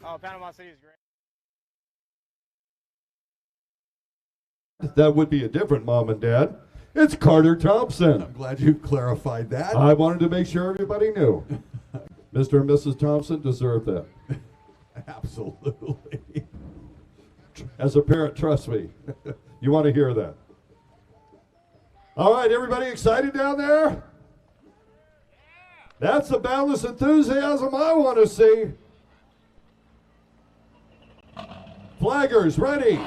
Oh, Panama City is great. That would be a different mom and dad. It's Carter Thompson. I'm glad you clarified that. I wanted to make sure everybody knew. Mr. and Mrs. Thompson deserve that. Absolutely. As a parent, trust me. You want to hear that. All right, everybody excited down there? That's the boundless enthusiasm I want to see. Flaggers ready.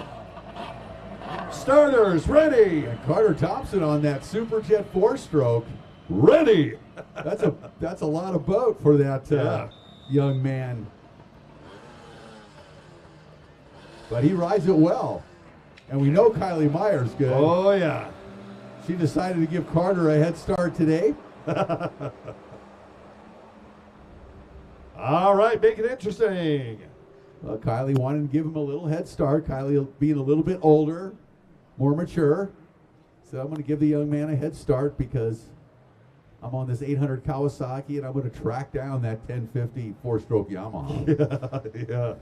Starters ready. And Carter Thompson on that Superjet 4-stroke. Ready. That's a lot of boat for that young man. But he rides it well. And we know Kylie Meyer's good. Oh, yeah. She decided to give Carter a head start today. All right, make it interesting. Well, Kylie wanted to give him a little head start. Kylie being a little bit older, more mature. So I'm going to give the young man a head start because I'm on this 800 Kawasaki and I'm going to track down that 1050 4-stroke Yamaha. Yeah.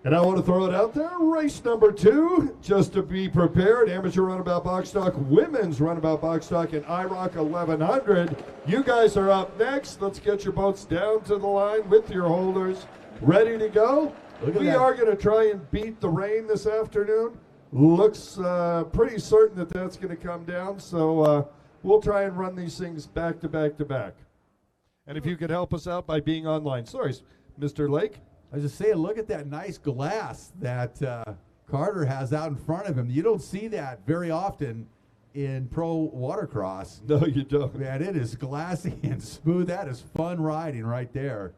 And I want to throw it out there. Race number 2, just to be prepared. Amateur runabout box stock, women's runabout box stock, and IROC 1100. You guys are up next. Let's get your boats down to the line with your holders ready to go. We are going to try and beat the rain this afternoon. Looks pretty certain that that's going to come down. So we'll try and run these things back to back to back. And if you could help us out by being online. Sorry, Mr. Lake. I was just saying, look at that nice glass that Carter has out in front of him. You don't see that very often in pro watercross. No, you don't. Man, it is glassy and smooth. That is fun riding right there.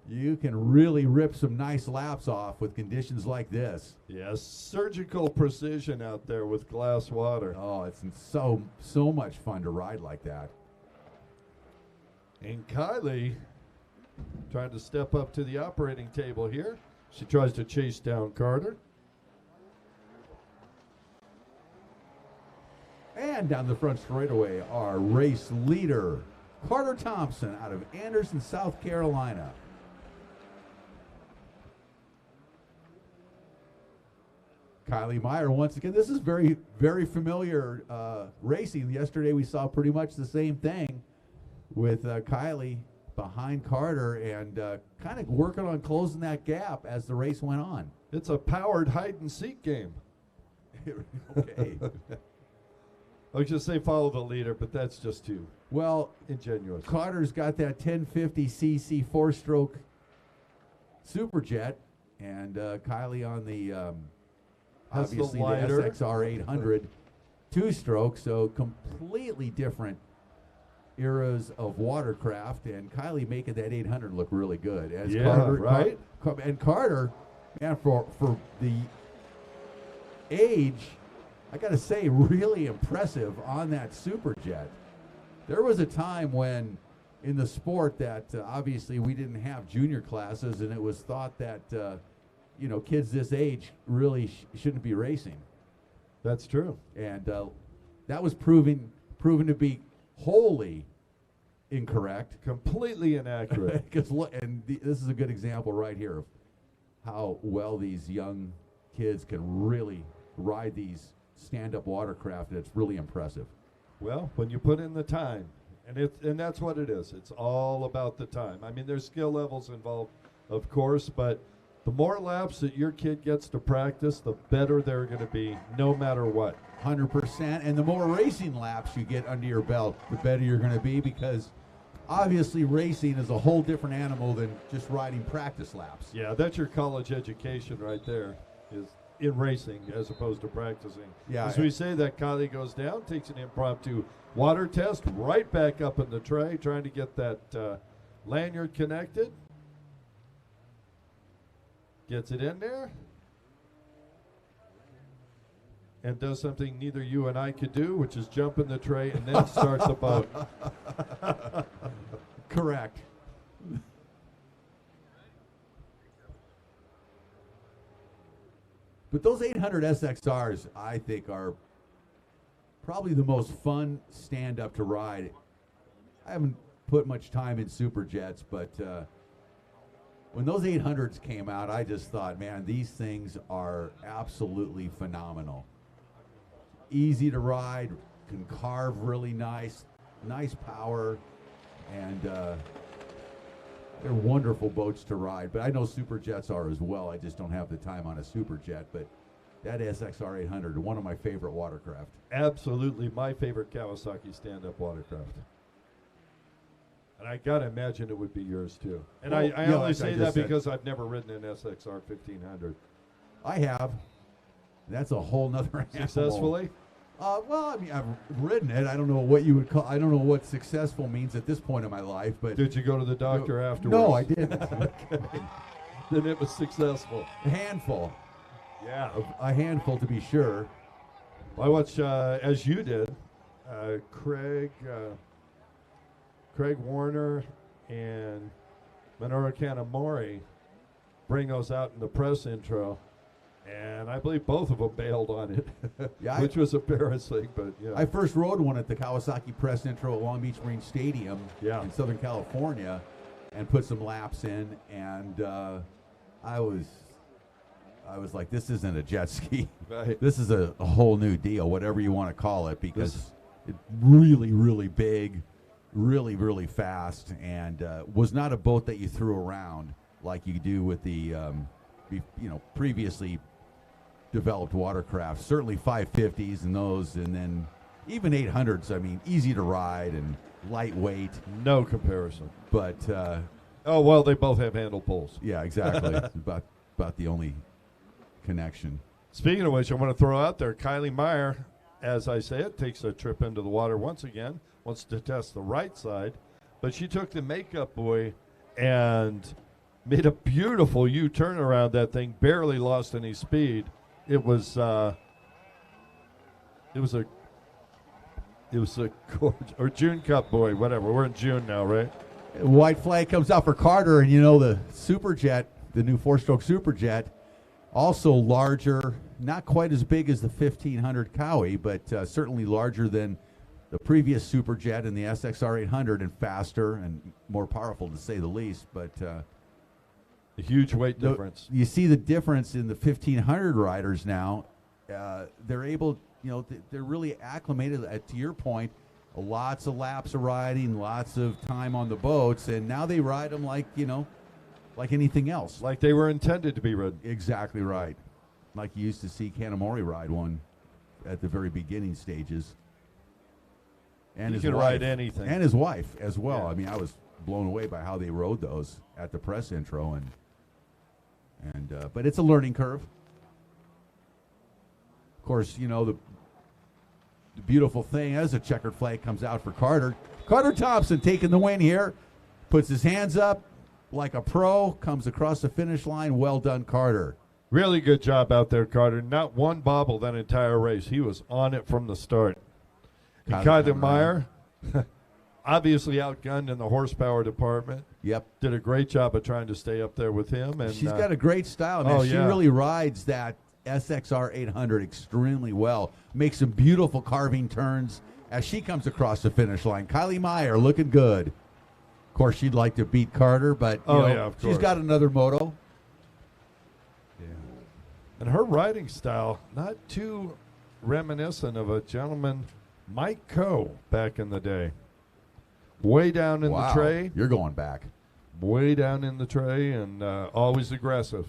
You can really rip some nice laps off with conditions like this. Yes, surgical precision out there with glass water. Oh, it's so much fun to ride like that. And Kylie trying to step up to the operating table here. She tries to chase down Carter. And down the front straightaway, our race leader, Carter Thompson out of Anderson, South Carolina. Kylie Meyer once again. This is very, very familiar racing. Yesterday we saw pretty much the same thing with Kylie behind Carter and kind of working on closing that gap as the race went on. It's a powered hide-and-seek game. Okay. I was just say follow the leader, but that's just too ingenuous. Carter's got that 1050cc 4-stroke Superjet, and Kylie on the obviously the SXR 800 2-stroke, so completely different eras of watercraft, and Kylie making that 800 look really good. As Carter, right? And Carter, man, for the age, I got to say, really impressive on that Superjet. There was a time when in the sport that obviously we didn't have junior classes, and it was thought that kids this age really shouldn't be racing. That's true. And that was proven to be wholly incorrect. Completely inaccurate. Because this is a good example right here of how well these young kids can really ride these stand-up watercraft. It's really impressive. Well, when you put in the time, and that's what it is. It's all about the time. I mean, there's skill levels involved, of course, but the more laps that your kid gets to practice, the better they're going to be, no matter what. 100%. And the more racing laps you get under your belt, the better you're going to be, because obviously racing is a whole different animal than just riding practice laps. Yeah, that's your college education right there, is in racing as opposed to practicing. Yeah. As we say, that Kylie goes down, takes an impromptu water test, right back up in the tray, trying to get that lanyard connected. Gets it in there. And does something neither you and I could do, which is jump in the tray and then start the boat. Correct. But those 800 SXRs, I think, are probably the most fun stand-up to ride. I haven't put much time in Superjets, but when those 800s came out, I just thought, man, these things are absolutely phenomenal. Easy to ride, can carve really nice power, and they're wonderful boats to ride. But I know Superjets are as well. I just don't have the time on a Superjet. But that SXR 800, one of my favorite watercraft. Absolutely my favorite Kawasaki stand-up watercraft. And I gotta imagine it would be yours too. And I only say that because I've never ridden an SXR 1500. I have. That's a whole nother animal. Successfully? Well, I mean, I've ridden it. I don't know what you would call. I don't know what successful means at this point in my life. But did you go to the doctor afterwards? No, I didn't. Okay. Then it was successful. A handful. Yeah, a handful to be sure. I watched, as you did, Craig Warner and Minoru Kanamori bring those out in the press intro, and I believe both of them bailed on it, yeah, which was embarrassing. But yeah, I first rode one at the Kawasaki press intro at Long Beach Marine Stadium in Southern California, and put some laps in, and I was like, this isn't a jet ski. Right. This is a whole new deal, whatever you want to call it, because it's really, really big, really, really fast, and was not a boat that you threw around like you do with the previously developed watercraft. Certainly 550s and those, and then even 800s. I mean, easy to ride and lightweight. No comparison. But oh well, they both have handle pulls. Yeah, exactly. about the only connection. Speaking of which, I want to throw out there, Kylie Meyer, as I say it, takes a trip into the water once again, wants to test the right side, but she took the makeup buoy and made a beautiful U-turn around that thing, barely lost any speed. It was a gorgeous, or June Cup buoy, whatever. We're in June now, right? White flag comes out for Carter, and the Superjet, the new 4-stroke Superjet, also larger, not quite as big as the 1500 Cowie, but certainly larger than the previous Superjet and the SXR 800, and faster and more powerful, to say the least. But a huge weight difference. You see the difference in the 1500 riders now. They're able, they're really acclimated, to your point, lots of laps of riding, lots of time on the boats, and now they ride them like anything else. Like they were intended to be ridden. Exactly right. Like you used to see Kanamori ride one at the very beginning stages. And he could ride anything. And his wife as well. Yeah. I mean, I was blown away by how they rode those at the press intro, but it's a learning curve. Of course, the beautiful thing as a checkered flag comes out for Carter. Carter Thompson taking the win here, puts his hands up like a pro, comes across the finish line. Well done, Carter. Really good job out there, Carter. Not one bobble that entire race. He was on it from the start. And Kylie Meyer, obviously outgunned in the horsepower department. Yep. Did a great job of trying to stay up there with him. And she's got a great style, man. She really rides that SXR 800 extremely well. Makes some beautiful carving turns as she comes across the finish line. Kylie Meyer looking good. Of course, she'd like to beat Carter, but she's got another moto. Yeah. And her riding style, not too reminiscent of a gentleman, Mike Coe, back in the day. Way down in the tray. You're going back. Way down in the tray, and always aggressive.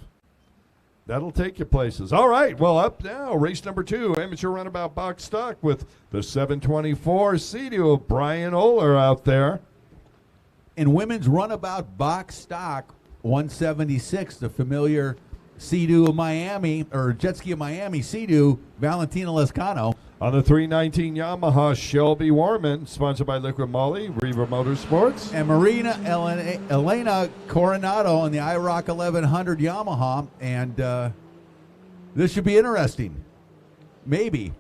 That'll take you places. All right, well, up now, race number 2, amateur runabout box stock with the 724 Sea-Doo of Brian Oler out there. In women's runabout box stock, 176, the familiar Sea-Doo of Miami, or jet ski of Miami, Sea-Doo, Valentina Lescano. On the 319 Yamaha, Shelby Warman, sponsored by LIQUI-MOLY, Riva Motorsports. And Marina Elena Coronado on the IROC 1100 Yamaha. And this should be interesting. Maybe.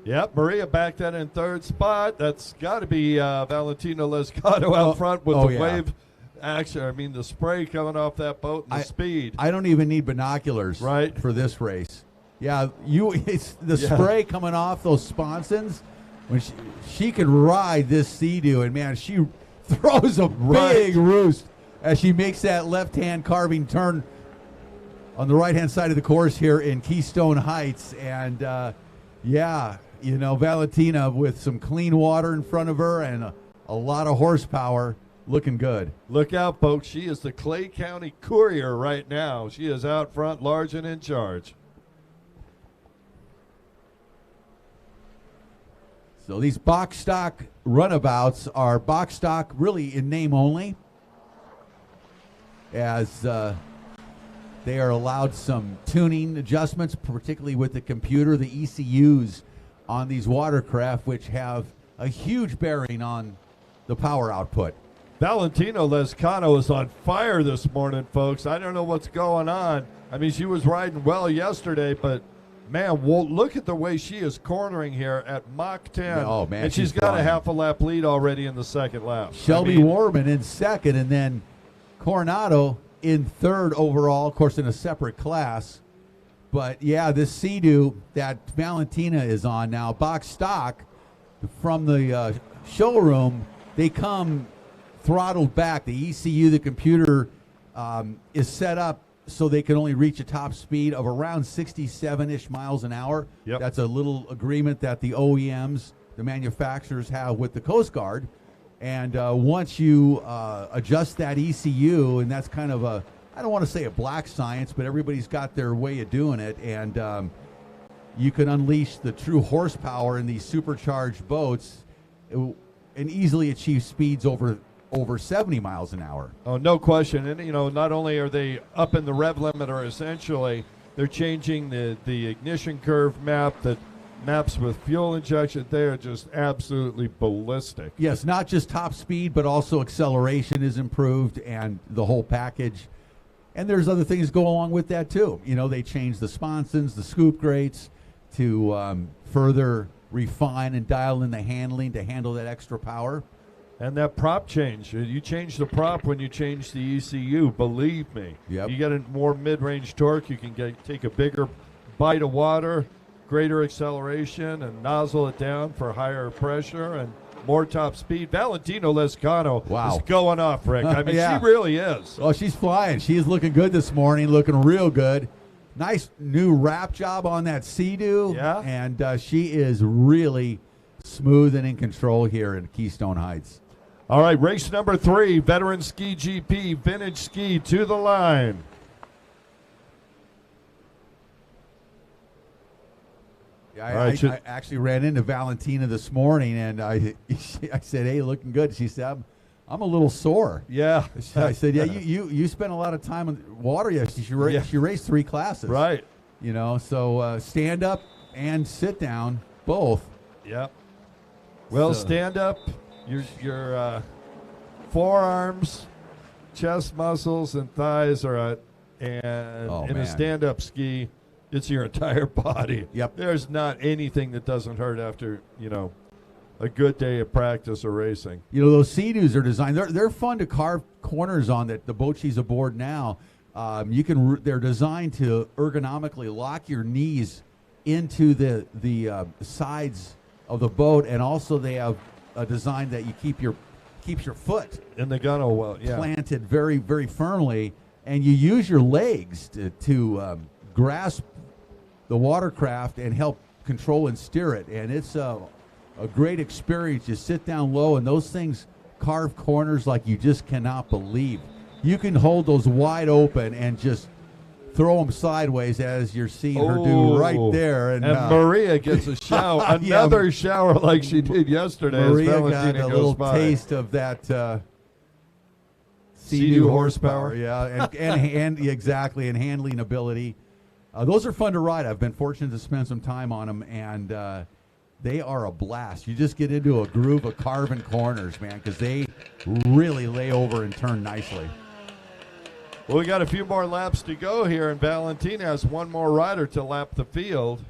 Yep, Maria backed that in third spot. That's got to be Valentina Lescano out front with the wave action. I mean, the spray coming off that boat and the speed. I don't even need binoculars for this race. Yeah, it's the spray coming off those sponsons. When she can ride this Sea-Doo, and man, she throws a big roost as she makes that left-hand carving turn on the right-hand side of the course here in Keystone Heights. And, yeah, you know, Valentina with some clean water in front of her and a lot of horsepower, looking good. Look out, folks. She is the Clay County Courier right now. She is out front, large and in charge. So these box stock runabouts are box stock really in name only, as they are allowed some tuning adjustments, particularly with the computer, the ECUs on these watercraft, which have a huge bearing on the power output. Valentino Lescano is on fire this morning, folks. I don't know what's going on. I mean, she was riding well yesterday, but man, look at the way she is cornering here at Mach 10. Oh, man, and she's got a half a lap lead already in the second lap. Shelby Warman in second, and then Coronado in third overall, of course, in a separate class. But, yeah, this Sea-Doo that Valentina is on now, box stock from the showroom, they come throttled back. The ECU, the computer, is set up so they can only reach a top speed of around 67-ish miles an hour. Yep. That's a little agreement that the OEMs, the manufacturers, have with the Coast Guard. And once you adjust that ECU, and that's kind of a, I don't want to say a black science, but everybody's got their way of doing it, and you can unleash the true horsepower in these supercharged boats and easily achieve speeds over 70 miles an hour. Oh, no question. And, you know, not only are they up in the rev limiter, essentially, they're changing the ignition curve map that maps with fuel injection. They are just absolutely ballistic. Yes, not just top speed, but also acceleration is improved and the whole package. And there's other things go along with that, too. You know, they changed the sponsons, the scoop grates to further refine and dial in the handling to handle that extra power. And that prop change. You change the prop when you change the ECU, believe me. Yep. You get a more mid-range torque. You can take a bigger bite of water, greater acceleration, and nozzle it down for higher pressure and more top speed. Valentino Lescano is going off, Rick. I mean, yeah. She really is. Oh, she's flying. She is looking good this morning, looking real good. Nice new wrap job on that Sea-Doo. Yeah. And she is really smooth and in control here in Keystone Heights. All right, race number 3, Veteran Ski GP, Vintage Ski to the line. Yeah, I actually ran into Valentina this morning, and I said, "Hey, looking good." She said, "I'm a little sore." Yeah. I said, "Yeah, you spent a lot of time on water yesterday." She raced 3 classes. Right. You know, so stand up and sit down, both. Yep. Well, stand up. Your forearms, chest muscles, and thighs are out. And in a stand-up ski, it's your entire body. Yep. There's not anything that doesn't hurt after, you know, a good day of practice or racing. You know, those Sea-Doos are designed. They're fun to carve corners on. That the boat she's aboard now, they're designed to ergonomically lock your knees into the sides of the boat, and also they have a design that you keeps your foot in the gunnel well, planted very, very firmly, and you use your legs to grasp the watercraft and help control and steer it. And it's a great experience. You sit down low, and those things carve corners like you just cannot believe. You can hold those wide open and just throw them sideways, as you're seeing her do right there. And Maria gets a shower, another shower like she did yesterday. Maria got a little taste of that Sea-Doo horsepower. Yeah, and exactly, and handling ability. Those are fun to ride. I've been fortunate to spend some time on them, and they are a blast. You just get into a groove of carving corners, man, because they really lay over and turn nicely. Well, we got a few more laps to go here, and Valentina has one more rider to lap the field.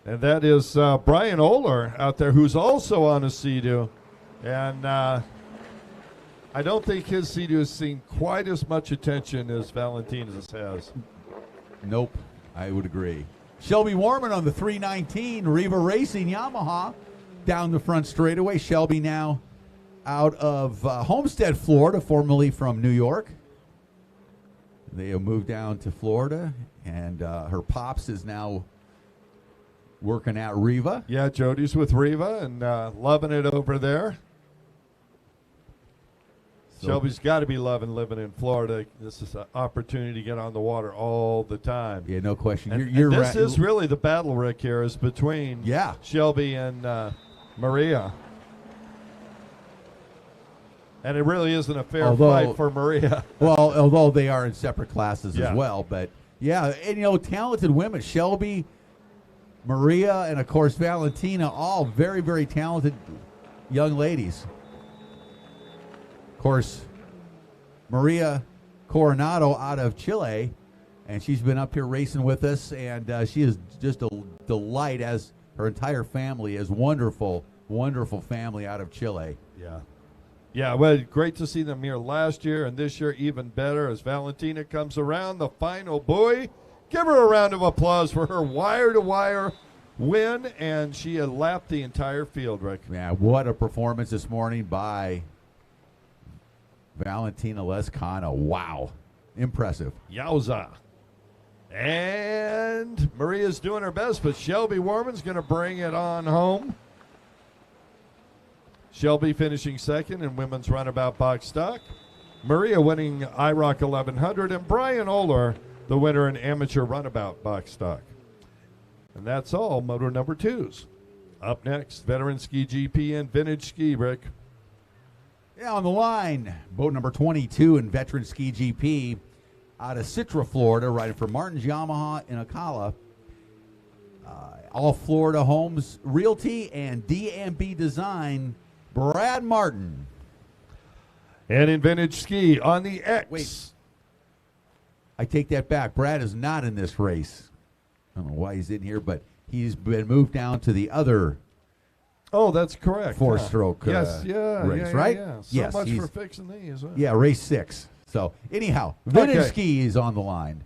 And that is Brian Oler out there, who's also on a Sea-Doo. And I don't think his Sea-Doo has seen quite as much attention as Valentina's has. Nope, I would agree. Shelby Warman on the 319 Riva Racing Yamaha down the front straightaway. Shelby now out of Homestead, Florida, formerly from New York. They have moved down to Florida, and her pops is now working at Riva. Yeah, Jody's with Riva and loving it over there. So Shelby's got to be loving living in Florida. This is an opportunity to get on the water all the time. Yeah, no question. And this is really the battle, Rick, here is between Shelby and Maria. And it really isn't a fair fight for Maria. Well, although they are in separate classes as well. But, yeah, and, talented women. Shelby, Maria, and, of course, Valentina, all very, very talented young ladies. Of course, Maria Coronado out of Chile, and she's been up here racing with us, and she is just a delight, as her entire family is. Wonderful, wonderful family out of Chile. Yeah. Yeah, well, great to see them here last year, and this year even better as Valentina comes around the final buoy. Give her a round of applause for her wire-to-wire win, and she had lapped the entire field, Rick. Yeah, what a performance this morning by Valentina Lescano. Wow. Impressive. Yowza. And Maria's doing her best, but Shelby Warman's going to bring it on home. Shelby finishing second in women's runabout box stock. Maria winning IROC 1100, and Brian Oler, the winner in amateur runabout box stock. And that's all moto number 2s. Up next, Veteran Ski GP and Vintage Ski, Rick. Yeah, on the line, boat number 22 in Veteran Ski GP out of Citra, Florida, riding for Martin's Yamaha in Ocala. All Florida Homes Realty and D&B Design, Brad Martin. And in Vintage Ski on the X. Wait. I take that back. Brad is not in this race. I don't know why he's in here, but he's been moved down to the other. Oh, that's correct. Four-stroke race, right? Yeah. So yes, much for fixing these. Huh? Yeah, race 6. So, anyhow, Vintage Ski is on the line.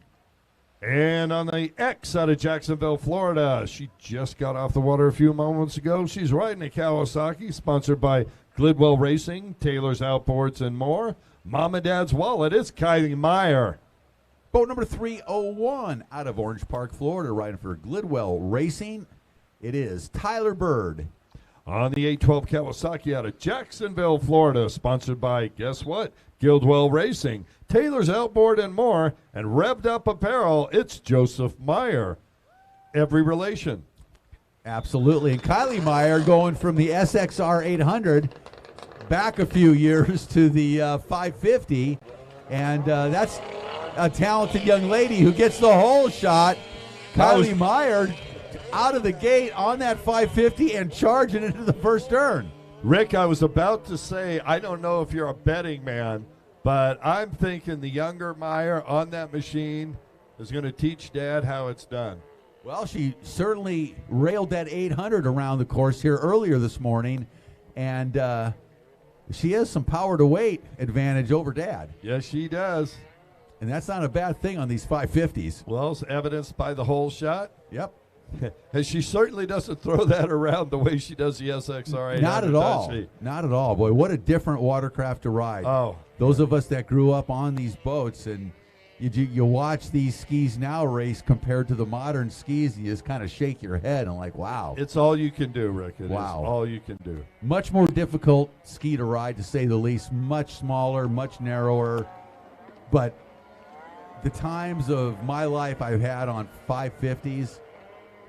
And on the X out of Jacksonville, Florida, she just got off the water a few moments ago. She's riding a Kawasaki, sponsored by Glidwell Racing, Taylor's Outboards, and more. Mom and Dad's Wallet, it's Kylie Meyer. Boat number 301 out of Orange Park, Florida, riding for Glidwell Racing. It is Tyler Bird. On the 812 Kawasaki out of Jacksonville, Florida, sponsored by, guess what? Guildwell Racing, Taylor's Outboard, and more. And Revved Up Apparel, it's Joseph Meyer. Every relation. Absolutely. And Kylie Meyer going from the SXR 800 back a few years to the 550. And that's a talented young lady who gets the whole shot. Kylie Meyer out of the gate on that 550 and charging into the first turn. Rick, I was about to say, I don't know if you're a betting man, but I'm thinking the younger Meyer on that machine is going to teach Dad how it's done. Well, she certainly railed that 800 around the course here earlier this morning, and she has some power to weight advantage over Dad. Yes, she does. And that's not a bad thing on these 550s. Well, it's evidenced by the hole shot. Yep. And she certainly doesn't throw that around the way she does the SXR 800. Not at all. Not at all. Boy, what a different watercraft to ride. Oh. Those of us that grew up on these boats, and you watch these skis now race compared to the modern skis, and you just kind of shake your head and like, wow. It's all you can do, Rick. It wow. is all you can do. Much more difficult ski to ride, to say the least. Much smaller, much narrower. But the times of my life I've had on 550s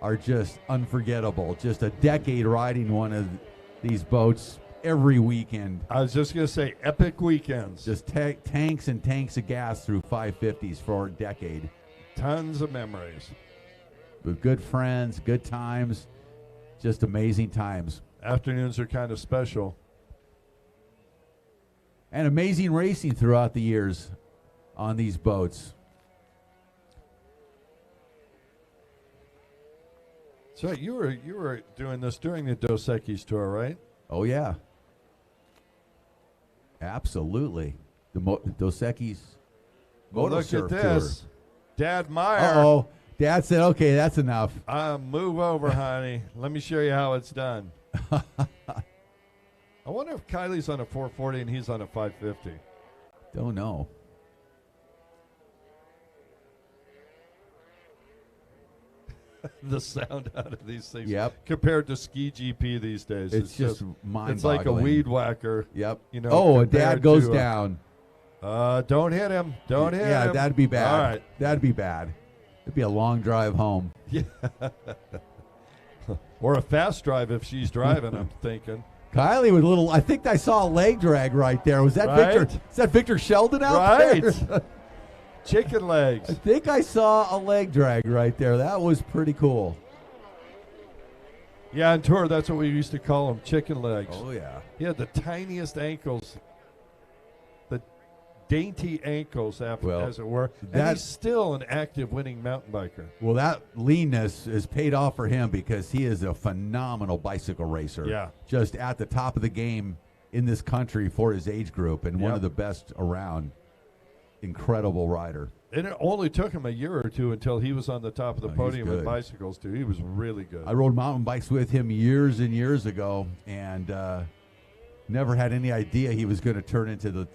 are just unforgettable. Just a decade riding one of these boats every weekend. I was just going to say, epic weekends. Just tanks and tanks of gas through 550s for a decade. Tons of memories. With good friends, good times, just amazing times. Afternoons are kind of special. And amazing racing throughout the years on these boats. So you were doing this during the Dos Equis tour, right? Oh yeah, absolutely. The Dos Equis Look at this, tour. Dad Meyer. Uh-oh, Dad said, "Okay, that's enough." Move over, honey. Let me show you how it's done. wonder if Kylie's on a 440 and he's on a 550. Don't know. The sound out of these things. Yep. Compared to ski GP these days. It's just mind-boggling. It's like a weed whacker. Yep. You know. Oh, a dad goes down. Don't hit him. Don't hit him. Yeah, that'd be bad. All right. That'd be bad. It'd be a long drive home. Yeah. Or a fast drive if she's driving, I'm thinking. Kylie with a little, I think I saw a leg drag right there. Was that right? Victor? Is that Victor Sheldon out there? Right. Chicken legs. I think I saw a leg drag right there. That was pretty cool. Yeah, on tour, that's what we used to call them, chicken legs. Oh, yeah. He had the tiniest ankles, the dainty ankles, as it were. And he's still an active winning mountain biker. Well, that leanness has paid off for him because he is a phenomenal bicycle racer. Yeah. Just at the top of the game in this country for his age group and one of the best around. Incredible rider. And it only took him a year or two until he was on the top of the podium in bicycles, too. He was really good. I rode mountain bikes with him years and years ago and never had any idea he was going to turn into the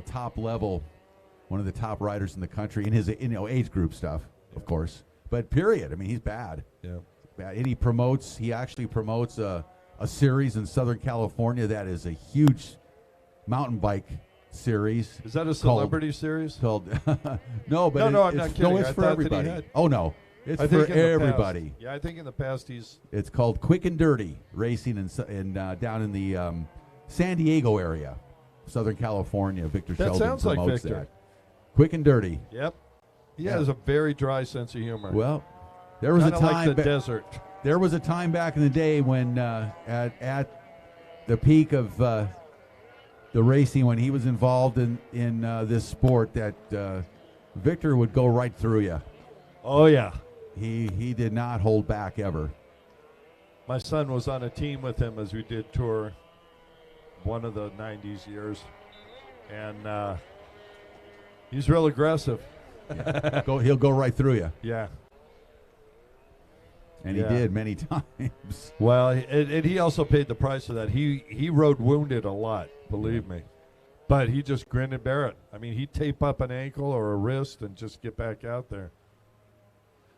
top level, one of the top riders in the country in his age group stuff, of course. But period. I mean, he's bad. Yeah. Bad. And he actually promotes a series in Southern California that is a huge mountain bike series. Is that a celebrity series? Called no, but I'm not kidding. No, it's for everybody. Oh no, it's for everybody. Yeah, I think in the past It's called Quick and Dirty Racing in down in the San Diego area, Southern California. Victor Sheldon sounds like promotes Victor. that. Quick and Dirty. Yep. He has a very dry sense of humor. Well, there was Kinda a time like the desert. There was a time back in the day when at the peak of the racing, when he was involved in this sport, that Victor would go right through you. Oh yeah, he did not hold back ever. My son was on a team with him as we did tour one of the 90s years, and he's real aggressive. Yeah. He'll go right through you. Yeah. And he did many times. Well, and he also paid the price for that. He rode wounded a lot, believe me. But he just grinned and bear it. I mean, he'd tape up an ankle or a wrist and just get back out there.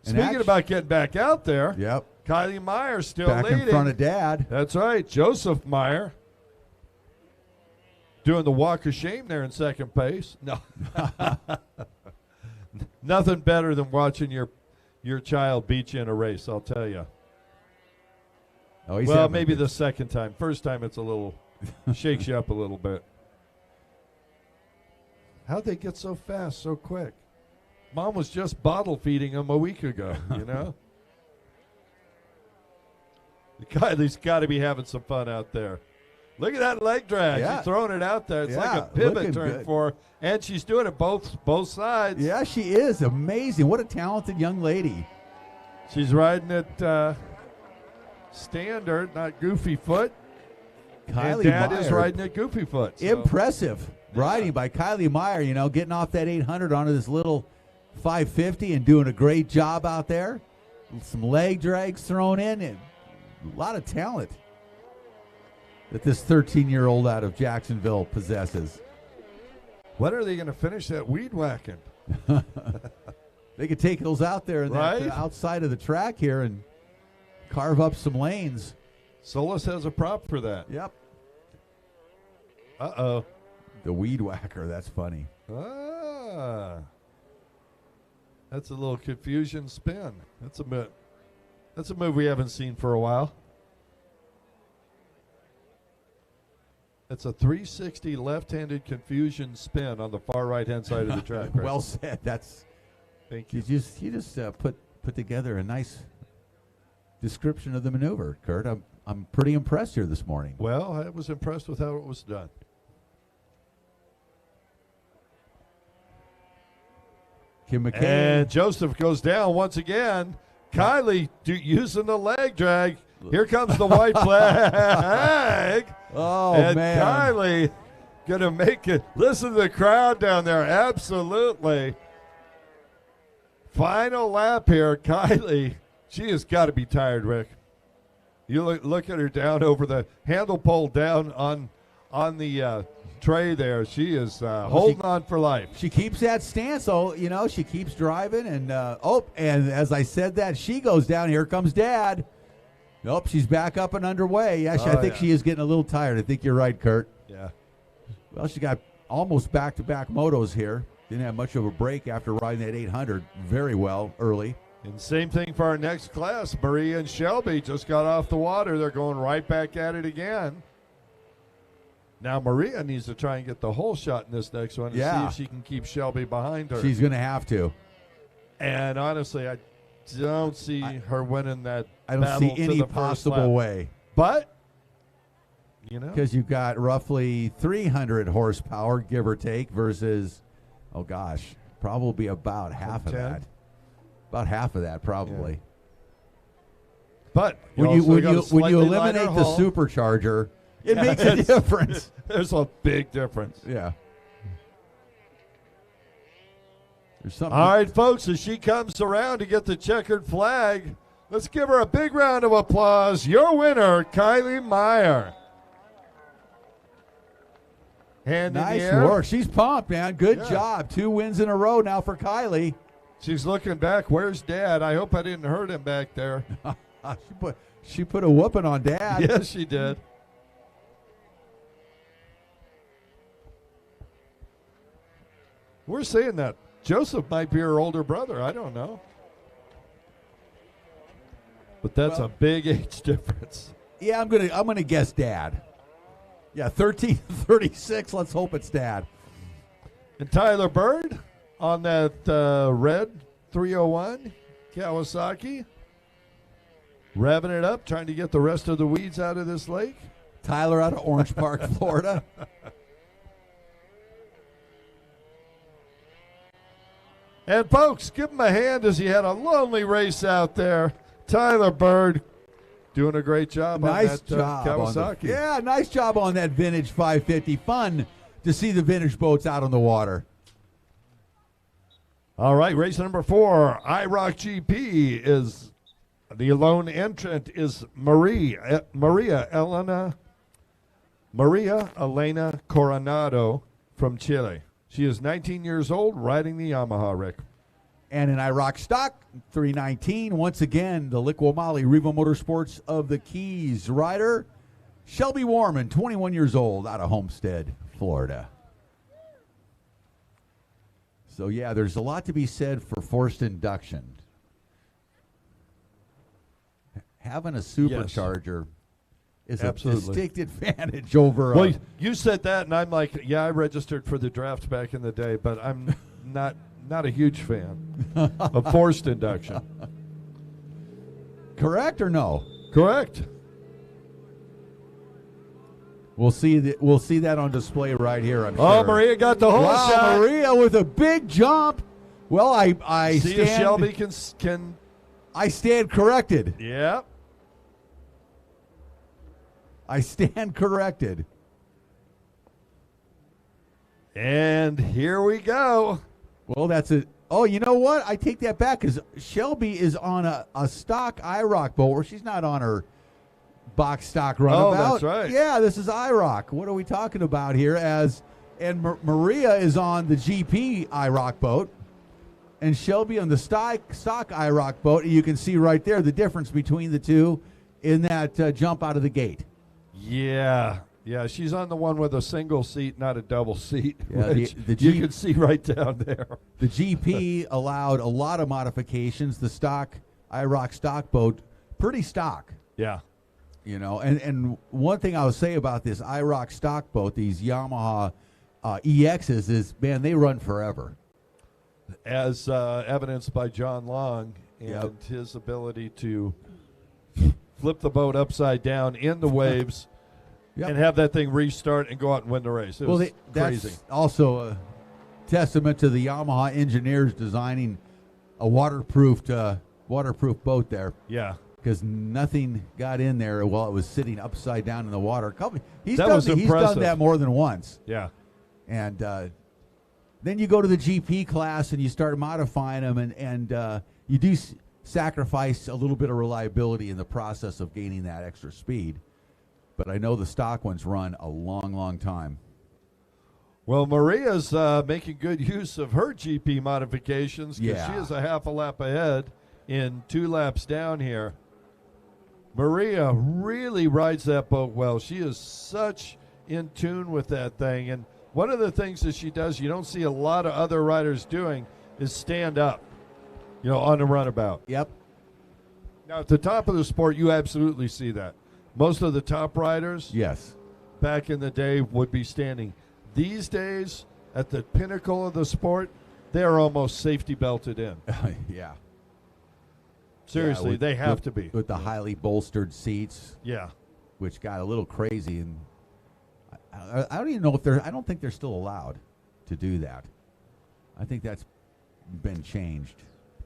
And speaking about getting back out there, Kylie Meyer still back leading. in front of Dad. That's right. Joseph Meyer doing the walk of shame there in second place. No. Nothing better than watching your child beat you in a race, I'll tell you. Oh, well, maybe the second time. First time it's a little, shakes you up a little bit. How'd they get so fast, so quick? Mom was just bottle feeding him a week ago, you know? Kylie's got to be having some fun out there. Look at that leg drag. Yeah. She's throwing it out there. It's like a pivot turn for her. And she's doing it both sides. Yeah, she is. Amazing. What a talented young lady. She's riding it standard, not goofy foot. Kylie and Dad Meyer is riding it goofy foot. So. Impressive riding by Kylie Meyer, getting off that 800 onto this little 550 and doing a great job out there. Some leg drags thrown in and a lot of talent that this 13-year-old out of Jacksonville possesses. When are they going to finish that weed whacking? They could take those out there and outside of the track here and carve up some lanes. Solus has a prop for that. Yep. Uh-oh. The weed whacker. That's funny. Ah. That's a little confusion spin. That's a move we haven't seen for a while. It's a 360 left-handed confusion spin on the far right-hand side of the track. Right? Well said. Thank you. You just put together a nice description of the maneuver, Kurt. I'm pretty impressed here this morning. Well, I was impressed with how it was done. Kim McKay. And Joseph goes down once again. Kylie using the leg drag. Here comes the white flag. Oh, and man. Kylie going to make it. Listen to the crowd down there. Absolutely. Final lap here. Kylie, she has got to be tired, Rick. You look at her down over the handle pole down on the tray there. She is holding on for life. She keeps that stance, so she keeps driving, and and as I said that, she goes down. Here comes Dad. Nope, she's back up and underway. Yeah, I think she is getting a little tired. I think you're right, Kurt. Yeah. Well, she got almost back-to-back motos here. Didn't have much of a break after riding that 800 very well early. And same thing for our next class. Maria and Shelby just got off the water. They're going right back at it again. Now Maria needs to try and get the whole shot in this next one to see if she can keep Shelby behind her. She's going to have to. And honestly, I don't see her winning that. I don't see any possible way. But, because you've got roughly 300 horsepower, give or take, versus, probably about half of that. About half of that, probably. Yeah. But when you eliminate the supercharger, it makes a difference. There's a big difference. Yeah. There's something. All right, folks, as she comes around to get the checkered flag, let's give her a big round of applause. Your winner, Kylie Meyer. Hand in the air. Nice work. She's pumped, man. Good job. 2 wins in a row now for Kylie. She's looking back. Where's Dad? I hope I didn't hurt him back there. She put a whooping on Dad. Yes, she did. We're saying that Joseph might be her older brother. I don't know. But that's a big age difference. Yeah, I'm gonna guess Dad. Yeah, 13-36. Let's hope it's Dad. And Tyler Bird on that red 301 Kawasaki, revving it up, trying to get the rest of the weeds out of this lake. Tyler out of Orange Park, Florida. And folks, give him a hand as he had a lonely race out there. Tyler Bird doing a great job on that Kawasaki. Nice job on that vintage 550. Fun to see the vintage boats out on the water. All right, race number 4, IROC GP is the lone entrant is Maria Elena Coronado from Chile. She is 19 years old, riding the Yamaha, Rick. And in IROC stock, 319. Once again, the LIQUI-MOLY Riva Motorsports of the Keys rider, Shelby Warman, 21 years old, out of Homestead, Florida. So, yeah, there's a lot to be said for forced induction. Having a supercharger is a distinct advantage over. Well, you said that, and I'm like, yeah, I registered for the draft back in the day, but I'm not a huge fan of forced induction. Correct or no? Correct. We'll see that on display right here, I'm sure. Oh, Maria got the whole shot. Maria with a big jump. Well, I see stand. If Shelby can. I stand corrected. Yeah. I stand corrected. And here we go. Well, that's it. Oh, you know what? I take that back because Shelby is on a stock IROC boat where she's not on her box stock runabout. Oh, that's right. Yeah, this is IROC. What are we talking about here? Maria is on the GP IROC boat, and Shelby on the stock IROC boat. And you can see right there the difference between the two in that jump out of the gate. Yeah, she's on the one with a single seat, not a double seat. Yeah, you can see right down there. The GP allowed a lot of modifications. The stock IROC stock boat, pretty stock. Yeah. And one thing I'll say about this IROC stock boat, these Yamaha EXs, is, man, they run forever. As evidenced by John Long and his ability to flip the boat upside down in the waves and have that thing restart and go out and win the race. It was crazy. That's also a testament to the Yamaha engineers designing a waterproof boat there. Yeah. Because nothing got in there while it was sitting upside down in the water. He's That was done that more than once. Yeah. And then you go to the GP class and you start modifying them, and you sacrifice a little bit of reliability in the process of gaining that extra speed. But I know the stock ones run a long, long time. Well, Maria's making good use of her GP modifications because she is a half a lap ahead in 2 laps down here. Maria really rides that boat well. She is such in tune with that thing. And one of the things that she does, you don't see a lot of other riders doing, is stand up, on the runabout. Yep. Now, at the top of the sport, you absolutely see that. Most of the top riders, yes, back in the day, would be standing. These days, at the pinnacle of the sport, they're almost safety belted in. Yeah. Seriously, they have to be. With the highly bolstered seats. Yeah. Which got a little crazy. And I don't even know if I don't think they're still allowed to do that. I think that's been changed.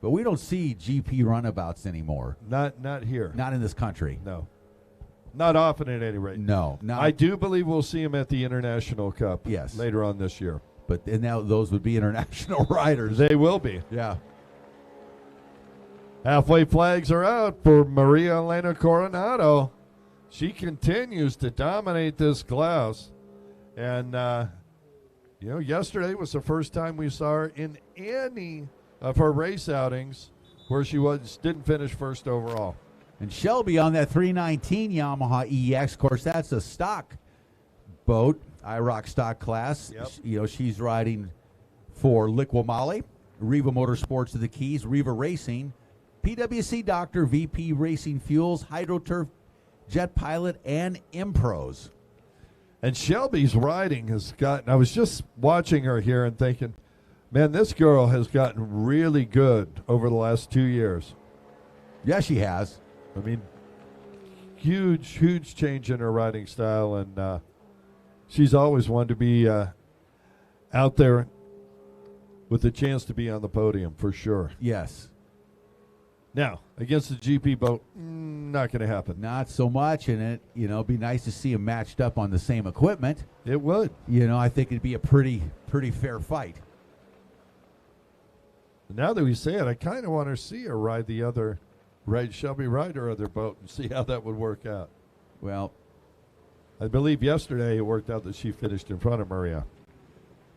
But we don't see GP runabouts anymore. Not here. Not in this country. No. Not often at any rate. No. I do believe we'll see them at the International Cup later on this year. But now those would be international riders. They will be. Yeah. Halfway flags are out for Maria Elena Coronado. She continues to dominate this class. And, yesterday was the first time we saw her in any of her race outings where she didn't finish first overall. And Shelby on that 319 Yamaha EX, of course, that's a stock boat, IROC stock class. Yep. She's riding for LIQUI-MOLY, Riva Motorsports of the Keys, Riva Racing, PWC Doctor, VP Racing Fuels, HydroTurf, Jet Pilot, and Impros. And Shelby's riding has gotten, I was just watching her here and thinking, man, this girl has gotten really good over the last 2 years. Yeah, she has. I mean, huge change in her riding style, and she's always wanted to be out there with a chance to be on the podium for sure. Yes. Now, against the GP boat, not going to happen. Not so much, and it'd be nice to see them matched up on the same equipment. It would. I think it'd be a pretty fair fight. Now that we say it, I kind of want to see her ride Shelby ride her other boat and see how that would work out. Well, I believe yesterday it worked out that she finished in front of Maria.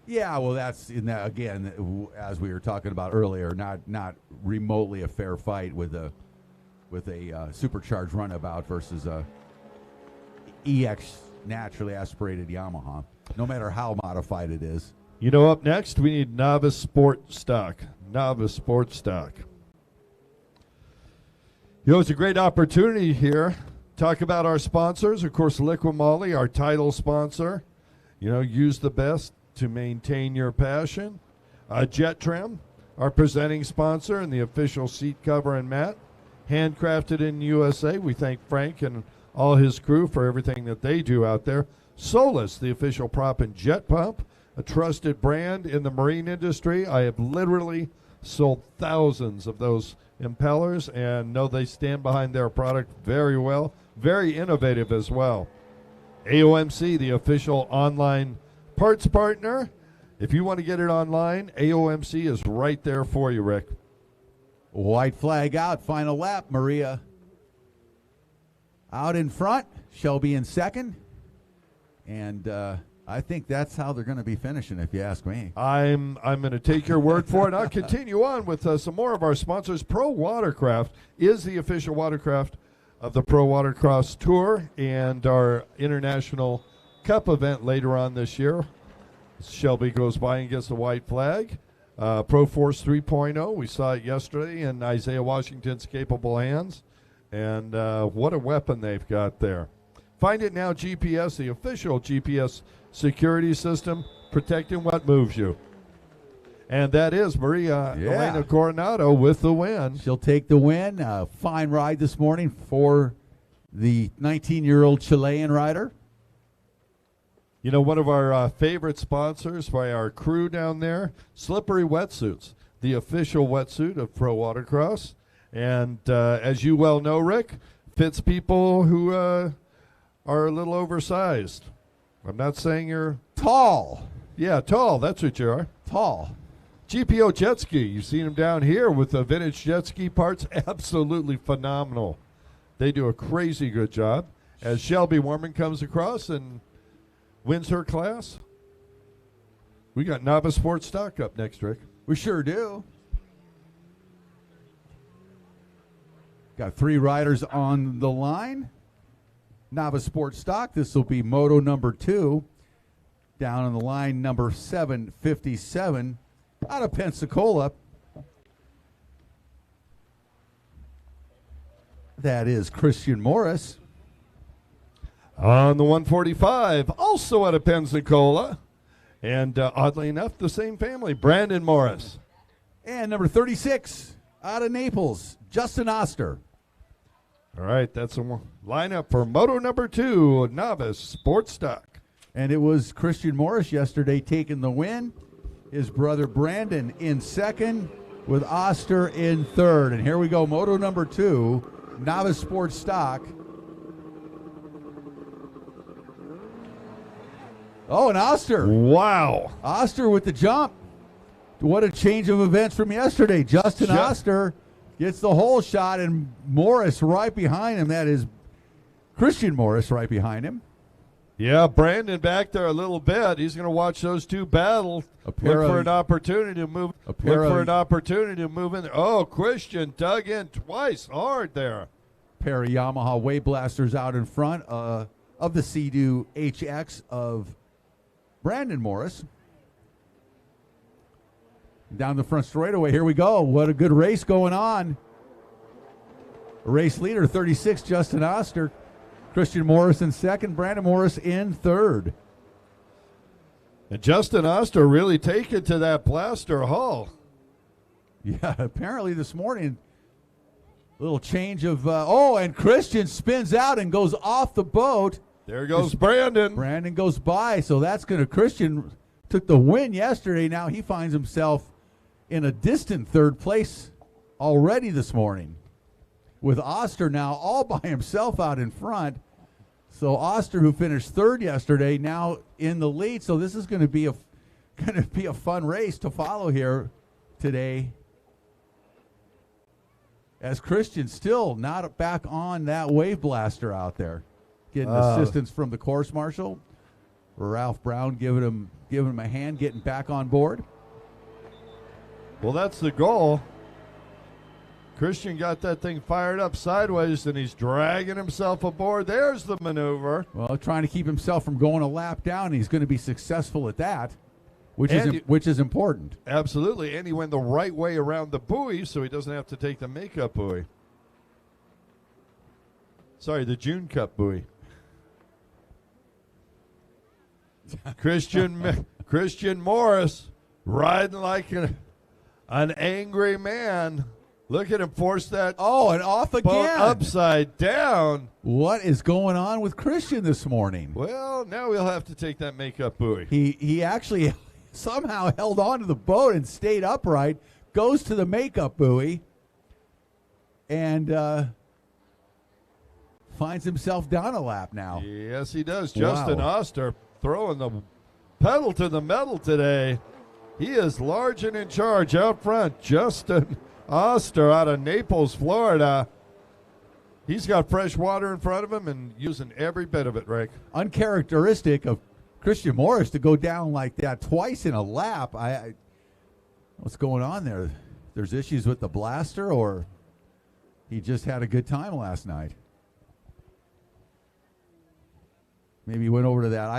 Yeah, well, that's in that again, as we were talking about earlier, not remotely a fair fight with a supercharged runabout versus a EX naturally aspirated Yamaha, no matter how modified it is. Up next we need novice sport stock. Novice sport stock. It's a great opportunity here. Talk about our sponsors. Of course, LIQUI-MOLY, our title sponsor. Use the best to maintain your passion. JETTRIM, our presenting sponsor and the official seat cover and mat. Handcrafted in USA. We thank Frank and all his crew for everything that they do out there. Solus, the official prop and jet pump, a trusted brand in the marine industry. I have literally sold thousands of those impellers and know they stand behind their product very well. Very innovative as well. AOMC, the official online parts partner. If you want to get it online, AOMC is right there for you, Rick. White flag out, final lap. Maria out in front, Shelby in second. And I think that's how they're going to be finishing, if you ask me. I'm going to take your word for it. I'll continue on with some more of our sponsors. Pro Watercraft is the official watercraft of the Pro Watercross Tour and our International Cup event later on this year. Shelby goes by and gets the white flag. Pro Force 3.0, we saw it yesterday in Isaiah Washington's capable hands. And what a weapon they've got there. Find It Now GPS, the official GPS security system, protecting what moves you. And that is Maria Elena Coronado with the win. She'll take the win. Fine ride this morning for the 19-year-old Chilean rider. One of our favorite sponsors by our crew down there, Slippery Wetsuits, the official wetsuit of Pro Watercross. And as you well know, Rick, fits people who are a little oversized. I'm not saying you're... Tall. Yeah, tall. That's what you are. Tall. GPO Jet Ski. You've seen them down here with the vintage jet ski parts. Absolutely phenomenal. They do a crazy good job. As Shelby Warman comes across and wins her class, we got Novice Sports Stock up next, Rick. We sure do. Got 3 riders on the line. Novice Sports Stock. This will be moto number 2. Down on the line, number 757 out of Pensacola. That is Christian Morris. On the 145, also out of Pensacola. And oddly enough, the same family, Brandon Morris. And number 36 out of Naples, Justin Oster. All right, that's a lineup for moto number 2, Novice Sports Stock. And it was Christian Morris yesterday taking the win. His brother Brandon in second with Oster in third. And here we go, moto number 2, Novice Sports Stock. Oh, and Oster. Wow. Oster with the jump. What a change of events from yesterday. Justin Oster gets the whole shot, and Morris right behind him. That is Christian Morris right behind him. Yeah, Brandon back there a little bit. He's going to watch those two battle. Look for an opportunity to move. Look for an opportunity to move in there. Oh, Christian dug in twice hard there. Pair of Yamaha Wave Blasters out in front of the Sea-Doo HX of Brandon Morris. Down the front straightaway, here we go. What a good race going on. Race leader, 36, Justin Oster. Christian Morris in second, Brandon Morris in third. And Justin Oster really taken to that blaster hull. Yeah, apparently this morning, little change of, and Christian spins out and goes off the boat. There goes Brandon. Brandon goes by, so that's going to, Christian took the win yesterday. Now he finds himself in a distant third place already this morning, with Oster now all by himself out in front. So Oster, who finished third yesterday, now in the lead. So this is going to be a fun race to follow here today, as Christian still not back on that Wave Blaster out there, getting assistance from the course marshal, Ralph Brown giving him a hand getting back on board. Well, that's the goal. Christian got that thing fired up sideways, and he's dragging himself aboard. There's the maneuver. Well, trying to keep himself from going a lap down. He's going to be successful at that, which is important. Absolutely, and he went the right way around the buoy, so he doesn't have to take the makeup buoy. Sorry, the June Cup buoy. Christian Morris riding like an angry man. Look at him force that. Oh, and off again. Boat upside down. What is going on with Christian this morning? Well, now we'll have to take that makeup buoy. He actually somehow held on to the boat and stayed upright, goes to the makeup buoy, and finds himself down a lap now. Yes, he does. Wow. Justin Oster throwing the pedal to the metal today. He is large and in charge out front. Justin Oster out of Naples, Florida. He's got fresh water in front of him and using every bit of it, Rick. Uncharacteristic of Christian Morris to go down like that twice in a lap. What's going on there? There's issues with the blaster, or he just had a good time last night? Maybe he went over to that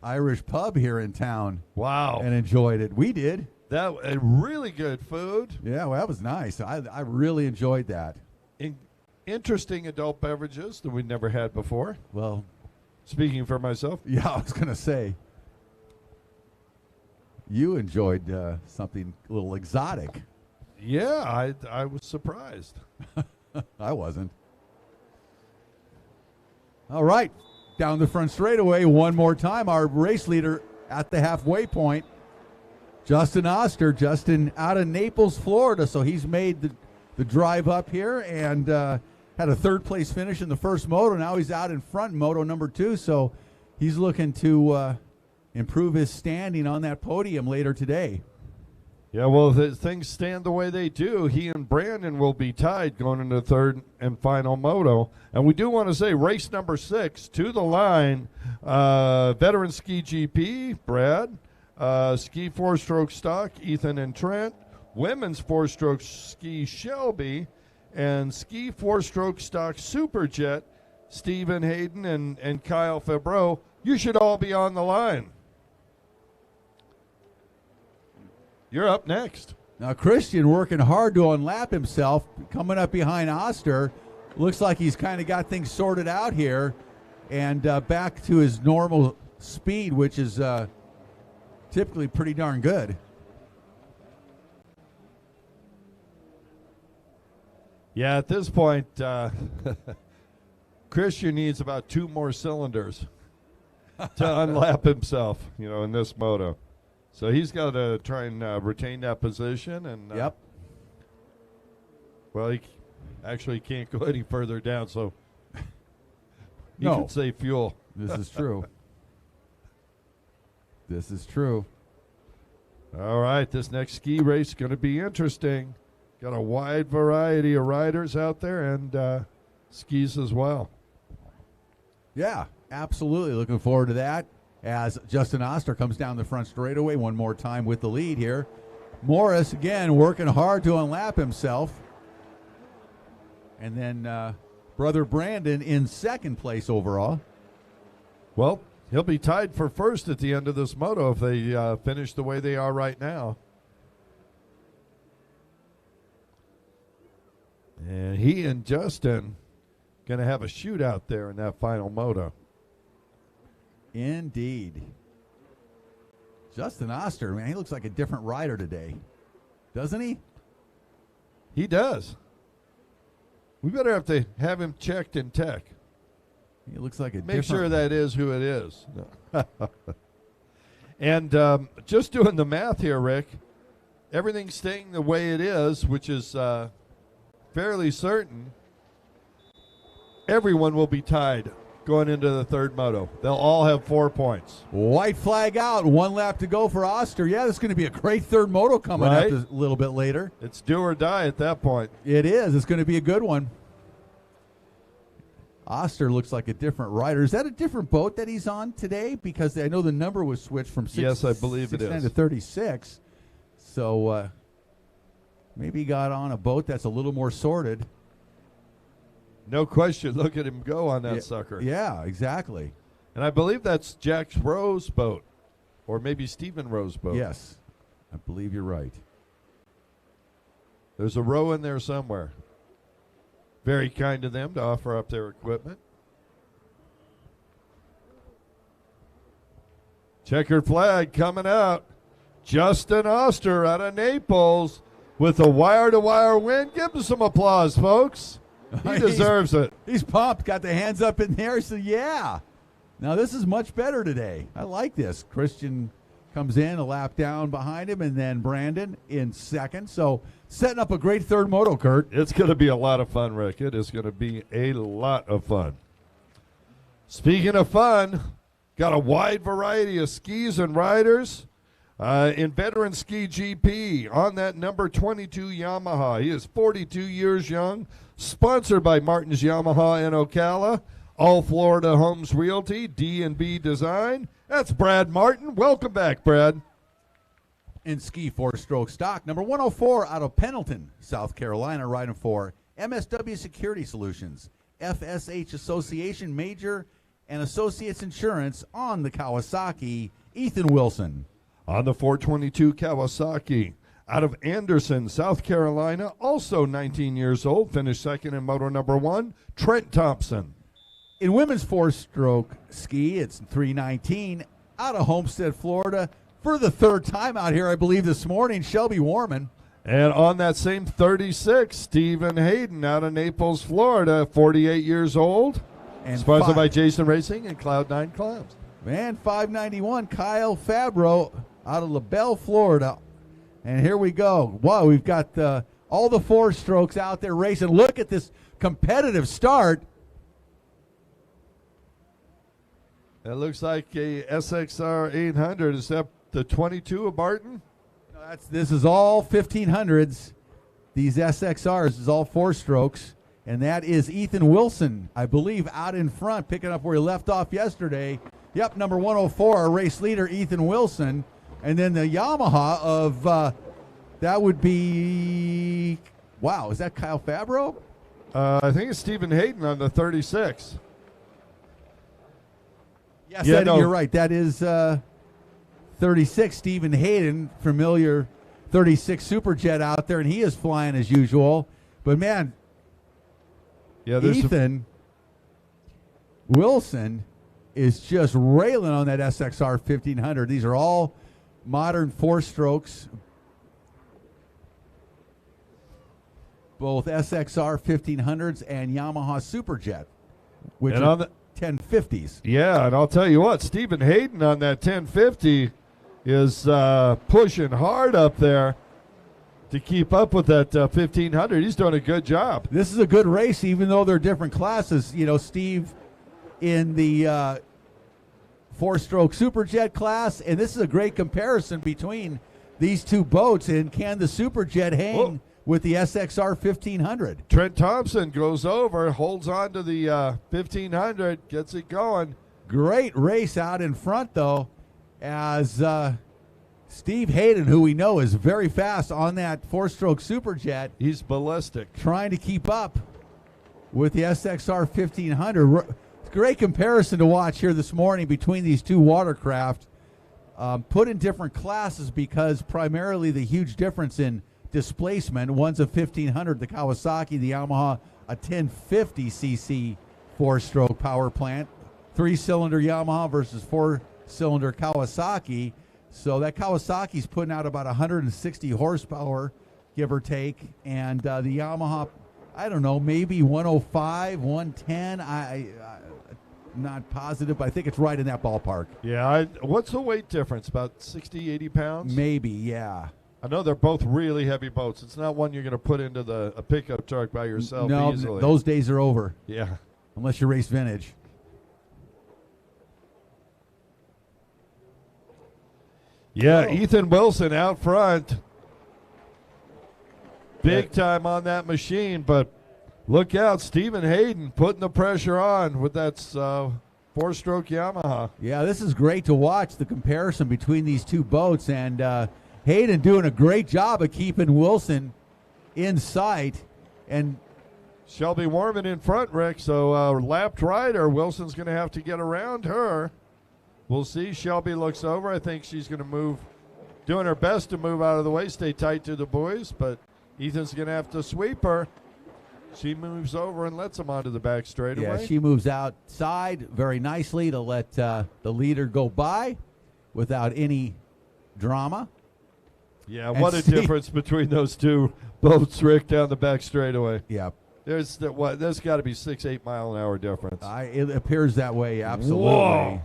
Irish pub here in town. Wow. And enjoyed it. We did. That really good food. Yeah, well, that was nice. I really enjoyed that. Interesting adult beverages that we never had before. Well, speaking for myself. Yeah, I was going to say. You enjoyed something a little exotic. Yeah, I was surprised. I wasn't. All right. Down the front straightaway one more time. Our race leader at the halfway point, Justin Oster. Justin out of Naples, Florida. So he's made the drive up here and had a third place finish in the first moto. Now he's out in front in moto number 2. So he's looking to improve his standing on that podium later today. Yeah, well, if things stand the way they do, he and Brandon will be tied going into the third and final moto. And we do want to say race number 6 to the line, veteran ski GP, Brad, ski 4-stroke stock, Ethan and Trent, women's 4-stroke ski Shelby, and ski 4-stroke stock Superjet, Stephen Hayden and Kyle Fabreau. You should all be on the line. You're up next. Now, Christian working hard to unlap himself, coming up behind Oster. Looks like he's kind of got things sorted out here and back to his normal speed, which is typically pretty darn good. Yeah, at this point, Christian needs about 2 more cylinders to unlap himself, in this moto. So he's got to try and retain that position. And yep. Well, he actually can't go any further down, so he no. can save fuel. This is true. This is true. All right, this next ski race is going to be interesting. Got a wide variety of riders out there and skis as well. Yeah, absolutely. Looking forward to that as Justin Oster comes down the front straightaway one more time with the lead here. Morris, again, working hard to unlap himself. And then brother Brandon in second place overall. Well, he'll be tied for first at the end of this moto if they finish the way they are right now. And he and Justin going to have a shootout there in that final moto. Indeed. Justin Oster, man, he looks like a different rider today. Doesn't he? He does. We better have to have him checked in tech. He looks like a Make sure that is who it is. And just doing the math here, Rick, everything's staying the way it is, which is fairly certain. Everyone will be tied going into the third moto. They'll all have 4 points. White flag out. 1 lap to go for Oster. Yeah, this is going to be a great third moto coming up a little bit later. It's do or die at that point. It is. It's going to be a good one. Oster looks like a different rider. Is that a different boat that he's on today? Because I know the number was switched from 6 yes, I believe it is. to 36. So maybe he got on a boat that's a little more sorted. No question. Look at him go on that sucker. Yeah, exactly. And I believe that's Jack Rowe's boat, or maybe Stephen Rowe's boat. Yes, I believe you're right. There's a Rowe in there somewhere. Very kind of them to offer up their equipment. Checkered flag coming out. Justin Oster out of Naples with a wire-to-wire win. Give him some applause, folks. He deserves it. He's pumped. Got the hands up in there. So, yeah. Now, this is much better today. I like this. Christian comes in a lap down behind him, and then Brandon in second. So, setting up a great third moto, Kurt. It's going to be a lot of fun, Rick. It is going to be a lot of fun. Speaking of fun, got a wide variety of skis and riders. In veteran ski GP on that number 22 Yamaha. He is 42 years young, sponsored by Martin's Yamaha in Ocala, All Florida Homes Realty, D&B Design. That's Brad Martin. Welcome back, Brad. In ski 4-stroke stock, number 104 out of Pendleton, South Carolina, riding for MSW Security Solutions, FSH Association Major and Associates Insurance on the Kawasaki, Ethan Wilson. On the 422 Kawasaki, out of Anderson, South Carolina, also 19 years old, finished second in moto number 1, Trent Thompson. In women's 4-stroke ski, it's 319 out of Homestead, Florida. For the third time out here, I believe, this morning, Shelby Warman. And on that same 36, Stephen Hayden out of Naples, Florida, 48 years old, and sponsored by Jason Racing and Cloud9 Clouds. Man, 591, Kyle Fabreau out of LaBelle, Florida. And here we go. Wow, we've got all the 4-strokes out there racing. Look at this competitive start. It looks like a SXR 800. Is that the 22 of Barton? No, This is all 1500s. These SXRs is all 4-strokes. And that is Ethan Wilson, I believe, out in front, picking up where he left off yesterday. Yep, number 104, our race leader, Ethan Wilson. And then the Yamaha of, that would be, wow, is that Kyle Fabro? I think it's Stephen Hayden on the 36. Yes, you're right. That is 36, Stephen Hayden, familiar 36 Superjet out there, and he is flying as usual. But, man, Ethan Wilson is just railing on that SXR 1500. These are all modern 4-strokes, both SXR 1500s and Yamaha Superjet, which are 1050s. Yeah, and I'll tell you what, Stephen Hayden on that 1050 is pushing hard up there to keep up with that 1500. He's doing a good job. This is a good race, even though they're different classes. You know, Steve in the 4-stroke Superjet class, and this is a great comparison between these two boats. And can the Superjet hang with the SXR 1500? Trent Thompson goes over, holds on to the 1500, gets it going. Great race out in front, though, as Steve Hayden, who we know is very fast on that 4-stroke Superjet. He's ballistic. Trying to keep up with the SXR 1500. Great comparison to watch here this morning between these two watercraft. Put in different classes because primarily the huge difference in displacement. One's a 1500, the Kawasaki, the Yamaha, a 1050cc 4-stroke power plant. 3-cylinder Yamaha versus 4-cylinder Kawasaki. So that Kawasaki's putting out about 160 horsepower, give or take. And the Yamaha, I don't know, maybe 105, 110. I'm not positive, but I think it's right in that ballpark. Yeah, what's the weight difference? About 60, 80 pounds? Maybe, yeah. I know they're both really heavy boats. It's not one you're going to put into a pickup truck by yourself easily. Those days are over. Yeah. Unless you race vintage. Yeah, Ethan Wilson out front. Big time on that machine, but look out, Stephen Hayden putting the pressure on with that 4-stroke Yamaha. Yeah, this is great to watch, the comparison between these two boats, and Hayden doing a great job of keeping Wilson in sight. And Shelby Warman in front, Rick, so lapped rider. Wilson's going to have to get around her. We'll see. Shelby looks over. I think she's going to move, doing her best to move out of the way, stay tight to the buoys, but Ethan's going to have to sweep her. She moves over and lets him onto the back straightaway. Yeah, she moves outside very nicely to let the leader go by without any drama. Yeah, what a difference between those two boats, Rick, down the back straightaway. Yeah. There's got to be 6-8 mile an hour difference. It appears that way, absolutely. Whoa.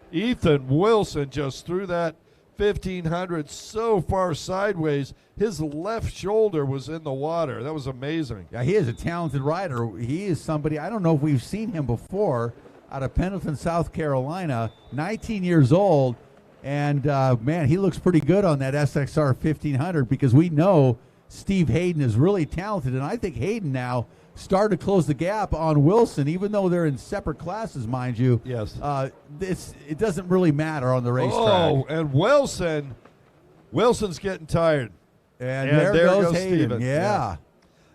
Ethan Wilson just threw that 1500 so far sideways, his left shoulder was in the water. That was amazing. Yeah, he is a talented rider. He is somebody, I don't know if we've seen him before, out of Pendleton, South Carolina, 19 years old. And, man, he looks pretty good on that SXR 1500 because we know Steve Hayden is really talented. And I think Hayden now started to close the gap on Wilson, even though they're in separate classes, mind you. Yes. It doesn't really matter on the racetrack. Oh, and Wilson's getting tired. And there goes Hayden. Steven. Yeah.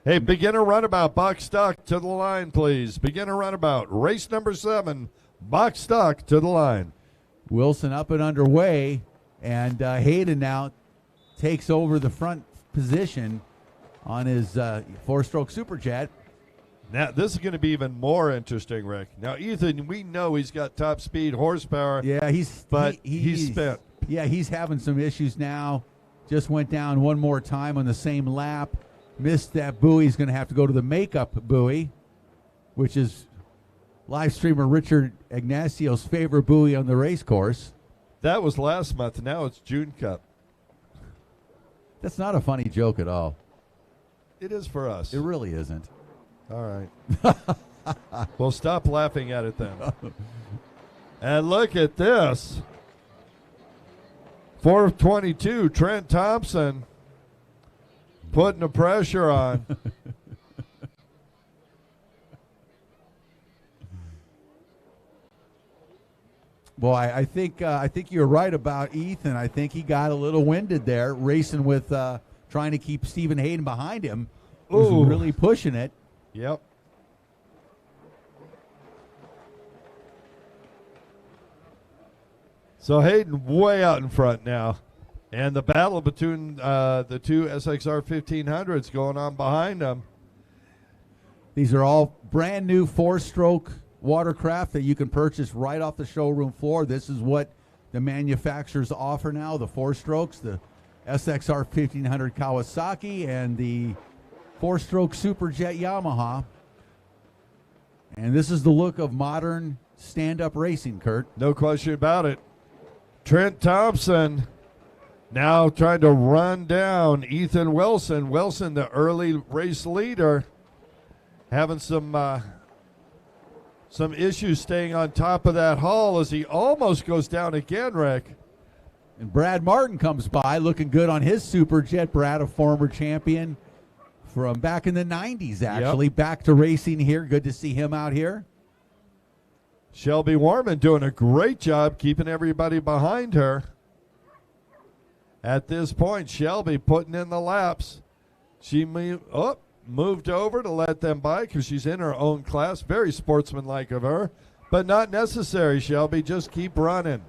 Hey, beginner runabout, box stock to the line, please. Beginner runabout, race number 7, box stock to the line. Wilson up and underway, and Hayden now takes over the front position on his 4-stroke Superjet. Now, this is going to be even more interesting, Rick. Now, Ethan, we know he's got top speed horsepower. Yeah, he's spent. Yeah, he's having some issues now. Just went down one more time on the same lap. Missed that buoy. He's going to have to go to the makeup buoy, which is live streamer Richard Ignacio's favorite buoy on the race course. That was last month. Now it's June Cup. That's not a funny joke at all. It is for us. It really isn't. All right. Well, stop laughing at it then. And look at this. 422, Trent Thompson putting the pressure on. Well, I think you're right about Ethan. I think he got a little winded there, racing with trying to keep Stephen Hayden behind him. Who's really pushing it. Yep. So Hayden way out in front now. And the battle between the two SXR 1500s going on behind them. These are all brand new 4-stroke watercraft that you can purchase right off the showroom floor. This is what the manufacturers offer now, the 4-strokes, the SXR 1500 Kawasaki and the 4-stroke Superjet Yamaha. And this is the look of modern stand-up racing, Kurt. No question about it. Trent Thompson now trying to run down Ethan Wilson. Wilson, the early race leader, having some issues staying on top of that hull as he almost goes down again, Rick. And Brad Martin comes by looking good on his Superjet. Brad, a former champion from back in the 90s, actually. Yep. Back to racing here. Good to see him out here. Shelby Warman doing a great job keeping everybody behind her. At this point, Shelby putting in the laps. She moved over to let them by because she's in her own class. Very sportsmanlike of her, but not necessary, Shelby. Just keep running.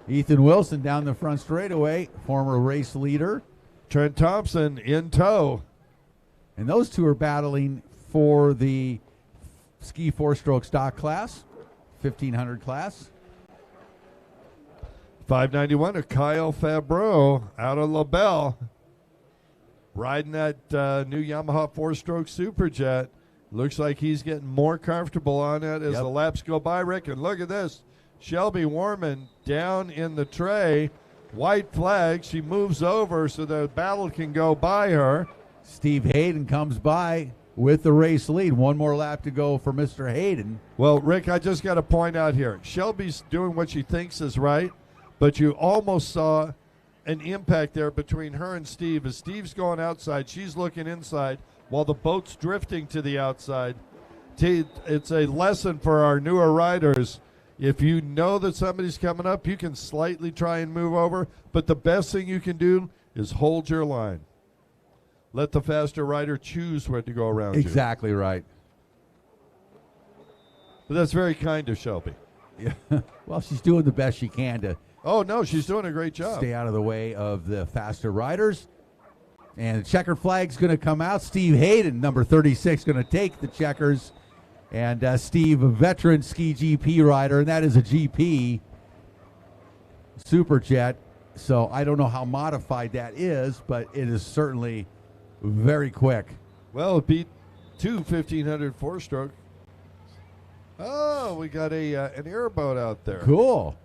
Ethan Wilson down the front straightaway, former race leader. Trent Thompson in tow. And those two are battling for the ski 4-stroke stock class, 1500 class. 591 of Kyle Fabreau out of LaBelle. Riding that new Yamaha 4-stroke Superjet. Looks like he's getting more comfortable on it as the laps go by, Rick. And look at this. Shelby Warman down in the tray. White flag. She moves over so the battle can go by her. Steve Hayden comes by with the race lead. One more lap to go for Mr. Hayden. Well, Rick, I just got to point out here. Shelby's doing what she thinks is right, but you almost saw an impact there between her and Steve. As Steve's going outside, she's looking inside while the boat's drifting to the outside. It's a lesson for our newer riders. If you know that somebody's coming up, you can slightly try and move over, but the best thing you can do is hold your line. Let the faster rider choose where to go around you. Exactly right. But that's very kind of Shelby. Yeah. Well, she's doing the best she can to Oh, no, she's doing a great job. stay out of the way of the faster riders. And the checkered flag's going to come out. Steve Hayden, number 36, going to take the checkers. And Steve, a veteran ski GP rider, and that is a GP Superjet. So I don't know how modified that is, but it is certainly very quick. Well, it beat two 1500 4-stroke. Oh, we got an airboat out there. Cool.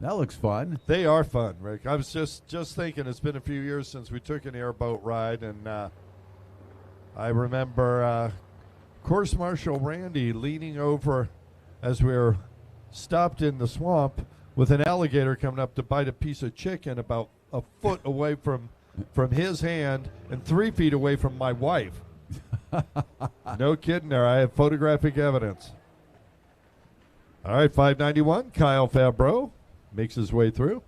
That looks fun. They are fun, Rick. I was just thinking it's been a few years since we took an airboat ride, and I remember Course Marshal Randy leaning over as we were stopped in the swamp with an alligator coming up to bite a piece of chicken about a foot away from his hand and 3 feet away from my wife. No kidding there. I have photographic evidence. All right, 591, Kyle Fabreau makes his way through.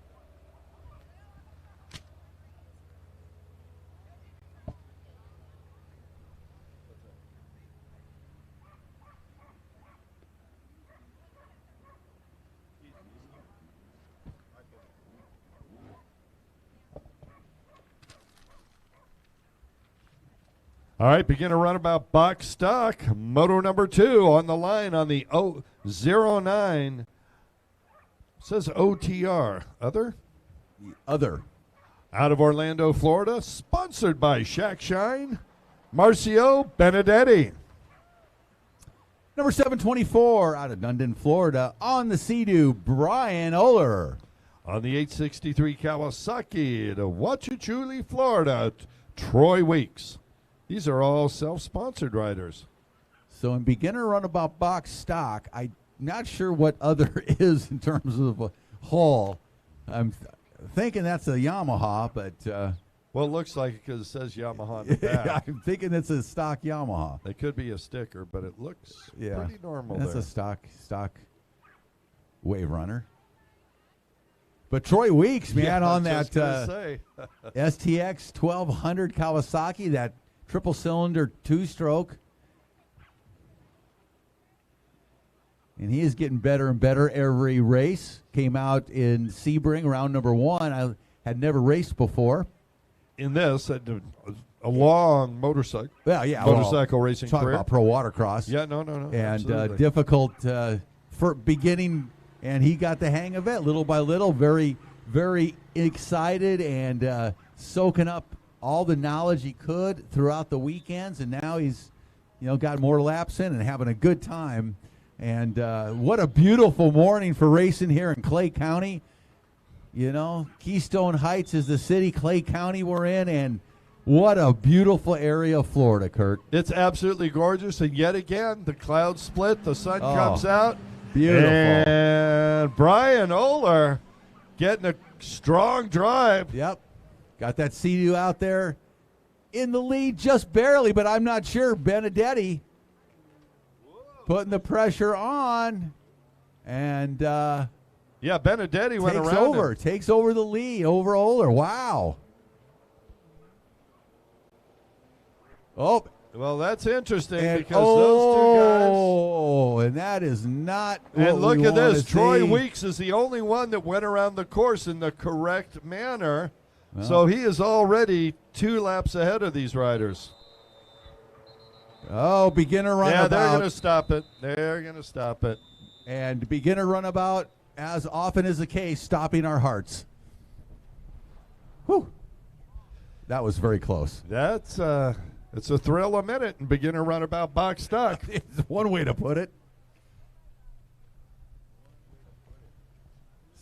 All right, beginner runabout box stock. Moto number 2 on the line on the 09. It says OTR. Other? Other. Out of Orlando, Florida. Sponsored by Shack Shine. Marcio Benedetti. Number 724 out of Dundon, Florida. On the Sea-Doo, Brian Oler. On the 863 Kawasaki to Wachachuli, Florida, Troy Weeks. These are all self-sponsored riders. So in beginner runabout box stock, I'm not sure what other is in terms of hole. I'm thinking that's a Yamaha, but well, it looks like it because it says Yamaha on the back. I'm thinking it's a stock Yamaha. It could be a sticker, but it looks pretty normal. That's there. a stock wave runner. But Troy Weeks, man, on that STX 1200 Kawasaki, that triple cylinder 2-stroke. And he is getting better and better every race. Came out in Sebring, round number 1. I had never raced before. In this, a long motorcycle. Motorcycle racing talk career. About pro watercross. Yeah, no. And difficult for beginning, and he got the hang of it little by little. Very, very excited and soaking up all the knowledge he could throughout the weekends. And now he's, got more laps in and having a good time. And what a beautiful morning for racing here in Clay County. Keystone Heights is the city, Clay County we're in, and what a beautiful area of Florida, Kurt. It's absolutely gorgeous, and yet again, the clouds split, the sun comes out. Beautiful. And Brian Oler getting a strong drive. Yep. Got that Sea-Doo out there in the lead just barely, but I'm not sure. Benedetti putting the pressure on, and Benedetti went around. Takes over the lead over Oler. Wow. Oh. Well, that's interesting because those two guys. Oh, and that is not. And look at this. Troy Weeks is the only one that went around the course in the correct manner. Well, so he is already 2 laps ahead of these riders. Oh, beginner runabout. Yeah, they're going to stop it. And beginner runabout, as often is the case, stopping our hearts. Whew. That was very close. That's it's a thrill a minute in beginner runabout box stock. It's one way to put it.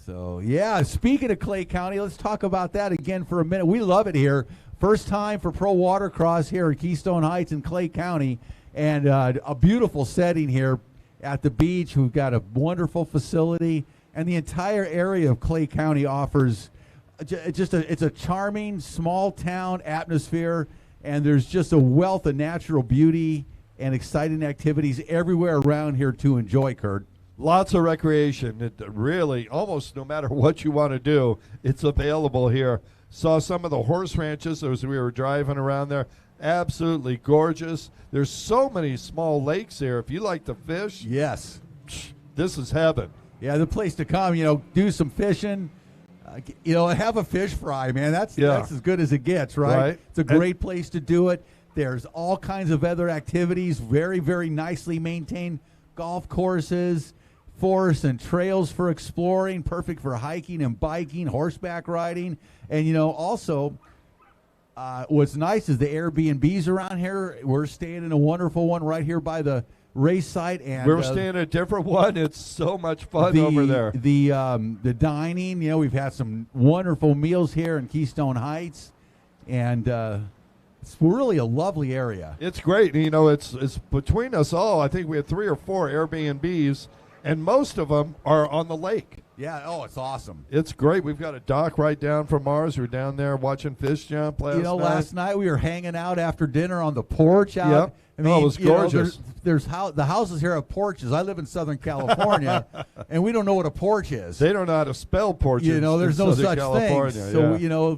So, speaking of Clay County, let's talk about that again for a minute. We love it here. First time for Pro Watercross here at Keystone Heights in Clay County, and a beautiful setting here at the beach. We've got a wonderful facility, and the entire area of Clay County offers it's a charming small town atmosphere, and there's just a wealth of natural beauty and exciting activities everywhere around here to enjoy, Kurt. Lots of recreation. It really, almost no matter what you want to do, it's available here. Saw some of the horse ranches as we were driving around there. Absolutely gorgeous. There's so many small lakes here. If you like to fish, yes, this is heaven. Yeah, the place to come. Do some fishing. Have a fish fry, man. That's as good as it gets, right? It's a great place to do it. There's all kinds of other activities. Very, very nicely maintained golf courses. Forests and trails for exploring, perfect for hiking and biking, horseback riding. And, also, what's nice is the Airbnbs around here. We're staying in a wonderful one right here by the race site. And we're staying in a different one. It's so much fun over there. The dining, we've had some wonderful meals here in Keystone Heights. And it's really a lovely area. It's great. It's between us all. I think we have 3 or 4 Airbnbs. And most of them are on the lake. Yeah, it's awesome. It's great. We've got a dock right down from ours. We're down there watching fish jump last night. Last night we were hanging out after dinner on the porch out. Yep. I mean, it was gorgeous. There's the houses here have porches. I live in Southern California, and we don't know what a porch is. They don't know how to spell porches. There's no such thing. So, yeah.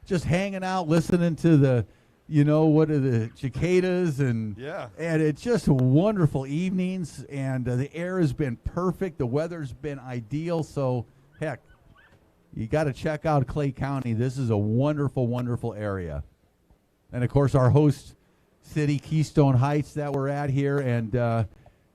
Just hanging out, listening to the what are the cicadas and it's just wonderful evenings, and the air has been perfect. The weather's been ideal. So heck, you got to check out Clay County. This is a wonderful, wonderful area. And of course, our host city, Keystone Heights, that we're at here, and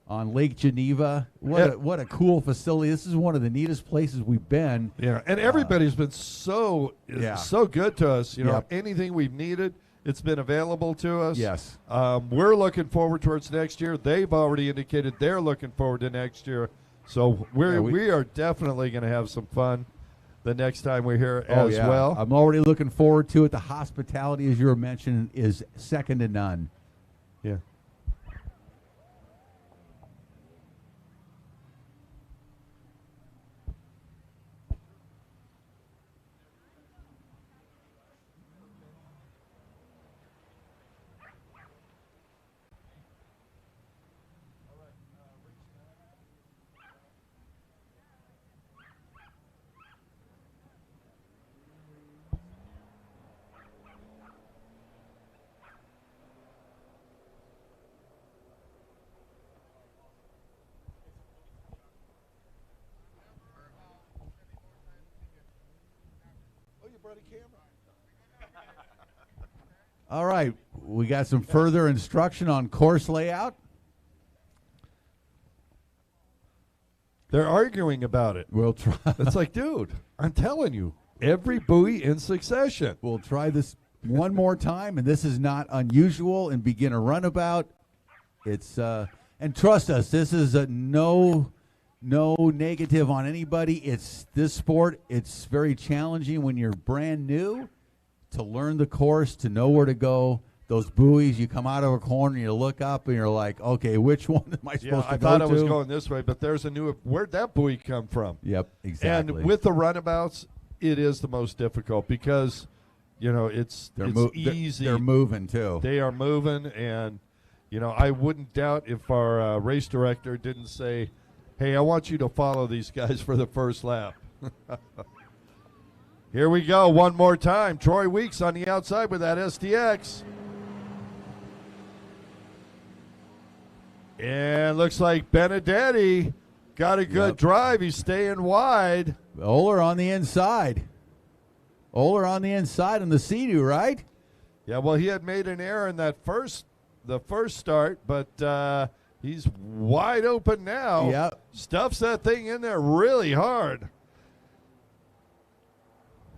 on Lake Geneva. What a cool facility. This is one of the neatest places we've been. Yeah, and everybody's been so good to us. Anything we've needed, it's been available to us. Yes. We're looking forward towards next year. They've already indicated they're looking forward to next year. So we are definitely going to have some fun the next time we're here as well. I'm already looking forward to it. The hospitality, as you were mentioning, is second to none. Yeah. All right, we got some further instruction on course layout. They're arguing about it. We'll try. It's like, dude, I'm telling you, every buoy in succession. We'll try this one more time, and this is not unusual in beginner runabout. It's and trust us, this is no negative on anybody. It's this sport. It's very challenging when you're brand new to learn the course, to know where to go. Those buoys, you come out of a corner, you look up, and you're like, okay, which one am I supposed to go to? I thought I was going this way, but there's a new. Where'd that buoy come from? Yep, exactly. And with the runabouts, it is the most difficult because, it's easy. They're moving too. They are moving, and I wouldn't doubt if our race director didn't say, "Hey, I want you to follow these guys for the first lap." Here we go, one more time. Troy Weeks on the outside with that STX. And looks like Benedetti got a good drive. He's staying wide. Oler on the inside. Oler on the inside on the Sea-Doo, right? Yeah, well, he had made an error in the first start, but he's wide open now. Yep. Stuffs that thing in there really hard.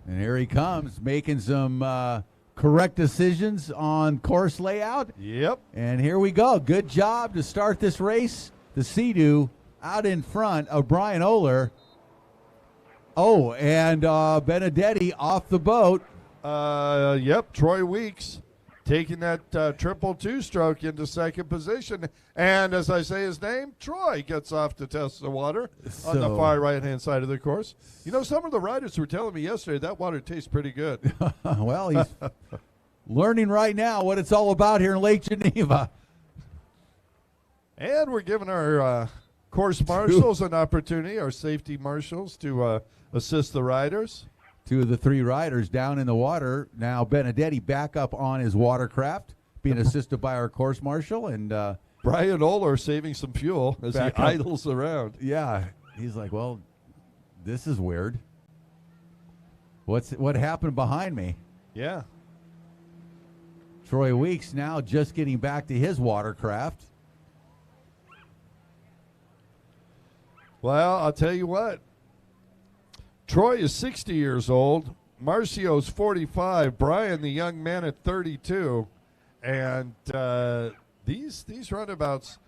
And here he comes, making some correct decisions on course layout. Yep. And here we go. Good job to start this race. The Sea-Doo out in front of Brian Oler. Oh, and Benedetti off the boat. Yep, Troy Weeks taking that triple two-stroke into second position. And as I say his name, Troy gets off to test the water on the far right-hand side of the course. Some of the riders were telling me yesterday that water tastes pretty good. Well, he's learning right now what it's all about here in Lake Geneva. And we're giving our course marshals an opportunity, our safety marshals, to assist the riders. Two of the three riders down in the water. Now Benedetti back up on his watercraft, being assisted by our course marshal. And Brian Oler saving some fuel as he idles around. Yeah, he's like, well, this is weird. What happened behind me? Yeah. Troy Weeks now just getting back to his watercraft. Well, I'll tell you what. Troy is 60 years old. Marcio's 45. Brian, the young man, at 32. And these runabouts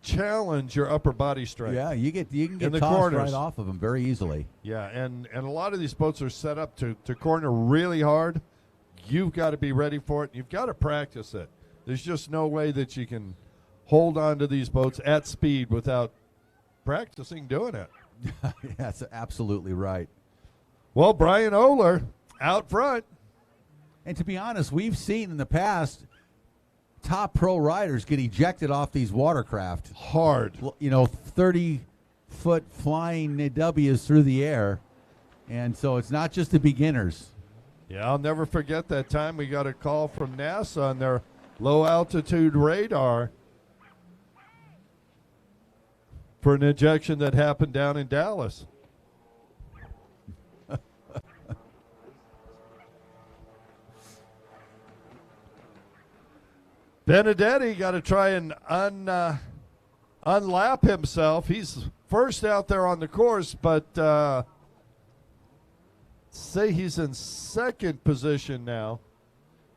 challenge your upper body strength. Yeah, you can get the tossed corners right off of them very easily. Yeah, and a lot of these boats are set up to corner really hard. You've got to be ready for it. You've got to practice it. There's just no way that you can hold on to these boats at speed without practicing doing it. That's absolutely right. Well, Brian Oler out front. And to be honest, we've seen in the past top pro riders get ejected off these watercraft. Hard. 30-foot flying W's through the air. And so it's not just the beginners. Yeah, I'll never forget that time we got a call from NASA on their low-altitude radar for an ejection that happened down in Dallas. Benedetti got to try and unlap himself. He's first out there on the course, but say he's in second position now,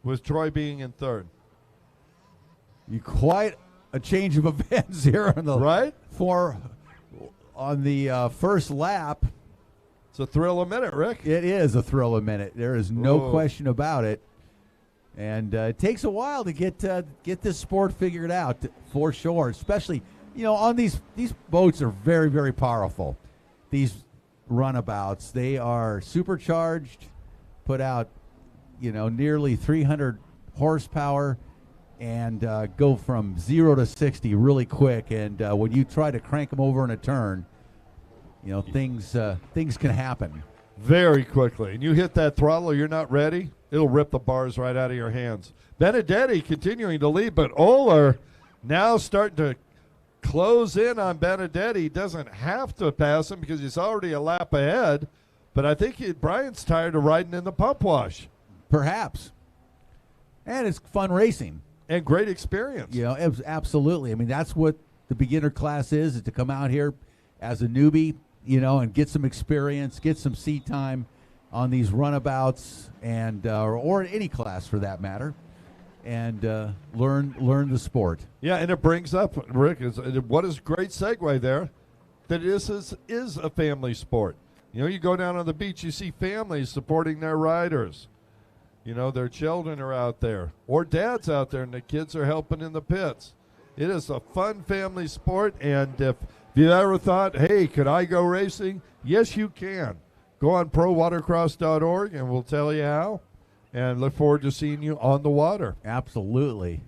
with Troy being in third. Quite a change of events here on the on the first lap. It's a thrill a minute, Rick. It is a thrill a minute. There is no question about it. And it takes a while to get this sport figured out for sure. Especially, on these boats are very, very powerful. These runabouts, they are supercharged, put out, nearly 300 horsepower, and go from 0 to 60 really quick. And when you try to crank them over in a turn, things can happen very quickly. And you hit that throttle, you're not ready, it'll rip the bars right out of your hands. Benedetti continuing to lead, but Oler now starting to close in on Benedetti. Doesn't have to pass him because he's already a lap ahead, But I think Brian's tired of riding in the pump wash. Perhaps. And it's fun racing. And great experience. You know, absolutely. I mean, that's what the beginner class is to come out here as a newbie, you know, and get some experience, get some seat time on these runabouts, and or any class for that matter, and learn the sport. Yeah, and it brings up, Rick, what is a great segue there, that this is a family sport. You know, you go down on the beach, you see families supporting their riders. You know, their children are out there, or dad's out there, and the kids are helping in the pits. It is a fun family sport, and if you ever thought, hey, could I go racing? Yes, you can. Go on prowatercross.org, and we'll tell you how, and look forward to seeing you on the water. Absolutely.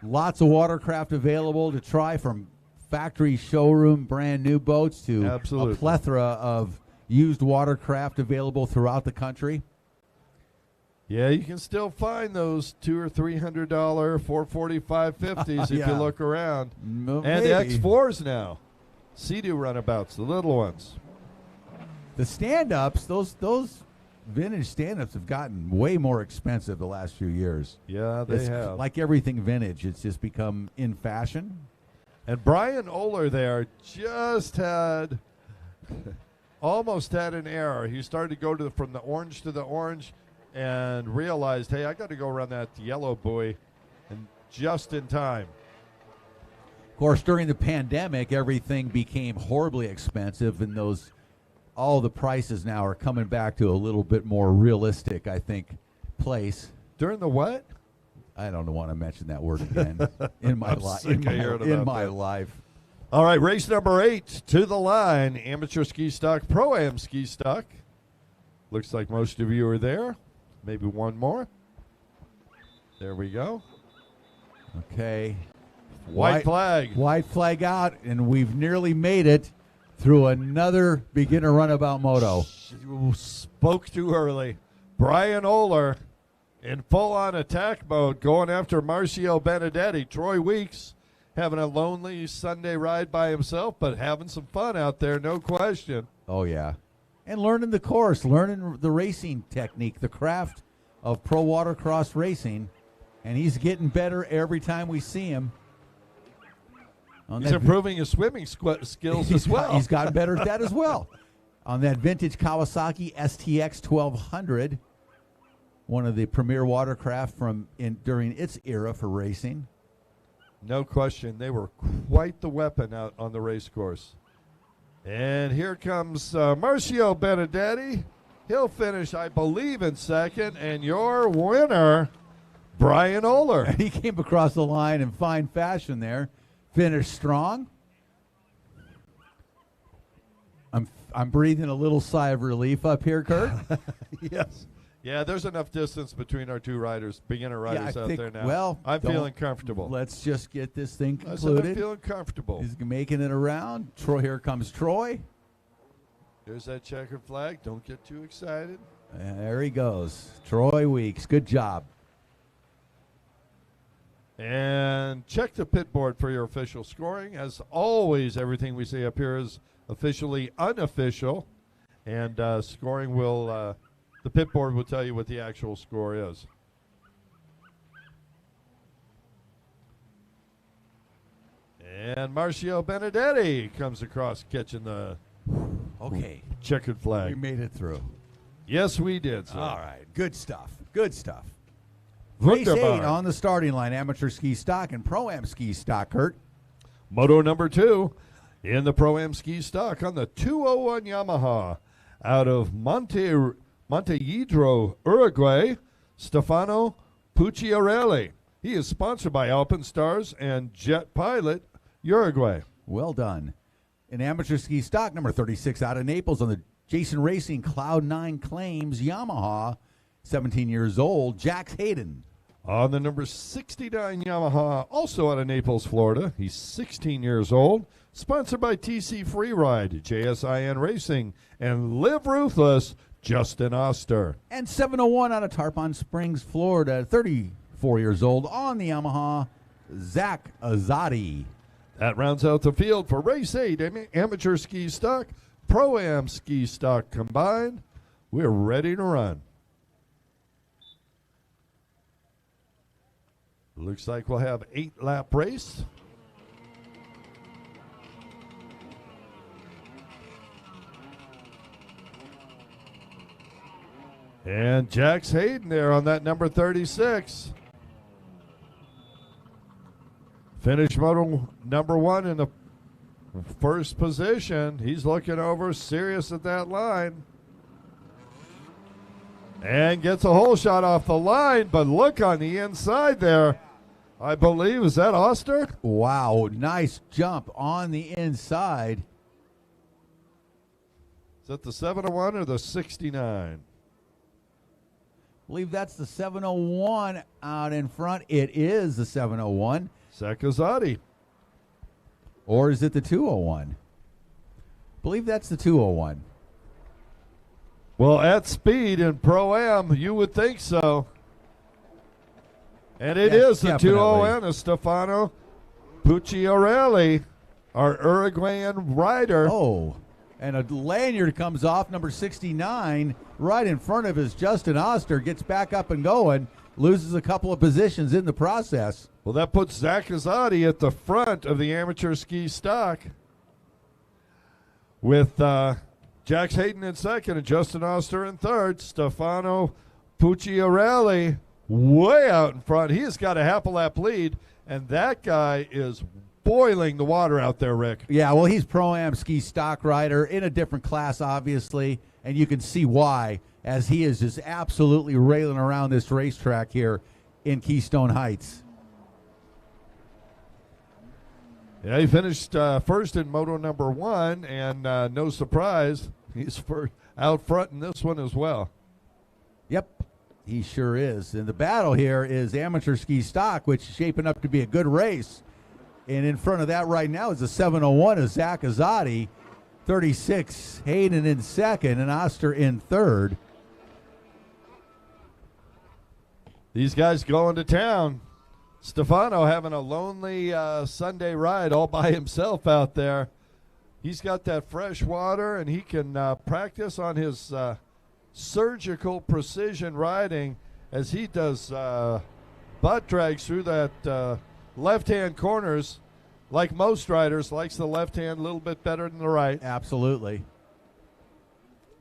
Lots of watercraft available to try, from factory showroom brand new boats to a plethora of used watercraft available throughout the country. Yeah, you can still find those $200 or $300 440 550s if you look around. And the X4s now. Sea-Doo runabouts, the little ones. The stand-ups, those vintage stand-ups have gotten way more expensive the last few years. Yeah, they have. Like everything vintage, it's just become in fashion. And Brian Oler there just had almost had an error. He started to go from the orange to the orange and realized, hey, I got to go around that yellow buoy, and just in time. Of course, during the pandemic, everything became horribly expensive, and all the prices now are coming back to a little bit more realistic, I think, place. During the what? I don't want to mention that word again in my life. In my life. All right, race number 8 to the line. Amateur ski stock, Pro-Am ski stock. Looks like most of you are there. Maybe one more. There we go. Okay. White flag. White flag out, and we've nearly made it through another beginner runabout moto. Spoke too early. Brian Oler in full-on attack mode, going after Marcio Benedetti. Troy Weeks having a lonely Sunday ride by himself, but having some fun out there, no question. Oh, yeah. And learning the course, learning the racing technique, the craft of pro watercross racing. And he's getting better every time we see him. He's improving his swimming skills as well. He's gotten better at that as well. On that vintage Kawasaki STX 1200, one of the premier watercraft during its era for racing. No question. They were quite the weapon out on the race course. And here comes Marcio Benedetti. He'll finish, I believe, in second. And your winner, Brian Oler. He came across the line in fine fashion there. Finished strong. I'm breathing a little sigh of relief up here, Kurt. Yes. Yeah, there's enough distance between our two riders, beginner riders out there now. Well, I'm feeling comfortable. Let's just get this thing concluded. I'm feeling comfortable. He's making it around. Here comes Troy. There's that checkered flag. Don't get too excited. There he goes. Troy Weeks. Good job. And check the pit board for your official scoring. As always, everything we say up here is officially unofficial. And scoring will... the pit board will tell you what the actual score is. And Marcio Benedetti comes across catching the checkered flag. We made it through. Yes, we did, sir. All right. Good stuff. Good stuff. Race 8 on the starting line. Amateur ski stock and Pro-Am ski stock, Kurt. Moto number 2 in the Pro-Am ski stock on the 201 Yamaha out of Montevideo, Uruguay, Stefano Pucciarelli. He is sponsored by Alpenstars and Jet Pilot, Uruguay. Well done. In amateur ski stock, number 36 out of Naples on the Jason Racing Cloud 9 Claims Yamaha, 17 years old, Jax Hayden. On the number 69 Yamaha, also out of Naples, Florida. He's 16 years old, sponsored by TC Freeride, JSIN Racing, and Live Ruthless, Justin Oster. And 701 out of Tarpon Springs, Florida, 34 years old, on the Yamaha, Zach Azadi. That rounds out the field for Race 8, amateur ski stock, Pro-Am ski stock combined. We're ready to run. Looks like we'll have 8-lap race. And Jax Hayden there on that number 36. Finished moto number 1 in the first position. He's looking over serious at that line. And gets a hole shot off the line, but look on the inside there. I believe, is that Oster? Wow, nice jump on the inside. Is that the 701 or the 69? I believe that's the 701 out in front. It is the 701. Zakazati. Or is it the 201? I believe that's the 201. Well, at speed in Pro-Am, you would think so. And it is the 201 of Stefano Pucciarelli, our Uruguayan rider. Oh, and a lanyard comes off, number 69, right in front of his Justin Oster, gets back up and going, loses a couple of positions in the process. Well, that puts Zakazati at the front of the amateur ski stock with Jax Hayden in second and Justin Oster in third. Stefano Pucciarelli way out in front. He has got a half a lap lead, and that guy is boiling the water out there, Rick. Yeah, well, he's Pro-Am ski stock rider in a different class, obviously, and you can see why, as he is just absolutely railing around this racetrack here in Keystone Heights. Yeah, he finished first in moto number 1, and no surprise, he's out front in this one as well. Yep, he sure is. And the battle here is amateur ski stock, which is shaping up to be a good race. And in front of that right now is the 701 of Zach Azadi, 36 Hayden in second, and Oster in third. These guys going to town. Stefano having a lonely Sunday ride all by himself out there. He's got that fresh water, and he can practice on his surgical precision riding as he does butt drags through that left-hand corners. Like most riders, likes the left hand a little bit better than the right. Absolutely.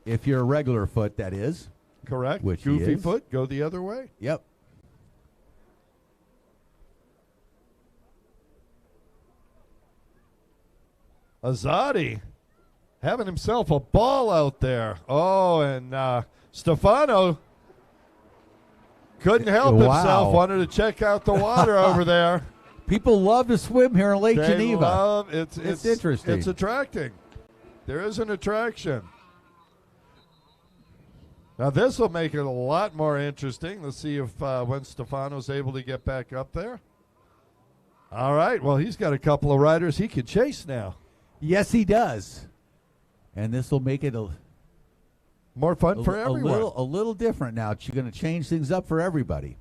If you're a regular foot, that is. Correct. Which Goofy foot, go the other way. Yep. Azadi having himself a ball out there. Oh, and Stefano couldn't help himself. Wanted to check out the water over there. People love to swim here in Lake Geneva. It's interesting. It's attracting. There is an attraction. Now this will make it a lot more interesting. Let's see if when Stefano's able to get back up there. All right. Well, he's got a couple of riders he can chase now. Yes, he does. And this will make it more fun for everyone. A little different now. You're going to change things up for everybody.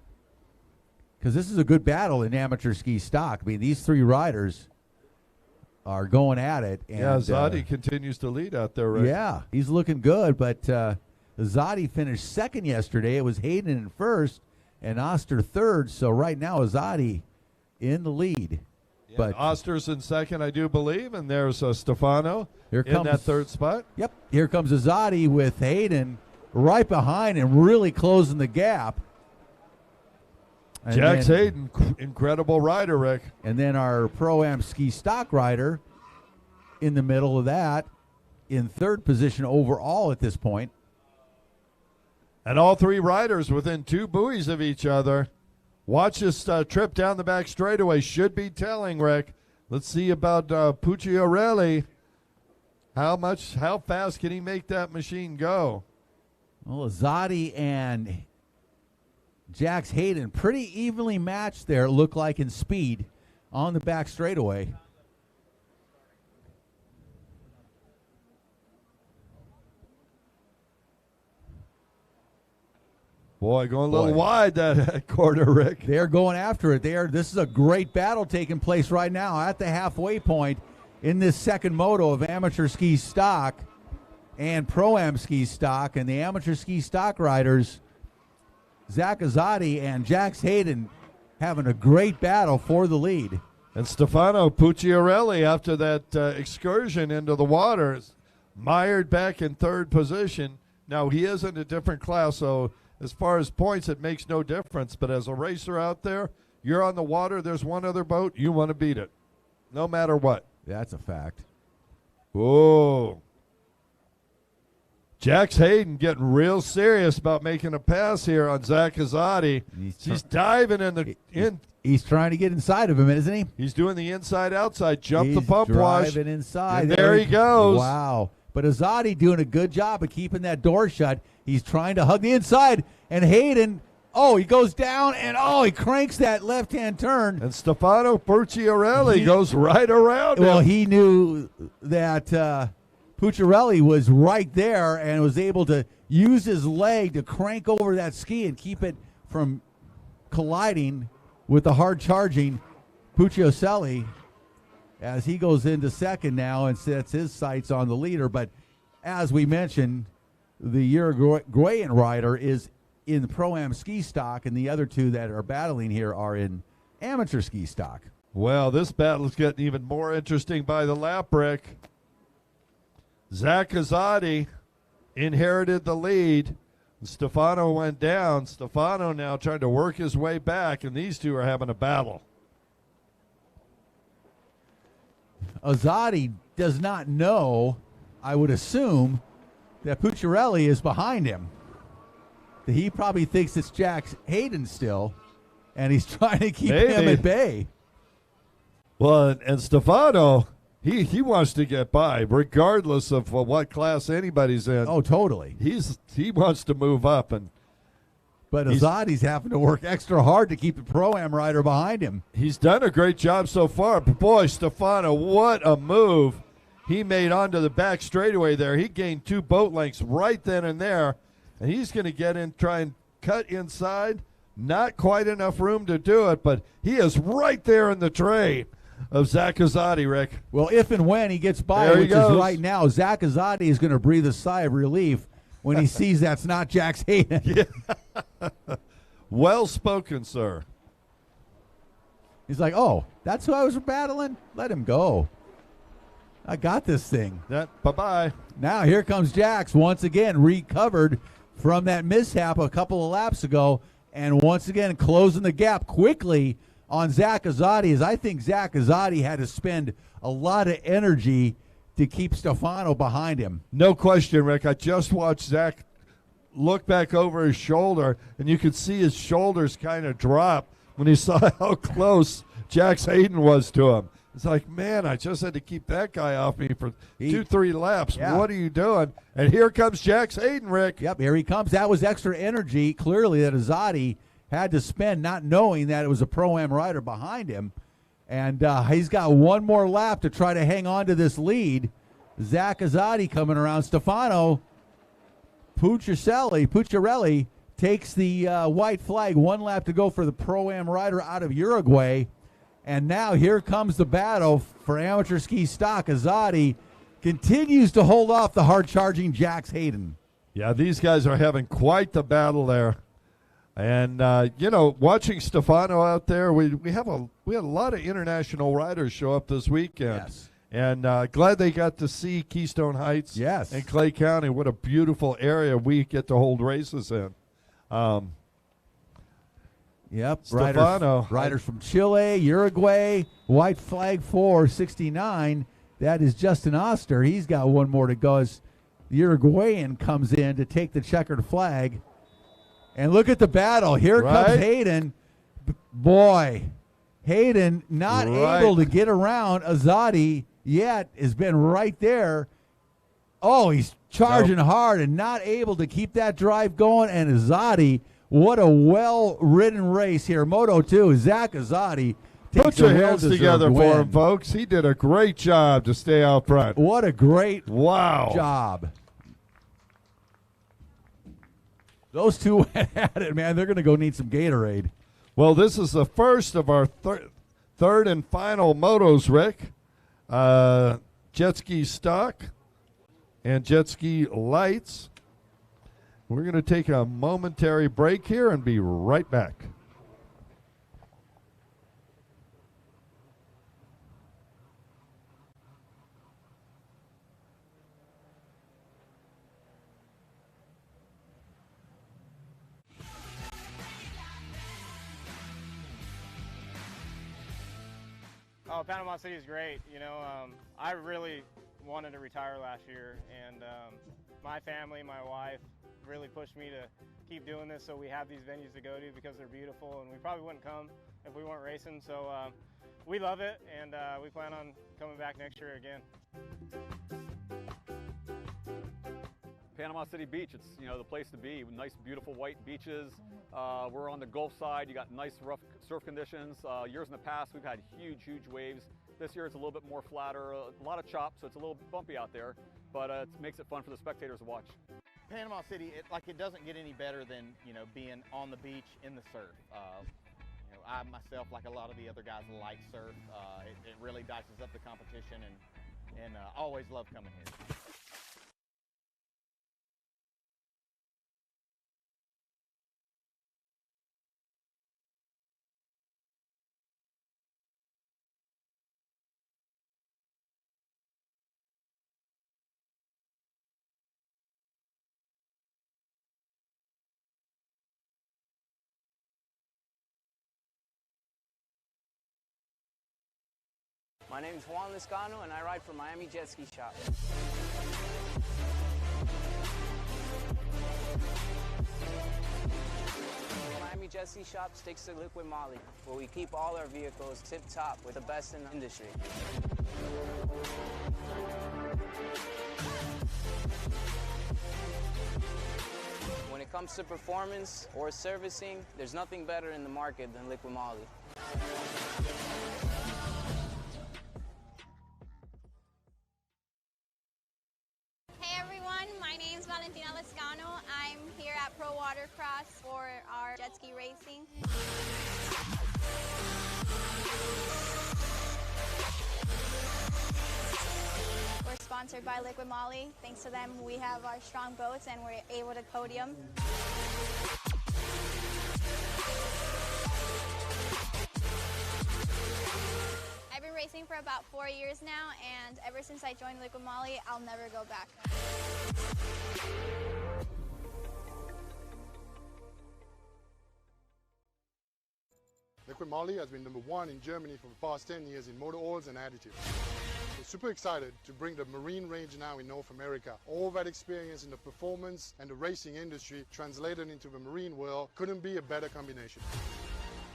Because this is a good battle in amateur ski stock. I mean, these three riders are going at it. And, Zadi continues to lead out there, right? Yeah, he's looking good. But Zadi finished second yesterday. It was Hayden in first and Oster third. So right now, Zadi in the lead. Yeah, but Oster's in second, I do believe, and there's Stefano in that third spot. Yep, here comes Azadi with Hayden right behind and really closing the gap. Jax Hayden, incredible rider, Rick. And then our Pro-Am ski stock rider in the middle of that in third position overall at this point. And all three riders within 2 buoys of each other. Watch this trip down the back straightaway. Should be telling, Rick. Let's see about Pucciarelli. How fast can he make that machine go? Well, Azadi and Jax Hayden pretty evenly matched there, look like, in speed on the back straightaway. Boy, going a little wide that corner, Rick. They're going after it. This is a great battle taking place right now at the halfway point in this second moto of amateur ski stock. and Pro-Am ski stock, and the amateur ski stock riders, Zach Azzotti and Jax Hayden, having a great battle for the lead. And Stefano Pucciarelli, after that excursion into the water, is mired back in third position. Now, he is in a different class, so as far as points, it makes no difference. But as a racer out there, you're on the water, there's one other boat, you want to beat it, no matter what. That's a fact. Whoa. Jax Hayden getting real serious about making a pass here on Zach Azzotti. He's diving in the He's trying to get inside of him, isn't he? He's doing the inside-outside, jump the pump wash. He's driving inside. And there he goes. Wow. But Azzotti doing a good job of keeping that door shut. He's trying to hug the inside, and Hayden, he goes down, and he cranks that left-hand turn. And Stefano Pucciarelli goes right around him. Well, he knew that Pucciarelli was right there and was able to use his leg to crank over that ski and keep it from colliding with the hard-charging Pucciarelli as he goes into second now and sets his sights on the leader. But as we mentioned, the Uruguayan rider is in the Pro-Am ski stock, and the other two that are battling here are in amateur ski stock. Well, this battle is getting even more interesting by the lap, Rick. Zach Azzotti inherited the lead. Stefano went down. Stefano now trying to work his way back, and these two are having a battle. Azzotti does not know, I would assume, that Pucciarelli is behind him. He probably thinks it's Jax Hayden still, and he's trying to keep him at bay. Well, and Stefano, he wants to get by, regardless of what class anybody's in. Oh, totally. He wants to move up, but Azzotti's having to work extra hard to keep the Pro-Am rider behind him. He's done a great job so far. But boy, Stefano, what a move he made onto the back straightaway there. He gained 2 boat lengths right then and there, and he's going to get in, try and cut inside. Not quite enough room to do it, but he is right there in the tray of Zach Azzotti, Rick. Well, if and when he gets by, which is right now, Zach Azzotti is going to breathe a sigh of relief when he sees that's not Jax Hayden. Yeah. Well spoken, sir. He's like, that's who I was battling? Let him go. I got this thing. Bye-bye. Now here comes Jax once again, recovered from that mishap a couple of laps ago, and once again closing the gap quickly on Zach Azzotti, as I think Zach Azzotti had to spend a lot of energy to keep Stefano behind him. No question, Rick. I just watched Zach look back over his shoulder, and you could see his shoulders kind of drop when he saw how close Jax Hayden was to him. It's like, man, I just had to keep that guy off me for 2-3 laps. Yeah. What are you doing? And here comes Jax Hayden, Rick. Yep, here he comes. That was extra energy, clearly, that Azzotti had to spend, not knowing that it was a Pro-Am rider behind him. And he's got one more lap to try to hang on to this lead. Zach Azzotti coming around. Stefano Pucciarelli takes the white flag. 1 lap to go for the Pro-Am rider out of Uruguay. And now here comes the battle for amateur ski stock. Azzotti continues to hold off the hard-charging Jax Hayden. Yeah, these guys are having quite the battle there. And, watching Stefano out there, we had a lot of international riders show up this weekend. Yes. And glad they got to see Keystone Heights and Clay County. What a beautiful area we get to hold races in. Yep, Stefano. Riders from Chile, Uruguay, white flag 469. That is Justin Oster. He's got one more to go as the Uruguayan comes in to take the checkered flag. And look at the battle. Here comes Hayden. Boy, Hayden not able to get around Azzotti yet, has been right there. Oh, he's charging hard and not able to keep that drive going. And Azzotti, what a well-ridden race here. Moto 2, Zach Azzotti. Put your hands together for him, folks. He did a great job to stay out front. What a great job. Those two went at it, man. They're going to go need some Gatorade. Well, this is the first of our third and final motos, Rick. Jet ski stock. and jet ski lights. We're going to take a momentary break here and be right back. Oh, Panama City is great. You know, I really wanted to retire last year, and my family, my wife, really pushed me to keep doing this, so we have these venues to go to because they're beautiful, and we probably wouldn't come if we weren't racing. So we love it, and we plan on coming back next year again. Panama City Beach, it's the place to be. Nice, beautiful white beaches. We're on the Gulf side. You got nice, rough surf conditions. Years in the past, we've had huge waves. This year, it's a little bit more flatter, a lot of chop, so it's a little bumpy out there, but it makes it fun for the spectators to watch. Panama City, it doesn't get any better than being on the beach in the surf. I myself, like a lot of the other guys, like surf. It really dices up the competition, and always love coming here. My name is Juan Liscano, and I ride for Miami Jet Ski Shop. Miami Jet Ski Shop sticks to LIQUI-MOLY, where we keep all our vehicles tip-top with the best in the industry. When it comes to performance or servicing, there's nothing better in the market than LIQUI-MOLY. I'm here at Pro Watercross for our jet ski racing. We're sponsored by LIQUI-MOLY. Thanks to them, we have our strong boats and we're able to podium. I've been racing for about 4 years now, and ever since I joined LIQUI-MOLY, I'll never go back. LIQUI-MOLY has been #1 in Germany for the past 10 years in motor oils and additives. We're super excited to bring the marine range now in North America. All that experience in the performance and the racing industry translated into the marine world couldn't be a better combination.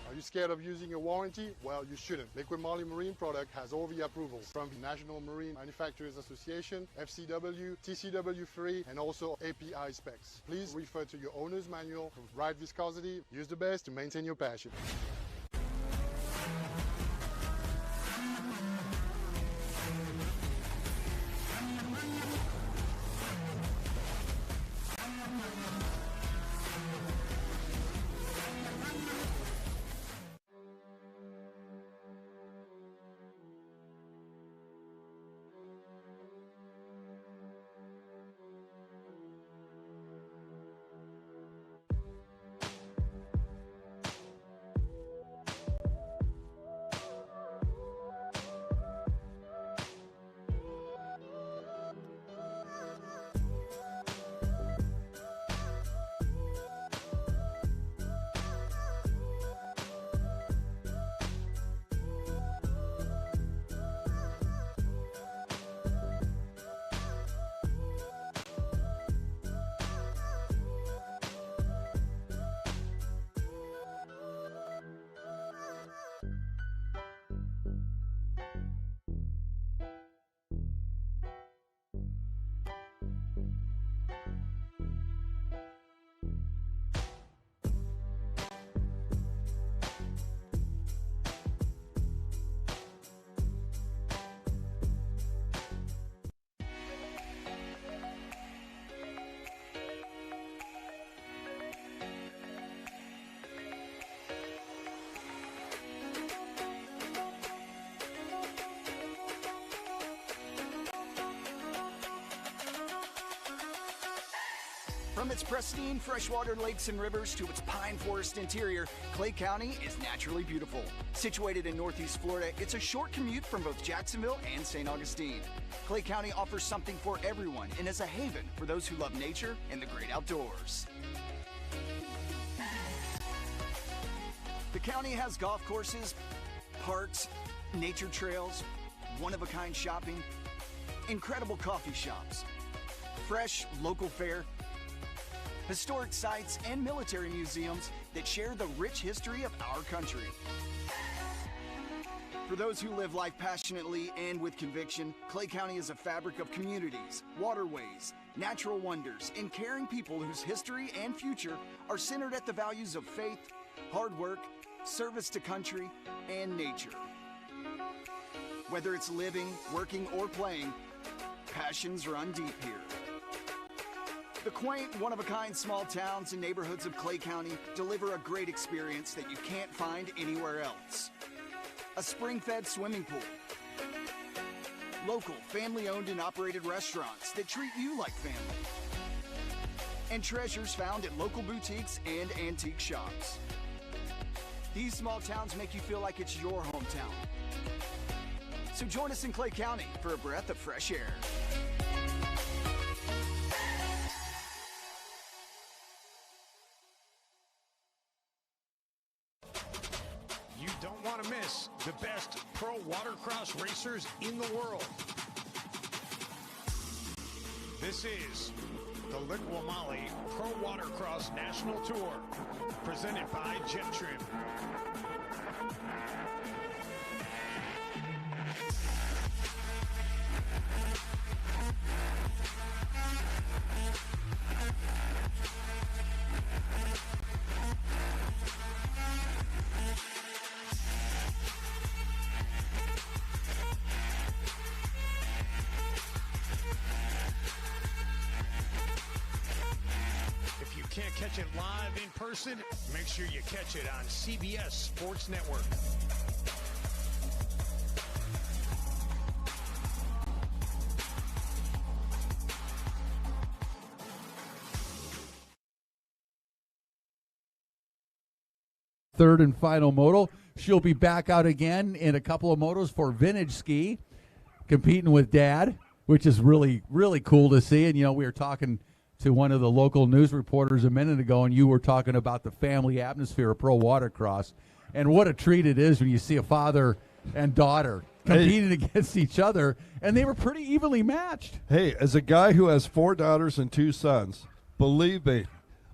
Are you scared of using your warranty? Well, you shouldn't. LIQUI-MOLY marine product has all the approvals from the National Marine Manufacturers Association, FCW, TCW3, and also API specs. Please refer to your owner's manual for ride viscosity. Use the best to maintain your passion. From its pristine freshwater lakes and rivers to its pine forest interior, Clay County is naturally beautiful. Situated in Northeast Florida, it's a short commute from both Jacksonville and St. Augustine. Clay County offers something for everyone and is a haven for those who love nature and the great outdoors. The county has golf courses, parks, nature trails, one-of-a-kind shopping, incredible coffee shops, fresh local fare, historic sites, and military museums that share the rich history of our country. For those who live life passionately and with conviction, Clay County is a fabric of communities, waterways, natural wonders, and caring people whose history and future are centered at the values of faith, hard work, service to country, and nature. Whether it's living, working, or playing, passions run deep here. The quaint, one-of-a-kind small towns and neighborhoods of Clay County deliver a great experience that you can't find anywhere else. A spring-fed swimming pool, local family-owned and operated restaurants that treat you like family, and treasures found at local boutiques and antique shops. These small towns make you feel like it's your hometown. So join us in Clay County for a breath of fresh air. You don't want to miss the best pro watercross racers in the world. This is the LIQUI-MOLY Pro Watercross National Tour, presented by JETTRIM. Can't catch it live in person? Make sure you catch it on CBS Sports Network. Third and final moto. She'll be back out again in a couple of motos for Vintage Ski, competing with Dad, which is really, really cool to see. And, you know, we were talking to one of the local news reporters a minute ago, and you were talking about the family atmosphere of pro watercross, and what a treat it is when you see a father and daughter competing against each other, and they were pretty evenly matched. Hey, as a guy who has 4 daughters and 2 sons, believe me,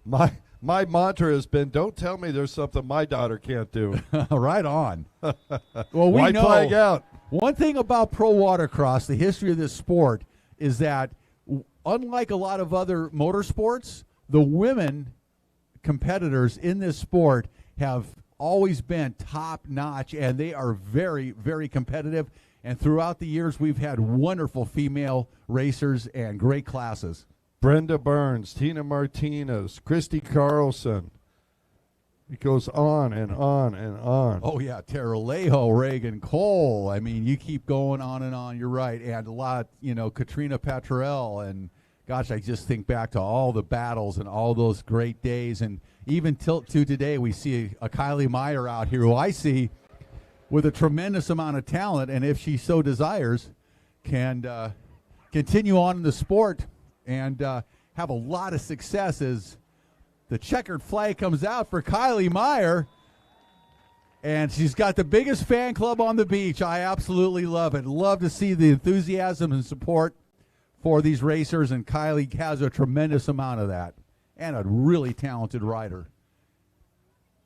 my mantra has been, don't tell me there's something my daughter can't do. Right on. Well, we White know flag out. One thing about pro watercross, the history of this sport, is that unlike a lot of other motorsports, the women competitors in this sport have always been top-notch, and they are very, very competitive. And throughout the years, we've had wonderful female racers and great classes. Brenda Burns, Tina Martinez, Christy Carlson. It goes on and on and on. Oh, yeah, Tara Lejo, Reagan Cole. I mean, you keep going on and on. You're right. And a lot, you know, Katrina Petrell. And, gosh, I just think back to all the battles and all those great days. And even till to today, we see a Kylie Meyer out here who I see with a tremendous amount of talent. And if she so desires, can continue on in the sport and have a lot of success as the checkered flag comes out for Kylie Meyer, and she's got the biggest fan club on the beach. I absolutely love it. Love to see the enthusiasm and support for these racers, and Kylie has a tremendous amount of that, and a really talented rider.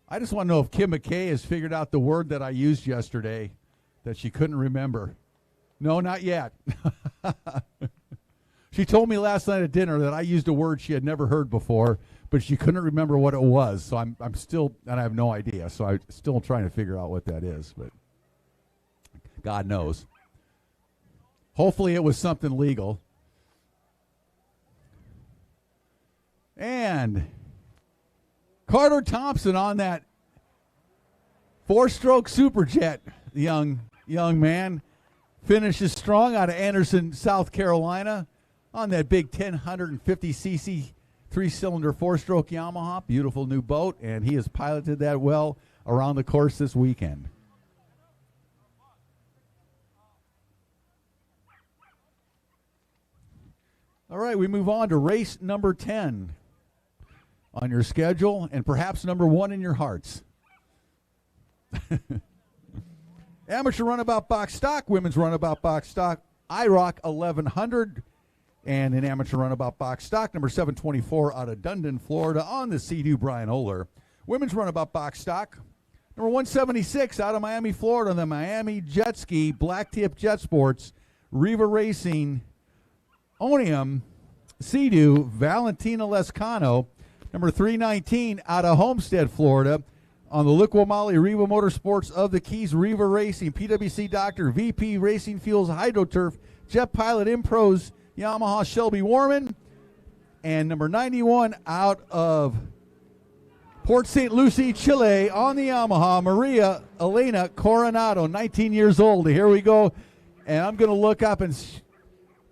I just want to know if Kim McKay has figured out the word that I used yesterday that she couldn't remember. No, not yet. She told me last night at dinner that I used a word she had never heard before, but she couldn't remember what it was. So I'm still, and I have no idea. So I'm still trying to figure out what that is, but God knows. Hopefully it was something legal. And Carter Thompson on that 4-stroke Superjet, the young man, finishes strong out of Anderson, South Carolina, on that big 1,050cc 3-cylinder 4-stroke Yamaha, beautiful new boat, and he has piloted that well around the course this weekend. All right, we move on to race number 10 on your schedule, and perhaps number 1 in your hearts. Amateur runabout box stock, women's runabout box stock, IROC 1100, and an amateur runabout box stock, number 724 out of Dundon, Florida, on the Sea-Doo Brian Oler. Women's runabout box stock, number 176 out of Miami, Florida, the Miami Jet Ski, Black Tip Jet Sports, Riva Racing, Onium, Sea-Doo, Valentina Lescano, number 319 out of Homestead, Florida, on the LIQUI-MOLY Riva Motorsports of the Keys, Riva Racing, PWC Doctor, VP Racing Fuels, HydroTurf, Jet Pilot, Impros, Yamaha, Shelby Warman, and number 91 out of Port St. Lucie, Chile, on the Yamaha, Maria Elena Coronado, 19 years old. Here we go, and I'm going to look up and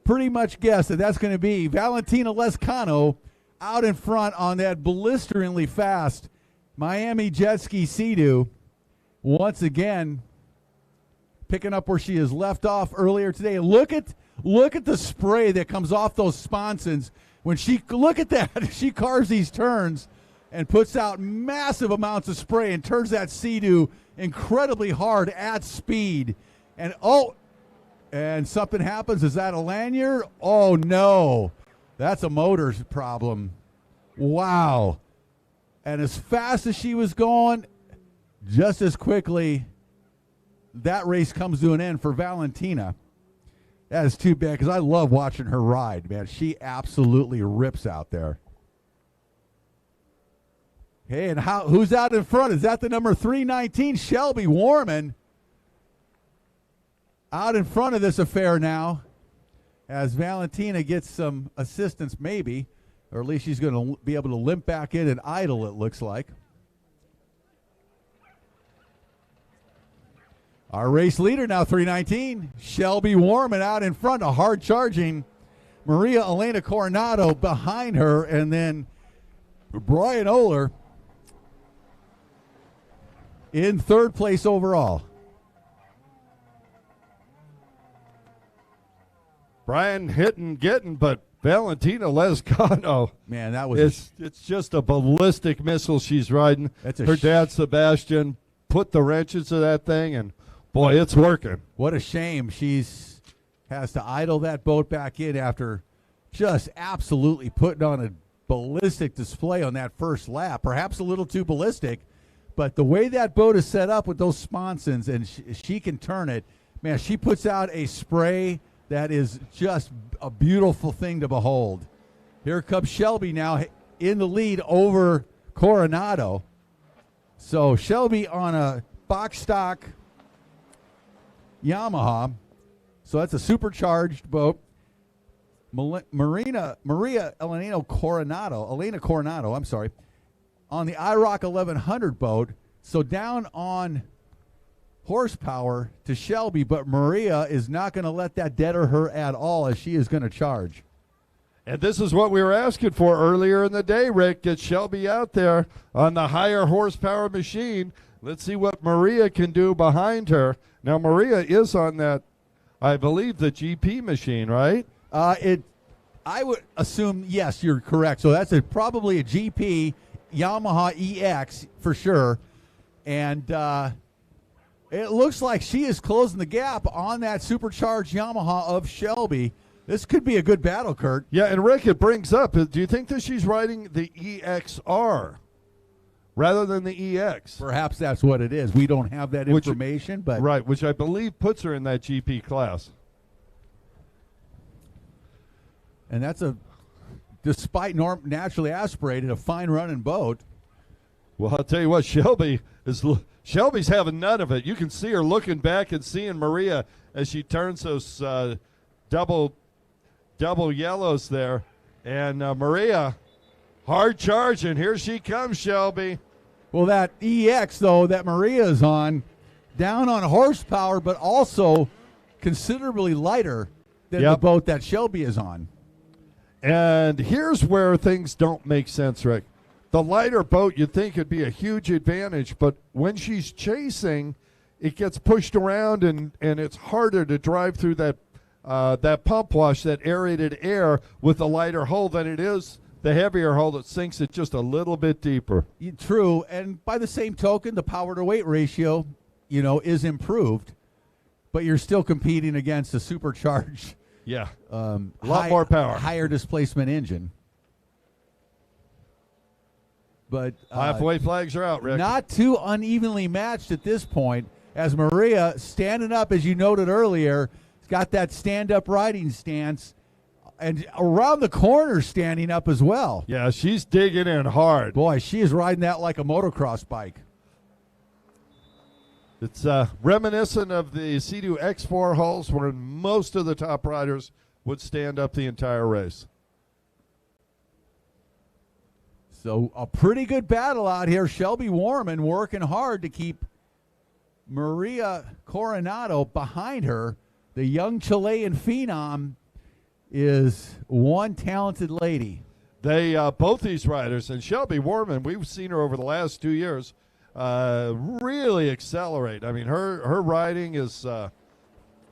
pretty much guess that that's going to be Valentina Lescano out in front on that blisteringly fast Miami Jet Ski Sea-Doo, once again picking up where she has left off earlier today. Look at the spray that comes off those sponsons. When she, look at that, she carves these turns and puts out massive amounts of spray and turns that Sea-Doo incredibly hard at speed. And and something happens. Is that a lanyard? Oh no, that's a motor's problem. Wow. And as fast as she was going, just as quickly, that race comes to an end for Valentina. That is too bad, because I love watching her ride, man. She absolutely rips out there. Hey, and who's out in front? Is that the number 319, Shelby Warman? Out in front of this affair now, as Valentina gets some assistance maybe, or at least she's going to be able to limp back in and idle, it looks like. Our race leader now, 319, Shelby Warman out in front, a hard charging Maria Elena Coronado behind her, and then Brian Oler in third place overall. Brian hitting, getting, but Valentina Lescano, man, that was it's just a ballistic missile she's riding. That's her dad Sebastian put the wrenches to that thing, and boy, it's working. What a shame she's has to idle that boat back in after just absolutely putting on a ballistic display on that first lap. Perhaps a little too ballistic, but the way that boat is set up with those sponsons, and she can turn it, man, she puts out a spray that is just a beautiful thing to behold. Here comes Shelby now in the lead over Coronado. So Shelby on a box stock Yamaha. So that's a supercharged boat. Elena Coronado, I'm sorry, on the IROC 1100 boat. So down on horsepower to Shelby, but Maria is not going to let that deter her at all, as she is going to charge. And this is what we were asking for earlier in the day, Rick. Get Shelby out there on the higher horsepower machine. Let's see what Maria can do behind her. Now, Maria is on that, I believe, the GP machine, right? I would assume, yes, you're correct. So that's probably a GP Yamaha EX for sure. And it looks like she is closing the gap on that supercharged Yamaha of Shelby. This could be a good battle, Kurt. Yeah, and Rick, it brings up, do you think that she's riding the EXR rather than the EX? Perhaps that's what it is. We don't have that information, but right, which I believe puts her in that GP class. And that's despite naturally aspirated, a fine running boat. Well, I'll tell you what, Shelby's having none of it. You can see her looking back and seeing Maria as she turns those double yellows there. And Maria, hard charging. Here she comes, Shelby. Well, that EX, though, that Maria is on, down on horsepower, but also considerably lighter than the boat that Shelby is on. And here's where things don't make sense, Rick. The lighter boat you'd think would be a huge advantage, but when she's chasing, it gets pushed around and it's harder to drive through that pump wash, that aerated air with the lighter hull than it is the heavier hull that sinks it just a little bit deeper. True, and by the same token, the power to weight ratio, is improved, but you're still competing against a supercharged, a lot more power, higher displacement engine. But halfway flags are out, Rick. Not too unevenly matched at this point, as Maria standing up, as you noted earlier, got that stand-up riding stance, and around the corner standing up as well. Yeah, she's digging in hard. Boy, she is riding that like a motocross bike. It's reminiscent of the Sea-Doo X4 hulls where most of the top riders would stand up the entire race. So a pretty good battle out here. Shelby Warman working hard to keep Maria Coronado behind her. The young Chilean phenom is one talented lady. They both these riders, and Shelby Warman, we've seen her over the last 2 years, really accelerate. I mean, her riding is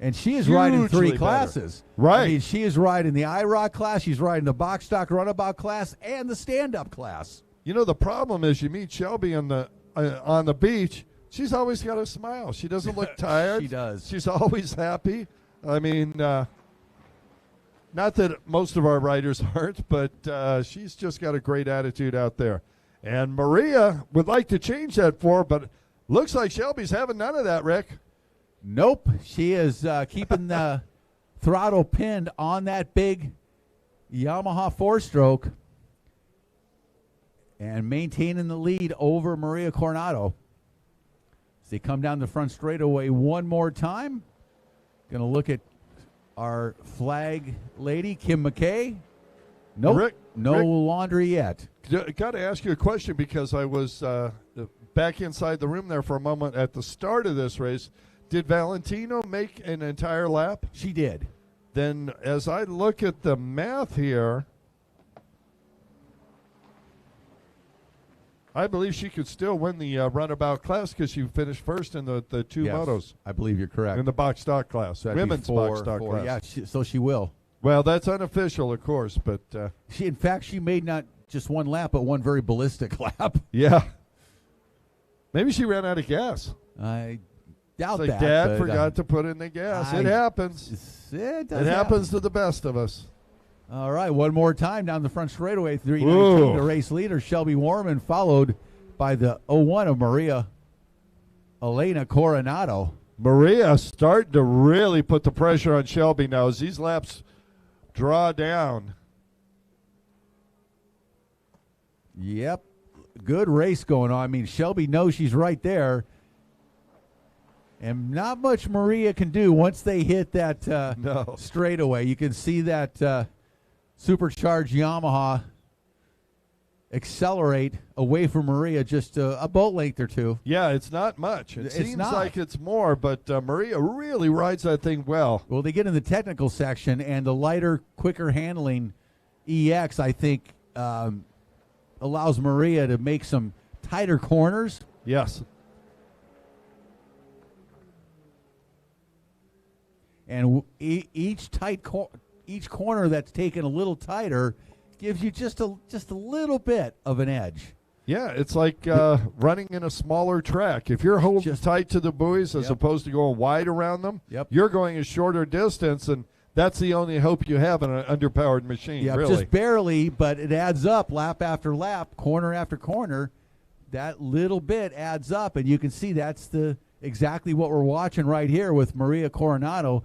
and she is riding 3 better. classes. Right. I mean, she is riding the IROC class, she's riding the box stock runabout class, and the stand-up class. The problem is you meet Shelby on the beach, she's always got a smile. She doesn't look tired. She does. She's always happy. I mean, not that most of our riders aren't, but she's just got a great attitude out there. And Maria would like to change that for her, but looks like Shelby's having none of that, Rick. Nope. She is keeping the throttle pinned on that big Yamaha 4-stroke and maintaining the lead over Maria Coronado. As they come down the front straightaway one more time. Going to look at our flag lady, Kim McKay. Nope, Rick, laundry yet. Got to ask you a question because I was back inside the room there for a moment at the start of this race. Did Valentino make an entire lap? She did. Then as I look at the math here, I believe she could still win the runabout class because she finished first in the two motos. I believe you're correct. In the box stock class, so women's box stock class. Yeah, so she will. Well, that's unofficial, of course, but in fact, she made not just one lap, but one very ballistic lap. Yeah. Maybe she ran out of gas. I doubt that. Dad forgot to put in the gas. It happens. It happens to the best of us. All right, one more time down the front straightaway, 319, the race leader, Shelby Warman, followed by the 01 of Maria Elena Coronado. Maria starting to really put the pressure on Shelby now as these laps draw down. Yep, good race going on. I mean, Shelby knows she's right there. And not much Maria can do once they hit that straightaway. You can see that supercharged Yamaha accelerate away from Maria just a boat length or two. Yeah, it's not much. It seems not. like it's more, but Maria really rides that thing well. Well, they get in the technical section, and the lighter, quicker handling EX, I think, allows Maria to make some tighter corners. Yes. And each corner that's taken a little tighter gives you just a little bit of an edge. Yeah, it's like running in a smaller track. If you're holding tight to the buoys as opposed to going wide around them, you're going a shorter distance, and that's the only hope you have in an underpowered machine. Yeah, really. Just barely, but it adds up lap after lap, corner after corner. That little bit adds up, and you can see that's exactly what we're watching right here with Maria Coronado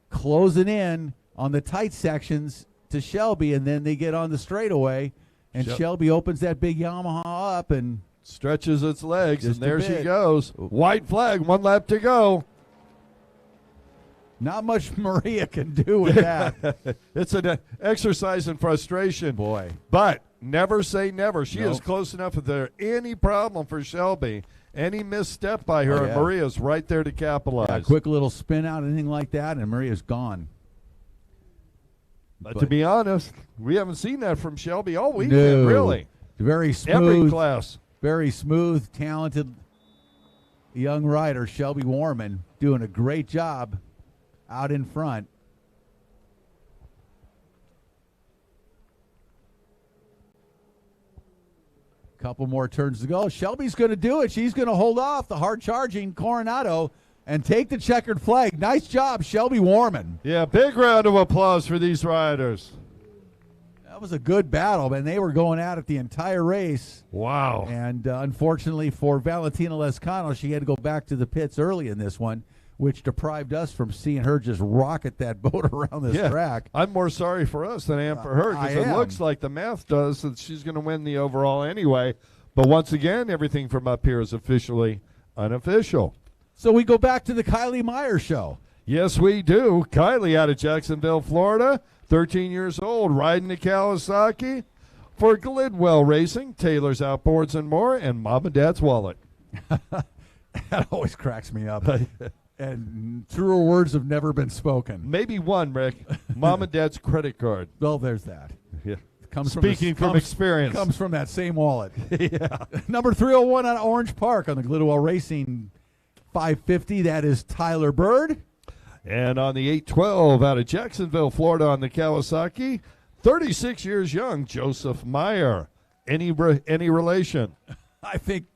closing in on the tight sections to Shelby, and then they get on the straightaway, and Shelby opens that big Yamaha up and stretches its legs, and there she goes. White flag, 1 lap to go. Not much Maria can do with that. It's an exercise in frustration. Boy. But never say never. She is close enough. If there's any problem for Shelby, any misstep by her, and Maria's right there to capitalize. Yeah, quick little spin out, anything like that, and Maria's gone. But to be honest, we haven't seen that from Shelby all weekend, No. really. Very smooth. Every class. Very smooth, talented young rider, Shelby Warman, doing a great job out in front. Couple more turns to go. Shelby's going to do it. She's going to hold off the hard-charging Coronado and take the checkered flag. Nice job, Shelby Warman. Yeah, big round of applause for these riders. That was a good battle, man. They were going at it the entire race. Wow. And unfortunately for Valentina Lescano, she had to go back to the pits early in this one, which deprived us from seeing her just rocket that boat around this track. I'm more sorry for us than I am for her, because it looks like the math does that she's going to win the overall anyway. But once again, everything from up here is officially unofficial. So we go back to the Kylie Meyer show. Yes, we do. Kylie out of Jacksonville, Florida, 13 years old, riding the Kawasaki for Glidwell Racing, Taylor's Outboards and more, and Mom and Dad's wallet. That always cracks me up. And truer words have never been spoken. Maybe one, Rick. Mom and Dad's credit card. Well, there's that. Yeah. Speaking from experience. Comes from that same wallet. Yeah. Number 301 on Orange Park on the Glidwell Racing 550. That is Tyler Bird. And on the 812 out of Jacksonville, Florida on the Kawasaki, 36 years young, Joseph Meyer. Any relation? I think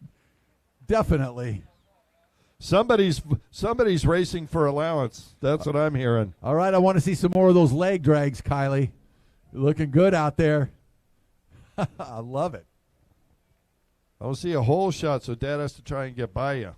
definitely. Somebody's racing for allowance. That's what I'm hearing. All right, I want to see some more of those leg drags, Kylie. You're looking good out there. I love it. I want to see a hole shot, so Dad has to try and get by you.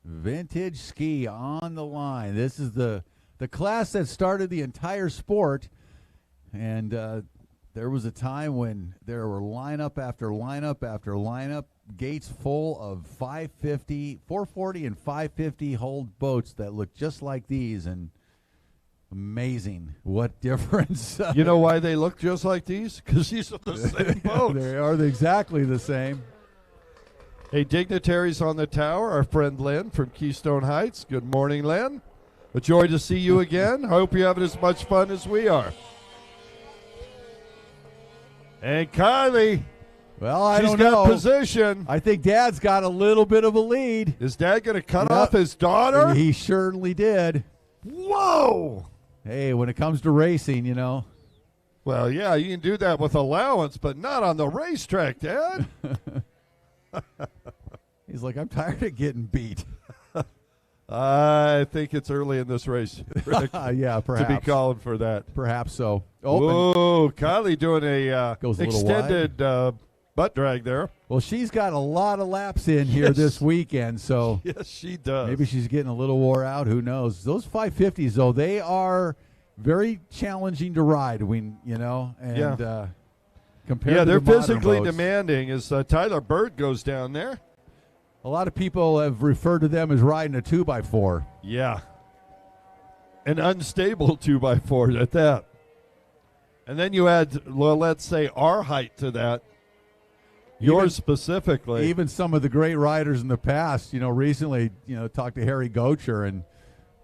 Vintage ski on the line. This is the class that started the entire sport. And there was a time when there were lineup after lineup after lineup, gates full of 550, 440, and 550 hold boats that look just like these. And amazing what difference. You know why they look just like these? Because these are the same boats. They are exactly the same. Hey, dignitaries on the tower, our friend Lynn from Keystone Heights. Good morning, Lynn. A joy to see you again. Hope you're having as much fun as we are. And Kylie, well, I she's don't know. got position. I think Dad's got a little bit of a lead. Is Dad going to cut off his daughter? He certainly did. Whoa! Hey, when it comes to racing, you know. Well, yeah, you can do that with allowance, but not on the racetrack, Dad. He's like, I'm tired of getting beat. I think it's early in this race, Rick, yeah, perhaps. to be calling for that. Perhaps so. Oh, Kylie doing a extended butt drag there. Well, she's got a lot of laps in here this weekend, so yes, she does. Maybe she's getting a little wore out. Who knows? Those 550s, though, they are very challenging to ride. And compared to they're the modern physically boats, demanding. As Tyler Bird goes down there. A lot of people have referred to them as riding a 2x4. Yeah. An unstable 2x4 at that. And then you add, well, let's say, our height to that. Yours specifically. Even some of the great riders in the past, recently, talked to Harry Gocher, and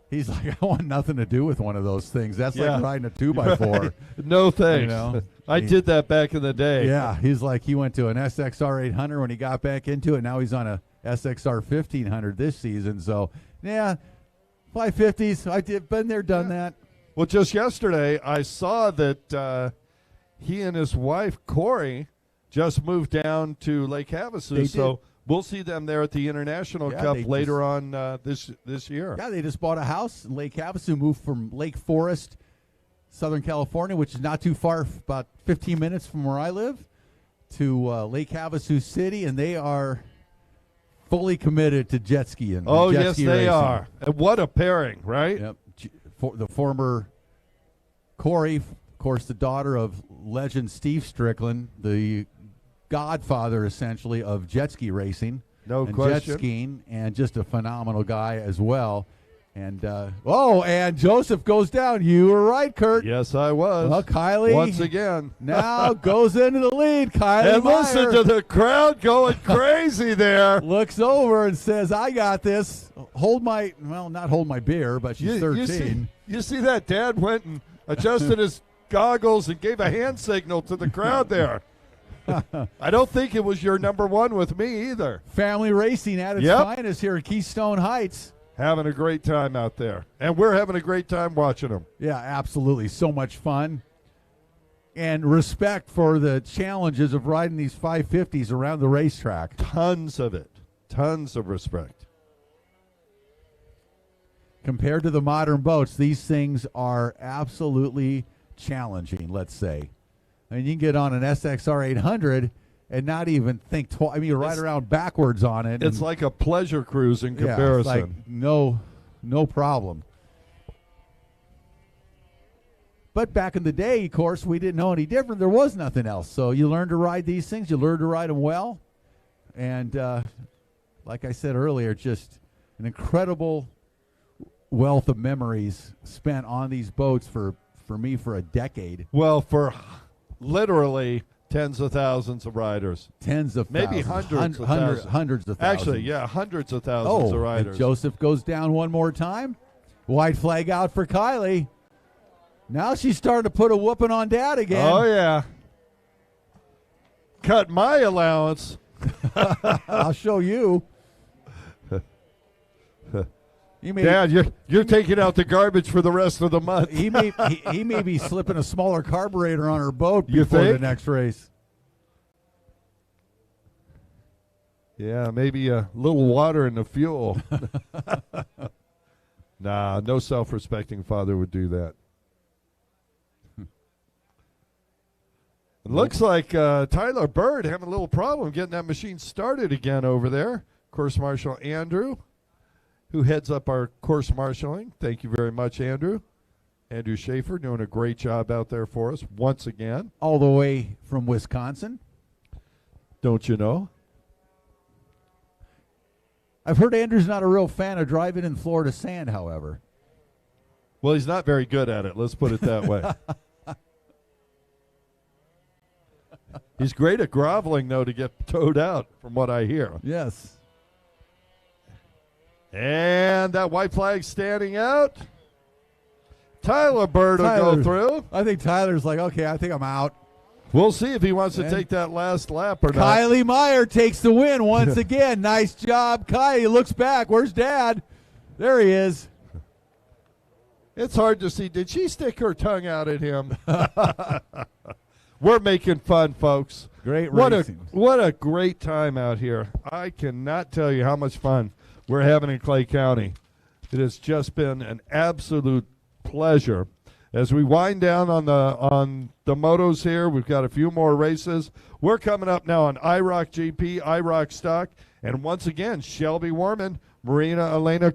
he's like, I want nothing to do with one of those things. That's like riding a 2x4. Right. No thanks. I did that back in the day. Yeah, he's like, he went to an SXR 800 when he got back into it. Now he's on a SXR 1500 this season. So, 550s. I've been there, done that. Well, just yesterday, I saw that he and his wife, Corey, just moved down to Lake Havasu. So We'll see them there at the International Yeah, Cup they later on this year. Yeah, they just bought a house in Lake Havasu, moved from Lake Forest, Southern California, which is not too far, about 15 minutes from where I live, to Lake Havasu City, and they are fully committed to jet skiing. Oh, jet yes, ski they racing. are. And what a pairing, right? Yep. The former Corey, of course, the daughter of legend Steve Strickland, the godfather, essentially, of jet ski racing. No and question. Jet skiing, and just a phenomenal guy as well. And, and Joseph goes down. You were right, Kurt. Yes, I was. Well, Kylie. Once again. Now goes into the lead. Kylie And listen to the crowd going crazy there. Looks over and says, I got this. Not hold my beer, but she's 13. You see that? Dad went and adjusted his goggles and gave a hand signal to the crowd there. I don't think it was your number one with me either. Family racing at its finest here at Keystone Heights. Having a great time out there. And we're having a great time watching them. Yeah, absolutely. So much fun. And respect for the challenges of riding these 550s around the racetrack. Tons of it. Tons of respect. Compared to the modern boats, these things are absolutely challenging, let's say. I mean, you can get on an SXR 800 and not even think twice. I mean, you ride around backwards on it. It's like a pleasure cruise in comparison. It's like no problem. But back in the day, of course, we didn't know any different. There was nothing else. So you learn to ride these things. You learn to ride them well. And like I said earlier, just an incredible wealth of memories spent on these boats for me for a decade. Well, for literally tens of thousands of riders. Hundreds of thousands. Actually, yeah, hundreds of thousands of riders. And Joseph goes down one more time. White flag out for Kylie. Now she's starting to put a whooping on Dad again. Oh, yeah. Cut my allowance. I'll show you. Dad, you're taking out the garbage for the rest of the month. he may be slipping a smaller carburetor on her boat You before think? the next race. Yeah, maybe a little water in the fuel. Nah, no self-respecting father would do that. It looks like Tyler Bird having a little problem getting that machine started again over there. Course Marshal Andrew, who heads up our course marshaling. Thank you very much, Andrew. Andrew Schaefer doing a great job out there for us once again. All the way from Wisconsin. Don't you know? I've heard Andrew's not a real fan of driving in Florida sand, however. Well, he's not very good at it. Let's put it that way. He's great at groveling, though, to get towed out, from what I hear. Yes. And that white flag standing out. Tyler Bird will go through. I think Tyler's like, okay, I think I'm out. We'll see if he wants to take that last lap or not. Kylie Meyer takes the win once again. Nice job, Kylie. Looks back. Where's Dad? There he is. It's hard to see. Did she stick her tongue out at him? We're making fun, folks. Great racing. What a great time out here. I cannot tell you how much fun we're having in Clay County. It has just been an absolute pleasure. As we wind down on the motos here, we've got a few more races. We're coming up now on IROC GP, IROC Stock, and once again, Shelby Warman, Marina Elena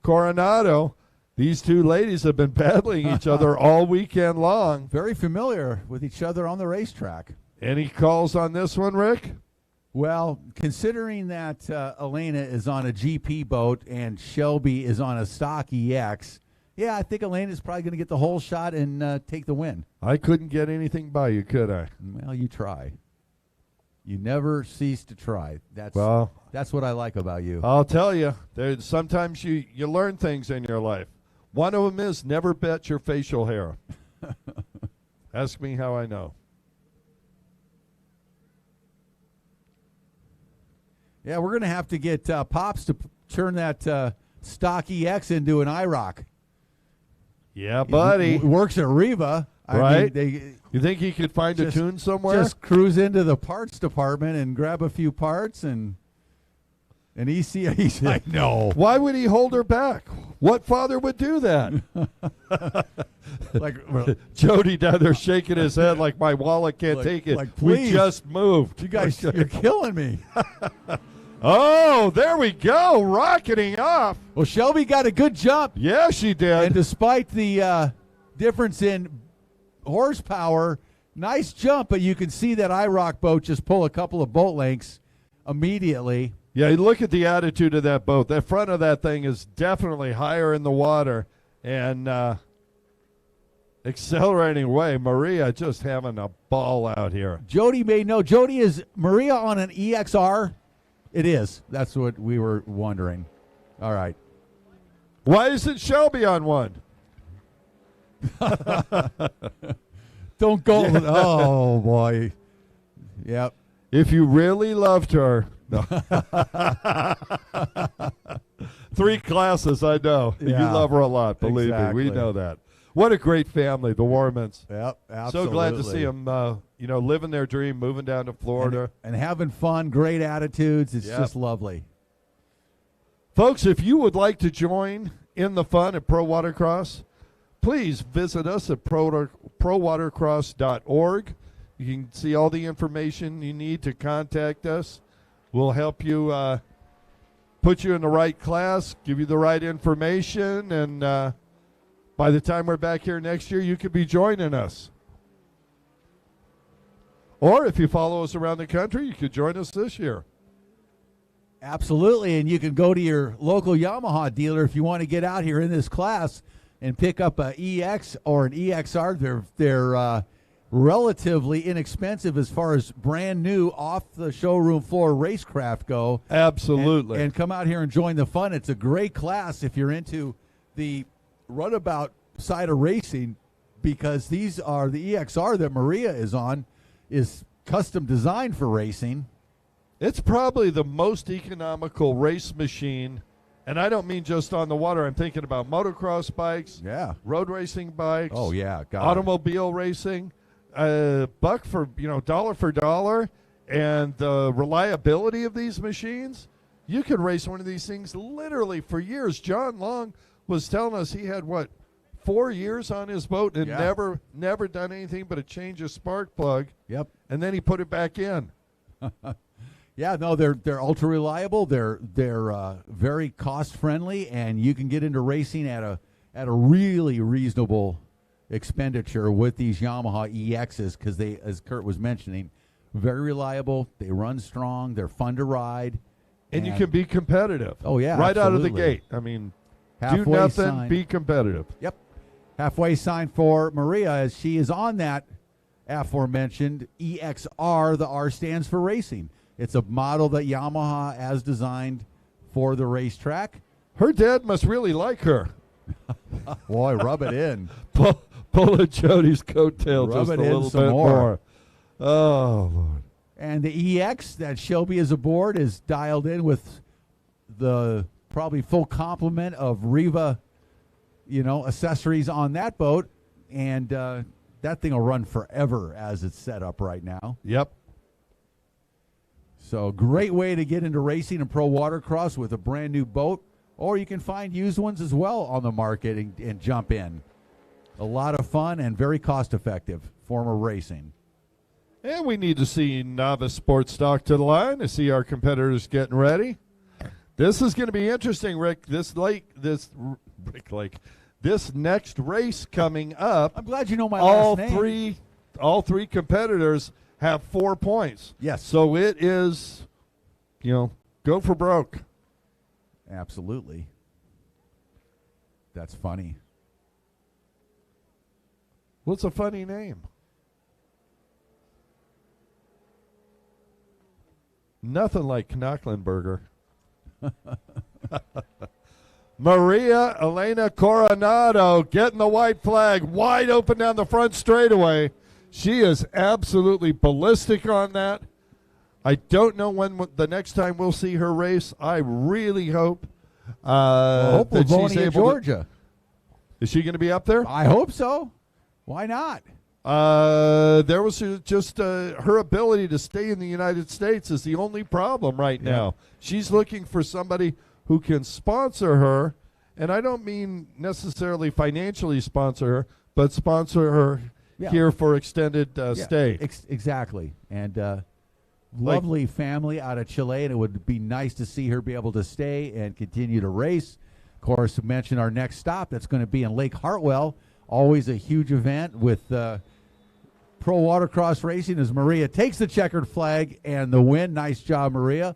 Coronado. These two ladies have been battling each other all weekend long. Very familiar with each other on the racetrack. Any calls on this one, Rick? Well, considering that Elena is on a GP boat and Shelby is on a stock EX, yeah, I think Elena's probably going to get the whole shot and take the win. I couldn't get anything by you, could I? Well, you try. You never cease to try. That's what I like about you. I'll tell you, sometimes you learn things in your life. One of them is never bet your facial hair. Ask me how I know. Yeah, we're going to have to get Pops to turn that stock EX into an IROC. Yeah, buddy. He works at Riva. Right? I mean, you think he could find a tune somewhere? Just cruise into the parts department and grab a few parts and An ECA. I know. Why would he hold her back? What father would do that? Like Jody down there shaking his head like my wallet can't take it. Like, please. We just moved. You guys, you're killing me. Oh, there we go, rocketing off. Well, Shelby got a good jump. Yeah, she did. And despite the difference in horsepower, nice jump, but you can see that IROC boat just pull a couple of boat lengths immediately. Yeah, you look at the attitude of that boat. The front of that thing is definitely higher in the water and accelerating away. Maria just having a ball out here. Jody may know. Jody, is Maria on an EXR? It is. That's what we were wondering. All right. Why isn't Shelby on one? Don't go. Yeah. Oh, boy. Yep. If you really loved her. No. 3 classes, I know. Yeah. You love her a lot, believe Exactly. me. We know that. What a great family, the Warmans. Yep, absolutely. So glad to see them, living their dream, moving down to Florida. And having fun, great attitudes. It's Yep. just lovely. Folks, if you would like to join in the fun at Pro Watercross, please visit us at prowatercross.org. You can see all the information you need to contact us. We'll help you put you in the right class, give you the right information, and by the time we're back here next year, you could be joining us. Or if you follow us around the country, you could join us this year. Absolutely, and you can go to your local Yamaha dealer if you want to get out here in this class and pick up an EX or an EXR. They're relatively inexpensive as far as brand new off the showroom floor racecraft go. Absolutely. And come out here and join the fun. It's a great class if you're into the runabout side of racing, because these are the EXR that Maria is on is custom designed for racing. It's probably the most economical race machine, and I don't mean just on the water. I'm thinking about motocross bikes, road racing bikes, Oh, yeah. God. automobile racing. Buck for, dollar for dollar, and the reliability of these machines, you could race one of these things literally for years. John Long was telling us he had, 4 years on his boat and never done anything but a change of spark plug. Yep. And then he put it back in. Yeah, no, they're ultra reliable. They're very cost friendly, and you can get into racing at a really reasonable expenditure with these Yamaha EXs, because they, as Kurt was mentioning, very reliable. They run strong. They're fun to ride, and you can be competitive. Oh yeah, right absolutely. out of the gate. I mean, halfway do nothing, sign. be competitive. Yep. Halfway sign for Maria, as she is on that aforementioned EXR. The R stands for racing. It's a model that Yamaha has designed for the racetrack. Her dad must really like her. Boy, rub it in. Pull at Jody's coattail Rub just it a in little some bit more. more. Oh, Lord. And the EX that Shelby is aboard is dialed in with the probably full complement of Riva, accessories on that boat. And that thing will run forever as it's set up right now. Yep. So great way to get into racing and pro watercross with a brand new boat. Or you can find used ones as well on the market and jump in. A lot of fun and very cost-effective form of racing. And we need to see Novice Sports Stock to the line to see our competitors getting ready. This is going to be interesting, Rick. This next race coming up. I'm glad you know my last name. All three competitors have 4 points. Yes. So it is, go for broke. Absolutely. That's funny. What's a funny name? Nothing like Knocklenberger. Maria Elena Coronado getting the white flag wide open down the front straightaway. She is absolutely ballistic on that. I don't know when the next time we'll see her race. I really hope hope that she's Livonia, able Georgia. Is she going to be up there? I hope so. Why not? There was just her ability to stay in the United States is the only problem right now. She's looking for somebody who can sponsor her, and I don't mean necessarily financially sponsor her, but sponsor her here for extended stay. Exactly. And lovely family out of Chile, and it would be nice to see her be able to stay and continue to race. Of course, to mention our next stop, that's going to be in Lake Hartwell. Always a huge event with Pro Watercross Racing as Maria takes the checkered flag and the win. Nice job, Maria.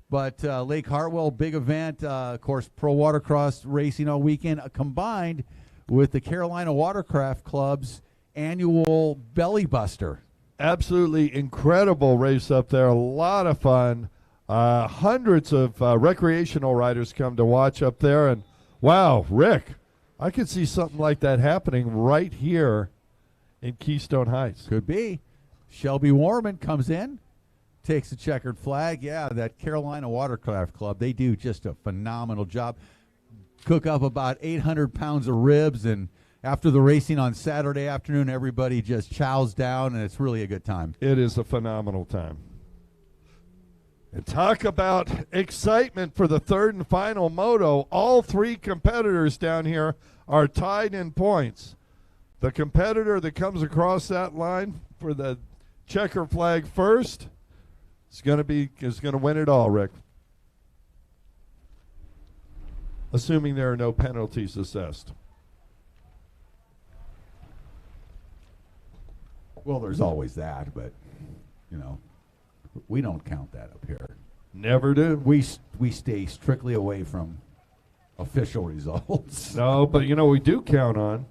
But Lake Hartwell, big event. Of course, Pro Watercross Racing all weekend, combined with the Carolina Watercraft Club's annual Belly Buster. Absolutely incredible race up there. A lot of fun. Hundreds of recreational riders come to watch up there. And, wow, Rick, I could see something like that happening right here in Keystone Heights. Could be. Shelby Warman comes in, takes the checkered flag. Yeah, that Carolina Watercraft Club, they do just a phenomenal job. Cook up about 800 pounds of ribs, and after the racing on Saturday afternoon, everybody just chows down, and it's really a good time. It is a phenomenal time. And talk about excitement for the third and final moto. All three competitors down here are tied in points. The competitor that comes across that line for the checker flag first is going to win it all, Rick. Assuming there are no penalties assessed. Well, there's always that, but, you know, we don't count that up here. Never do. We stay strictly away from official results. No, but, you know, we do count on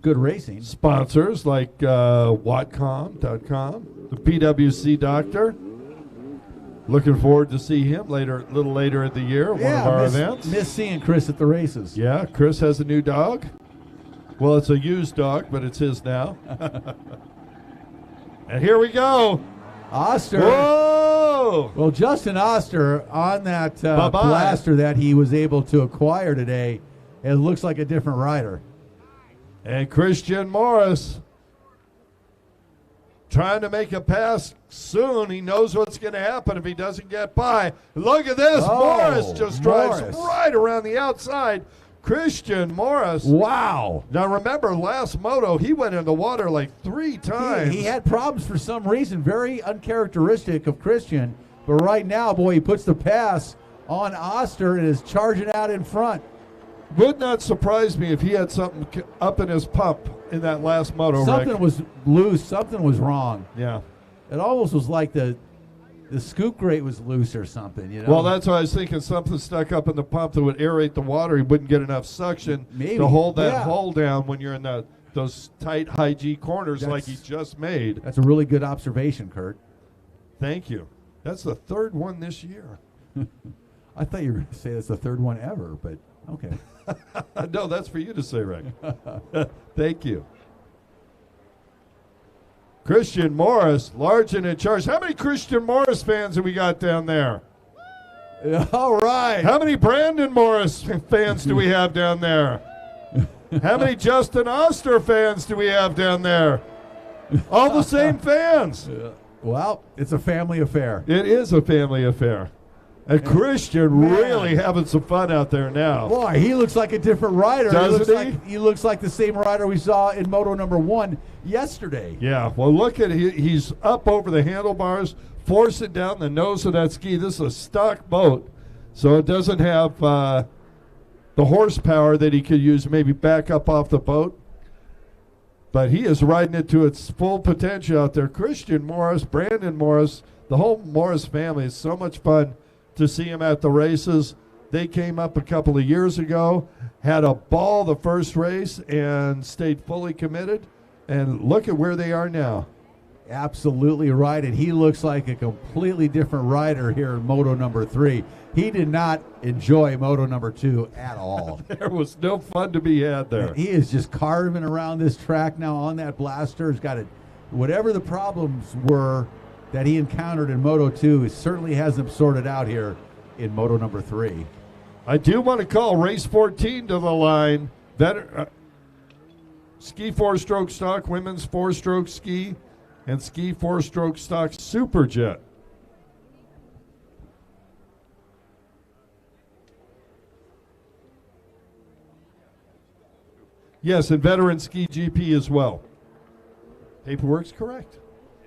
good racing. Sponsors like Watcom.com, the PWC Doctor. Looking forward to see him a little later in the year at one of our events. Miss seeing Chris at the races. Yeah, Chris has a new dog. Well, it's a used dog, but it's his now. And here we go. Oster. Whoa! Well, Justin Oster on that blaster that he was able to acquire today, it looks like a different rider. And Christian Morris trying to make a pass soon. He knows what's going to happen if he doesn't get by. Look at this. Morris just drives right around the outside. Christian Morris. Wow. Now, remember, last moto, he went in the water like 3 times. He had problems for some reason. Very uncharacteristic of Christian. But right now, boy, he puts the pass on Oster and is charging out in front. Would not surprise me if he had something up in his pump in that last moto. Something was loose. Something was wrong. Yeah. It almost was like the scoop grate was loose or something, you know. Well, that's why I was thinking something stuck up in the pump that would aerate the water. He wouldn't get enough suction to hold that hole down when you're in those tight high G corners like he just made. That's a really good observation, Kurt. Thank you. That's the third one this year. I thought you were going to say that's the third one ever, but okay. No, that's for you to say, Rick. Thank you. Christian Morris, large and in charge. How many Christian Morris fans have we got down there? All right. How many Brandon Morris fans do we have down there? How many Justin Oster fans do we have down there? All the same fans. Well, it's a family affair. It is a family affair. And Christian really having some fun out there now. Boy, he looks like a different rider. Doesn't he? He looks like the same rider we saw in Moto number 1 yesterday. Yeah, well, look at it. He's up over the handlebars, forcing down the nose of that ski. This is a stock boat, so it doesn't have the horsepower that he could use maybe back up off the boat. But he is riding it to its full potential out there. Christian Morris, Brandon Morris, the whole Morris family. It's so much fun to see him at the races. They came up a couple of years ago, had a ball the first race, and stayed fully committed. And look at where they are now. Absolutely right, and he looks like a completely different rider here in Moto number 3. He did not enjoy Moto number 2 at all. There was no fun to be had there. He is just carving around this track now on that blaster. He's got it. Whatever the problems were that he encountered in Moto 2, he certainly has them sorted out here in Moto number 3. I do want to call race 14 to the line. ski 4-stroke stock, women's 4-stroke ski, and ski 4-stroke stock Superjet. Yes, and veteran ski GP as well. Paperwork's correct.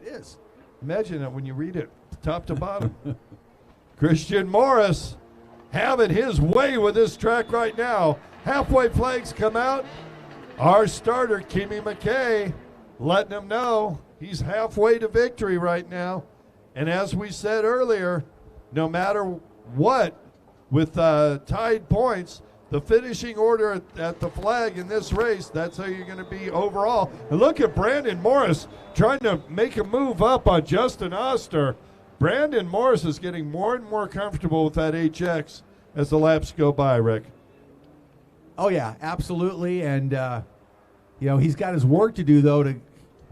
It is. Imagine that when you read it, top to bottom. Christian Morris having his way with this track right now. Halfway flags come out. Our starter, Kimmy McKay, letting him know he's halfway to victory right now. And as we said earlier, no matter what, with tied points, the finishing order at the flag in this race, that's how you're going to be overall. And look at Brandon Morris trying to make a move up on Justin Oster. Brandon Morris is getting more and more comfortable with that HX as the laps go by, Rick. Oh, yeah, absolutely. And, he's got his work to do, though, to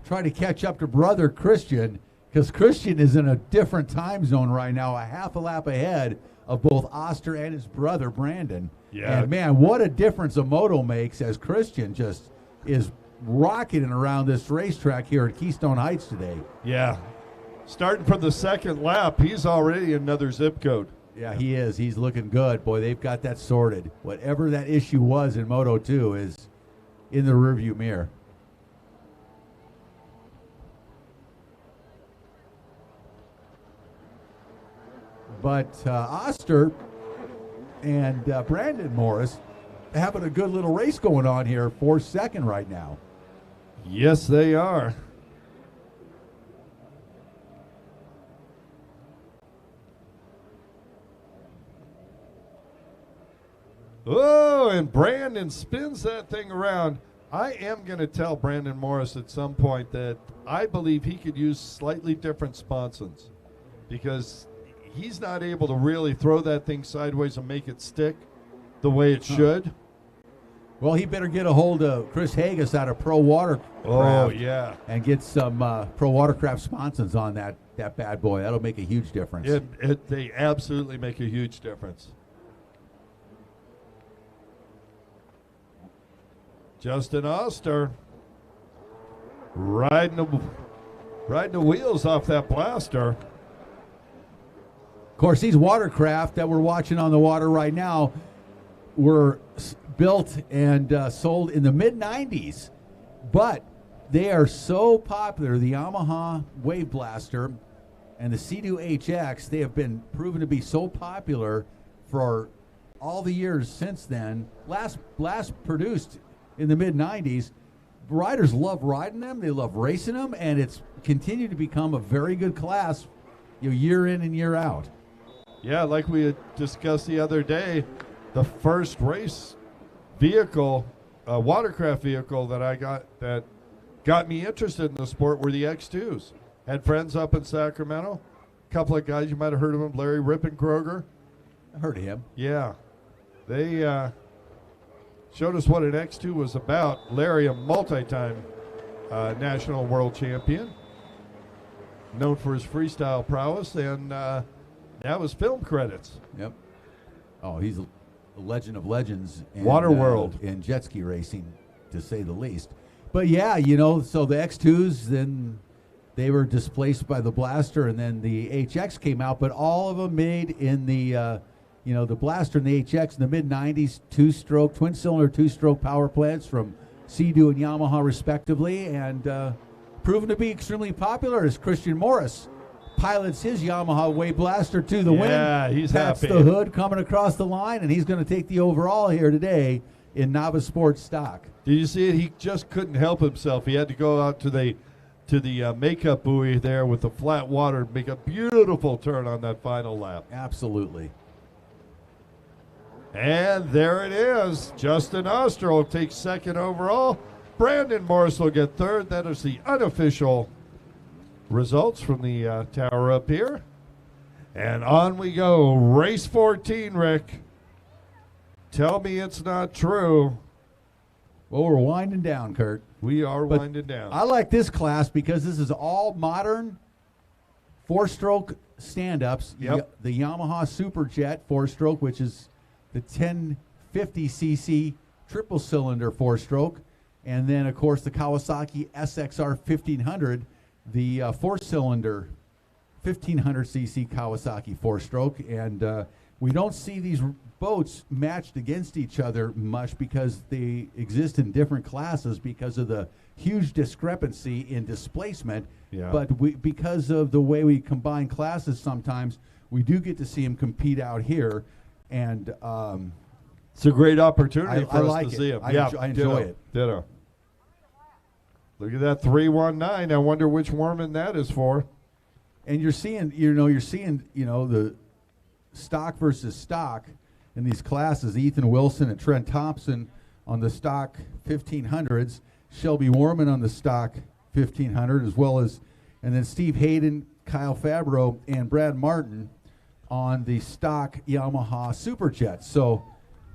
try to catch up to brother Christian, because Christian is in a different time zone right now, a half a lap ahead of both Oster and his brother, Brandon. Yeah. And, man, what a difference a moto makes as Christian just is rocketing around this racetrack here at Keystone Heights today. Yeah. Starting from the second lap, he's already another zip code. Yeah, he is. He's looking good. Boy, they've got that sorted. Whatever that issue was in Moto 2 is in the rearview mirror. But Oster and Brandon Morris having a good little race going on here for second right now. Yes, they are. Oh, and Brandon spins that thing around. I am going to tell Brandon Morris at some point that I believe he could use slightly different sponsons, because he's not able to really throw that thing sideways and make it stick the way it should. Well, he better get a hold of Chris Haggis out of Pro Watercraft. Oh, yeah. And get some Pro Watercraft sponsons on that bad boy. That'll make a huge difference. They absolutely make a huge difference. Justin Oster riding the wheels off that blaster. Of course, these watercraft that we're watching on the water right now were built and sold in the mid-90s, but they are so popular. The Yamaha Wave Blaster and the Sea-Doo HX, they have been proven to be so popular for all the years since then. Last produced in the mid-90s. Riders love riding them, they love racing them, and it's continued to become a very good class, year in and year out. Yeah, like we had discussed the other day, the first race vehicle, watercraft vehicle that got me interested in the sport were the X2s. Had friends up in Sacramento, a couple of guys, you might have heard of them, Larry Rippenkroger. I heard of him. Yeah, they showed us what an X2 was about. Larry, a multi-time national world champion, known for his freestyle prowess, and that was film credits. Yep. Oh, he's a legend of legends in Waterworld in jet ski racing, to say the least. But yeah, so the X2s, then they were displaced by the Blaster, and then the HX came out, but all of them made in the the Blaster and the HX in the mid-90s, twin-cylinder two-stroke power plants from Sea-Doo and Yamaha respectively, and proven to be extremely popular as Christian Morris pilots his Yamaha Wave Blaster to the win. Yeah, he's Pats happy. the hood coming across the line, and he's going to take the overall here today in Novice Sports stock. Did you see it? He just couldn't help himself. He had to go out to the makeup buoy there with the flat water and make a beautiful turn on that final lap. Absolutely. And there it is. Justin Oster will take second overall. Brandon Morris will get third. That is the unofficial results from the tower up here. And on we go. Race 14, Rick. Tell me it's not true. Well, we're winding down, Kurt. We are winding down. I like this class because this is all modern four-stroke stand-ups. Yep. The Yamaha Superjet four-stroke, which is the 1050cc triple-cylinder four-stroke, And then, of course, the Kawasaki SXR 1500, the four-cylinder 1500cc Kawasaki four-stroke. And we don't see these boats matched against each other much because they exist in different classes because of the huge discrepancy in displacement. Yeah. But because of the way we combine classes sometimes, we do get to see them compete out here. And it's a great opportunity for us like to see them. I enjoy it. Ditto. Look at that 319. I wonder which Warman that is for. And you're seeing the stock versus stock in these classes. Ethan Wilson and Trent Thompson on the stock 1500s, Shelby Warman on the stock 1500, as well as, and then Steve Hayden, Kyle Fabro, and Brad Martin on the stock Yamaha Superjet. So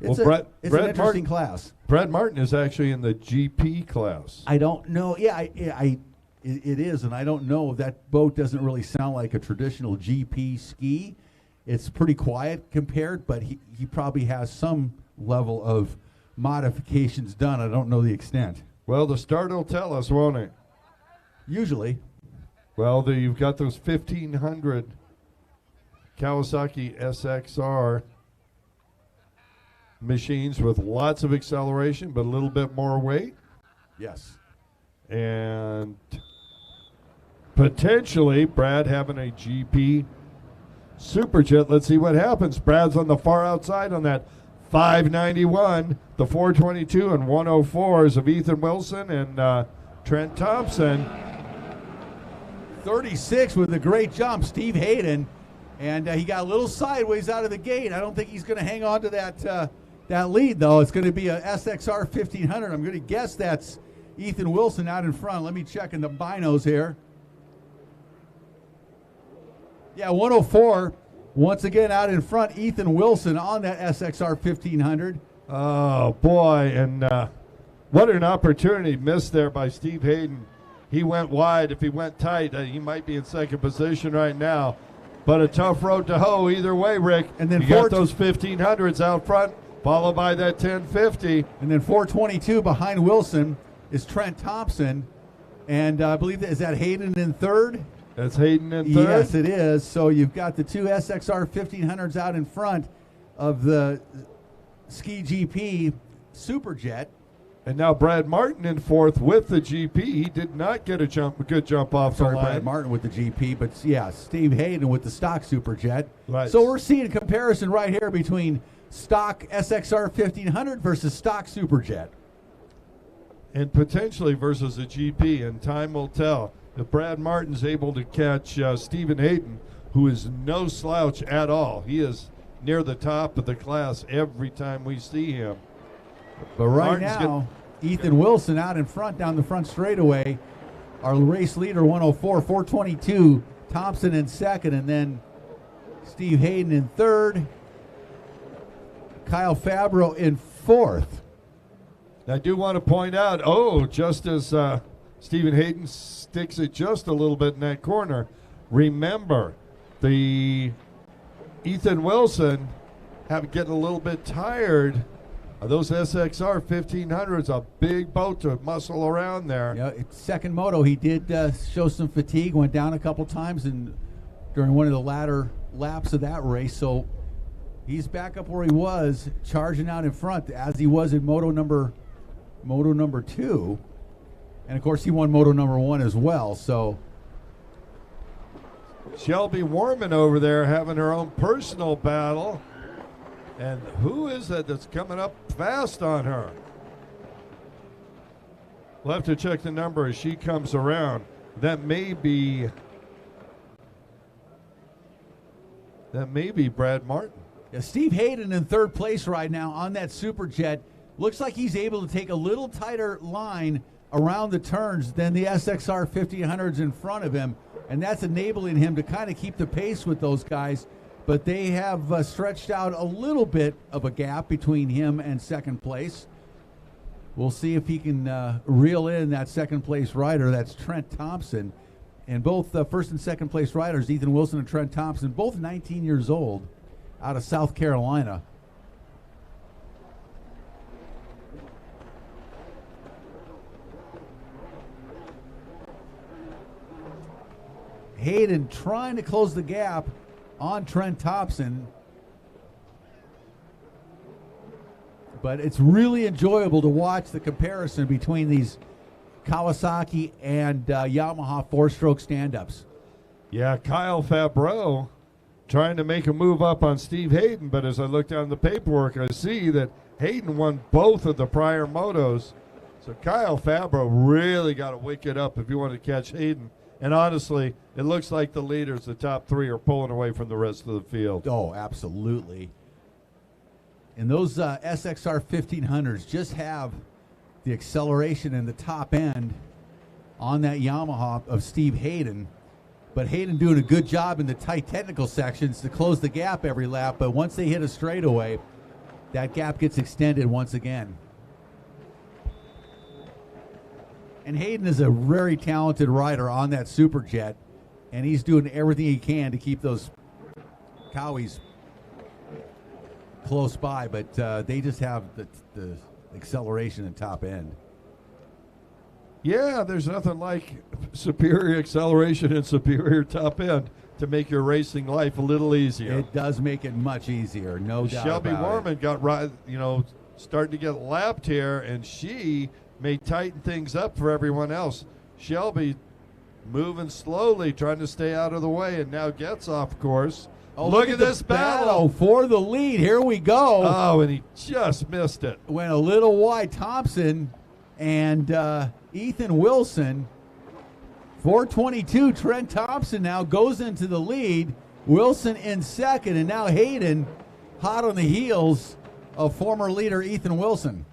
it's an interesting class. Brad Martin is actually in the GP class. I don't know. Yeah, it is, and I don't know. That boat doesn't really sound like a traditional GP ski. It's pretty quiet compared, but he probably has some level of modifications done. I don't know the extent. Well, the start will tell us, won't it? Usually. Well, you've got those 1500 Kawasaki SXR machines with lots of acceleration, but a little bit more weight. Yes. And potentially Brad having a GP Superjet. Let's see what happens. Brad's on the far outside on that 591, the 422 and 104s of Ethan Wilson and Trent Thompson. 36 with a great jump, Steve Hayden, and he got a little sideways out of the gate. I don't think he's going to hang on to that lead, though. It's going to be a SXR 1500. I'm going to guess that's Ethan Wilson out in front. Let me check in the binos here. Yeah, 104. Once again out in front, Ethan Wilson on that SXR 1500. Oh, boy, and what an opportunity missed there by Steve Hayden. He went wide. If he went tight, he might be in second position right now. But a tough road to hoe either way, Rick. And then you got those 1500s out front, followed by that 1050. And then 422 behind Wilson is Trent Thompson. And I believe is that Hayden in third? That's Hayden in third? Yes, it is. So you've got the two SXR 1500s out in front of the Ski GP Superjet. And now Brad Martin in fourth with the GP. He did not get a good jump off the line. Brad Martin with the GP, but yeah, Steve Hayden with the stock Superjet. Right. So we're seeing a comparison right here between stock SXR 1500 versus stock Superjet. And potentially versus a GP, and time will tell. If Brad Martin's able to catch Stephen Hayden, who is no slouch at all. He is near the top of the class every time we see him. But right now, Ethan Wilson out in front down the front straightaway. Our race leader, 104, 422. Thompson in second, and then Steve Hayden in third. Kyle Fabro in fourth. I do want to point out, just as Stephen Hayden sticks it just a little bit in that corner, remember, the Ethan Wilson getting a little bit tired. Those SXR 1500s, a big boat to muscle around there. Yeah, second moto, he did show some fatigue, went down a couple times during one of the latter laps of that race. So he's back up where he was, charging out in front as he was in moto number 2. And of course, he won moto number 1 as well. So Shelby Warman over there having her own personal battle. And who is that that's coming up fast on her? We'll have to check the number as she comes around. That may be Brad Martin. Yeah, Steve Hayden in third place right now on that Superjet. Looks like he's able to take a little tighter line around the turns than the SXR 1500s in front of him, and that's enabling him to kind of keep the pace with those guys. But they have stretched out a little bit of a gap between him and second place. We'll see if he can reel in that second place rider. That's Trent Thompson. And both first and second place riders, Ethan Wilson and Trent Thompson, both 19 years old, out of South Carolina. Hayden trying to close the gap on Trent Thompson. But it's really enjoyable to watch the comparison between these Kawasaki and Yamaha four-stroke stand-ups. Yeah, Kyle Fabreau trying to make a move up on Steve Hayden, but as I look down the paperwork, I see that Hayden won both of the prior motos. So Kyle Fabreau really got to wake it up if you want to catch Hayden. And honestly, it looks like the leaders, the top three, are pulling away from the rest of the field. Oh, absolutely. And those SXR 1500s just have the acceleration in the top end on that Yamaha of Steve Hayden. But Hayden doing a good job in the tight technical sections to close the gap every lap. But once they hit a straightaway, that gap gets extended once again. And Hayden is a very talented rider on that Superjet, and he's doing everything he can to keep those Cowies close by, but they just have the acceleration and top end. Yeah, there's nothing like superior acceleration and superior top end to make your racing life a little easier. It does make it much easier, no doubt Shelby about Warman got starting to get lapped here, and she may tighten things up for everyone else. Shelby moving slowly, trying to stay out of the way, and now gets off course. Oh, look at this battle for the lead. Here we go. Oh, and he just missed it. Went a little wide. Thompson and Ethan Wilson. 422. Trent Thompson now goes into the lead. Wilson in second, and now Hayden hot on the heels of former leader Ethan Wilson.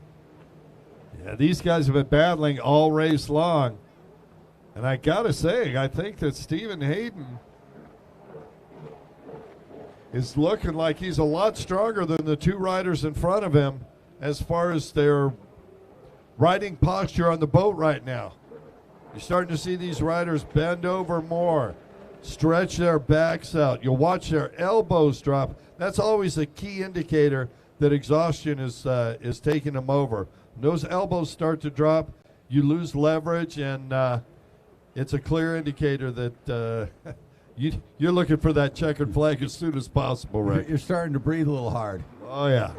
Yeah, these guys have been battling all race long. And I got to say, I think that Stephen Hayden is looking like he's a lot stronger than the two riders in front of him as far as their riding posture on the boat right now. You're starting to see these riders bend over more, stretch their backs out. You'll watch their elbows drop. That's always a key indicator that exhaustion is taking them over. When those elbows start to drop, you lose leverage, and it's a clear indicator that you're looking for that checkered flag as soon as possible, Rick. You're starting to breathe a little hard. Oh, yeah.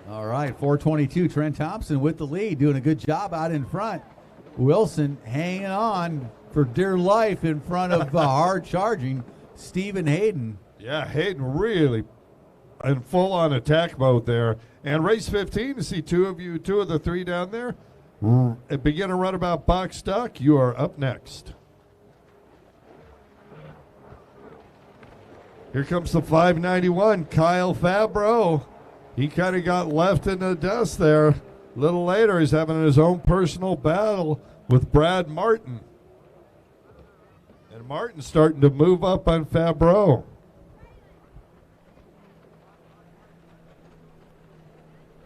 All right, 422. Trent Thompson with the lead, doing a good job out in front. Wilson hanging on for dear life in front of hard charging Stephen Hayden. Yeah, Hayden really in full-on attack mode there. And race 15, to see two of the three down there, begin a runabout box stock. You are up next. Here comes the 591, Kyle Fabreau. He kind of got left in the dust there. A little later, he's having his own personal battle with Brad Martin. And Martin's starting to move up on Fabreau.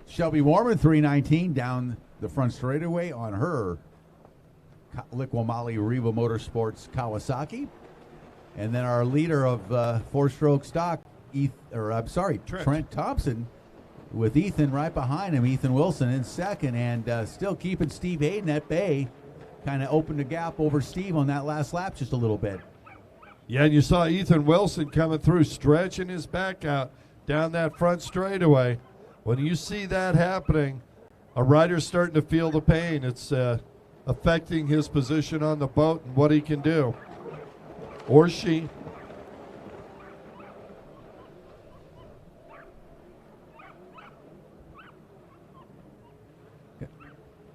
Shelby Warman, 319, down the front straightaway on her LIQUI-MOLY Riva Motorsports Kawasaki. And then our leader of four-stroke stock, Trent Thompson, with Ethan right behind him, Ethan Wilson in second, and still keeping Steve Hayden at bay. Kind of opened the gap over Steve on that last lap just a little bit. Yeah, and you saw Ethan Wilson coming through, stretching his back out down that front straightaway. When you see that happening, a rider's starting to feel the pain. It's affecting his position on the boat and what he can do. Or she.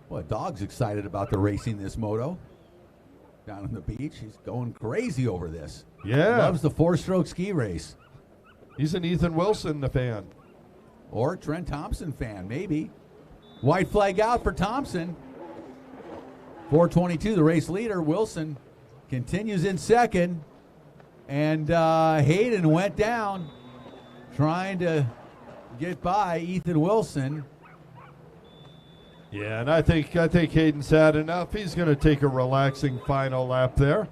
Well, Dog's excited about the racing this moto. Down on the beach, he's going crazy over this. Yeah. Loves the four-stroke ski race. He's an Ethan Wilson fan. Or Trent Thompson fan, maybe. White flag out for Thompson. 422, the race leader. Wilson continues in second. And Hayden went down trying to get by Ethan Wilson. Yeah, and I think Hayden's had enough. He's going to take a relaxing final lap there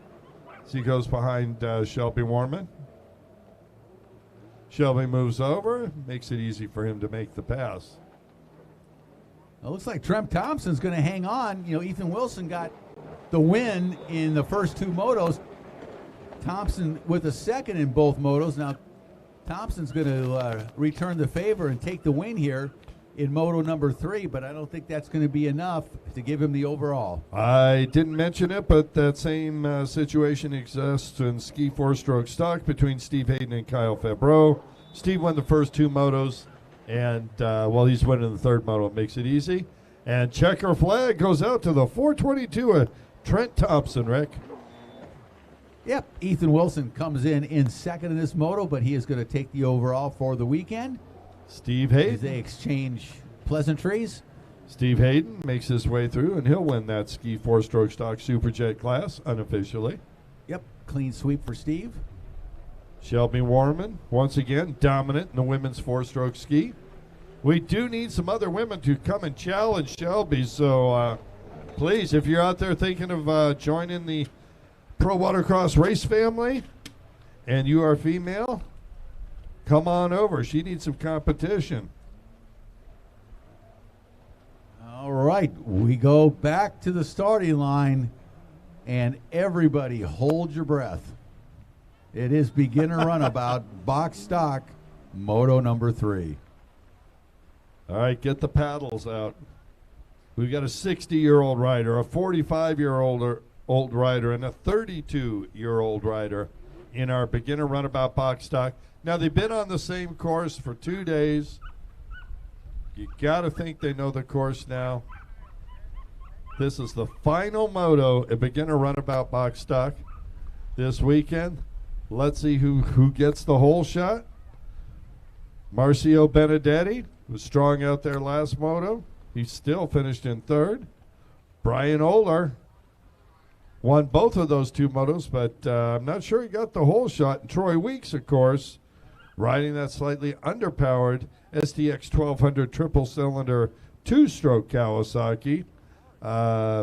as he goes behind Shelby Warman. Shelby moves over, makes it easy for him to make the pass. It looks like Trent Thompson's going to hang on. You know, Ethan Wilson got the win in the first two motos. Thompson with a second in both motos. Now, Thompson's going to return the favor and take the win here in moto number 3, but I don't think that's going to be enough to give him the overall. I didn't mention it, but that same situation exists in ski 4-stroke stock between Steve Hayden and Kyle Febreau. Steve won the first 2 motos, and while he's winning the third moto, it makes it easy. And checker flag goes out to the 422 Trent Thompson, Rick. Yep, Ethan Wilson comes in second in this moto, but he is going to take the overall for the weekend. Steve Hayden. As they exchange pleasantries. Steve Hayden makes his way through, and he'll win that ski 4-stroke stock Superjet class unofficially. Yep, clean sweep for Steve. Shelby Warman, once again, dominant in the women's 4-stroke ski. We do need some other women to come and challenge Shelby, so please, if you're out there thinking of joining the Pro Watercross race family and you are female, come on over. She needs some competition. All right, we go back to the starting line, and everybody hold your breath. It is beginner runabout, box stock, moto number 3. All right, get the paddles out. We've got a 60-year-old rider, a 45-year-old rider, and a 32-year-old rider in our beginner runabout box stock. Now, they've been on the same course for 2 days. You got to think they know the course now. This is the final moto at beginner runabout box stock this weekend. Let's see who gets the whole shot. Marcio Benedetti was strong out there last moto. He still finished in 3rd. Brian Oler won both of those 2 motos, but I'm not sure he got the whole shot. And Troy Weeks, of course, riding that slightly underpowered STX 1200 triple-cylinder 2-stroke Kawasaki.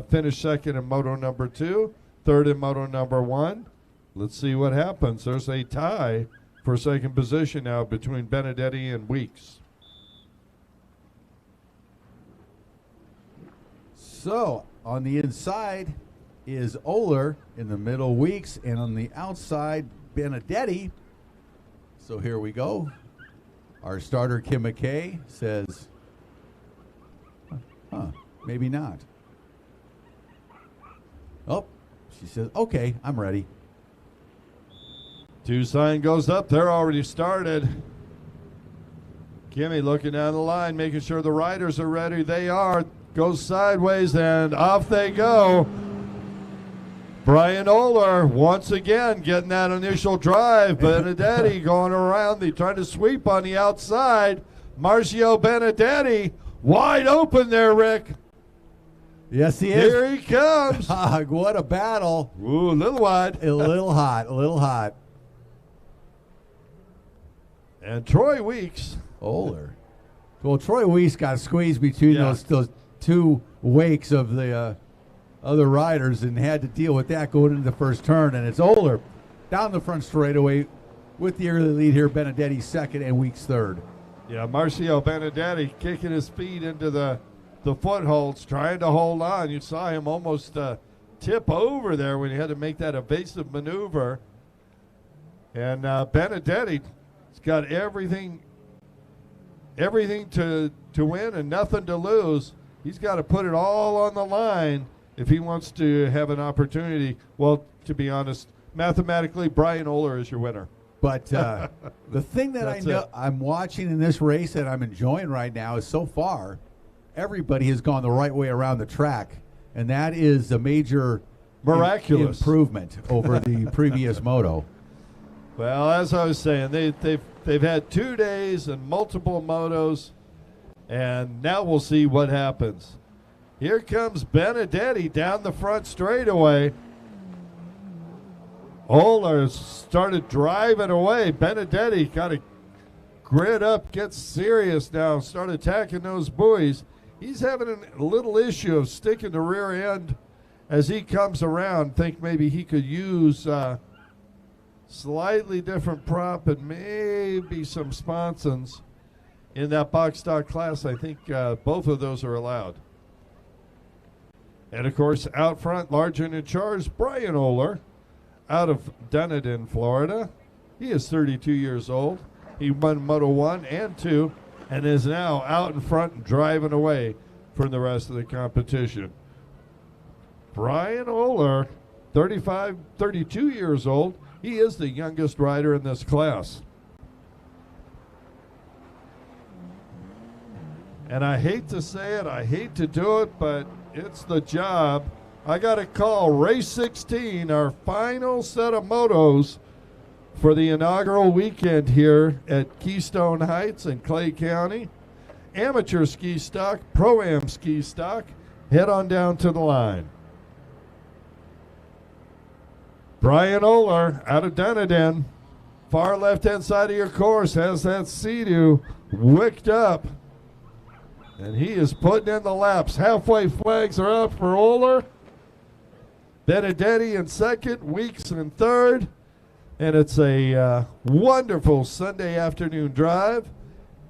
Finished 2nd in moto number 2, 3rd in moto number 1. Let's see what happens. There's a tie for 2nd position now between Benedetti and Weeks. So, on the inside is Oler, in the middle Weeks, and on the outside, Benedetti. So here we go. Our starter, Kim McKay, says, maybe not. Oh, she says, okay, I'm ready. 2 sign goes up. They're already started. Kimmy looking down the line, making sure the riders are ready. They are. Goes sideways, and off they go. Brian Oler once again getting that initial drive. Benedetti going around. They're trying to sweep on the outside. Marcio Benedetti wide open there, Rick. Yes, he is. Here he comes. What a battle. Ooh, a little wide. A little hot, a little hot. And Troy Weeks. Oler. Well, Troy Weeks got squeezed between those 2 wakes of the other riders and had to deal with that going into the first turn. And it's Oler down the front straightaway with the early lead here. Benedetti 2nd and Weeks 3rd. Yeah, Marcio Benedetti kicking his feet into the footholds, trying to hold on. You saw him almost tip over there when he had to make that evasive maneuver. And Benedetti's got everything to win and nothing to lose. He's got to put it all on the line if he wants to have an opportunity. Well, to be honest, mathematically, Brian Oler is your winner. But the thing that I'm watching in this race that I'm enjoying right now is so far, everybody has gone the right way around the track, and that is a major miraculous improvement over the previous moto. Well, as I was saying, they've had 2 days and multiple motos, and now we'll see what happens. Here comes Benedetti down the front straightaway. Oler started driving away. Benedetti got to grid up, get serious now, start attacking those buoys. He's having a little issue of sticking the rear end as he comes around. Think maybe he could use slightly different prop and maybe some sponsons in that box stock class. I think both of those are allowed. And of course, out front, large and in charge, Brian Oler. out of Dunedin, Florida. He is 32 years old. He won Moto 1 and 2 and is now out in front and driving away from the rest of the competition. Brian Oler, 32 years old. He is the youngest rider in this class. And I hate to say it, I hate to do it, but it's the job. I got to call race 16, our final set of motos for the inaugural weekend here at Keystone Heights in Clay County. Amateur ski stock, Pro-Am ski stock. Head on down to the line. Brian Oler out of Dunedin. Far left-hand side of your course has that Sea-Doo wicked up. And he is putting in the laps. Halfway flags are up for Oler. Benedetti in second, Weeks in third. And it's a wonderful Sunday afternoon drive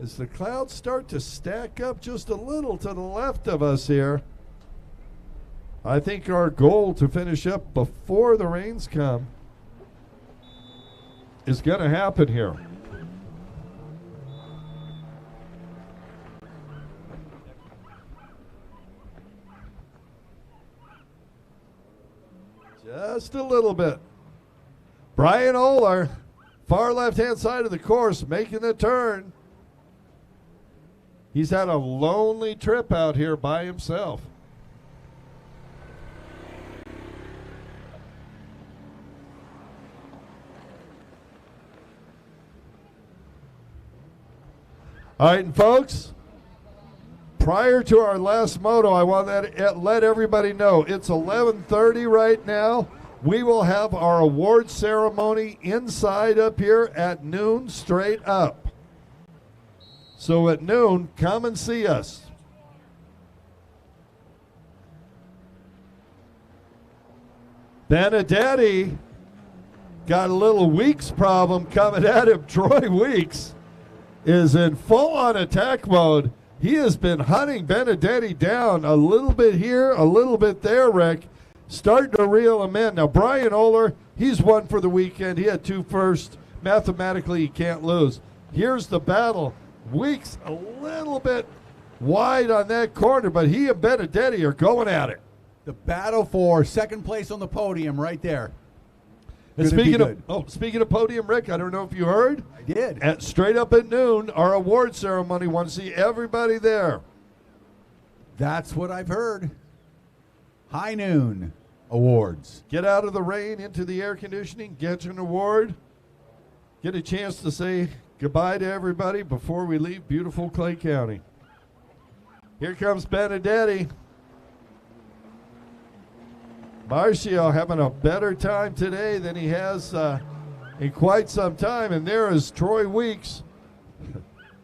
as the clouds start to stack up just a little to the left of us here. I think our goal to finish up before the rains come is going to happen here. Just a little bit. Brian Oler, far left-hand side of the course, making the turn. He's had a lonely trip out here by himself. All right, and folks, prior to our last moto, I want to let everybody know it's 11:30 right now. We will have our award ceremony inside up here at noon, straight up. So at noon, come and see us. Benedetti got a little Weeks problem coming at him. Troy Weeks is in full-on attack mode. He has been hunting Benedetti down a little bit here, a little bit there, Rick. Starting to reel him in. Now, Brian Oler, he's won for the weekend. He had 2 firsts. Mathematically, he can't lose. Here's the battle. Weeks a little bit wide on that corner, but he and Benedetti are going at it. The battle for second place on the podium right there. Speaking of podium, Rick, I don't know if you heard. I did. Straight up at noon, our award ceremony. Want to see everybody there. That's what I've heard. High noon awards. Get out of the rain, into the air conditioning, get an award. Get a chance to say goodbye to everybody before we leave beautiful Clay County. Here comes Benedetti. Marcio having a better time today than he has in quite some time. And there is Troy Weeks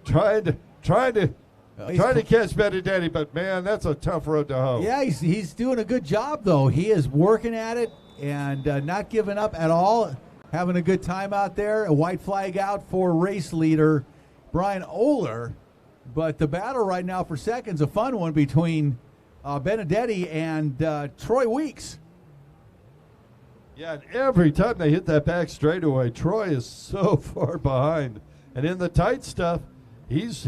trying to catch Benedetti, but man, that's a tough road to hoe. Yeah, he's doing a good job, though. He is working at it and not giving up at all. Having a good time out there. A white flag out for race leader Brian Oler. But the battle right now for second's a fun one between Benedetti and Troy Weeks. Yeah, and every time they hit that back straightaway, Troy is so far behind. And in the tight stuff, he's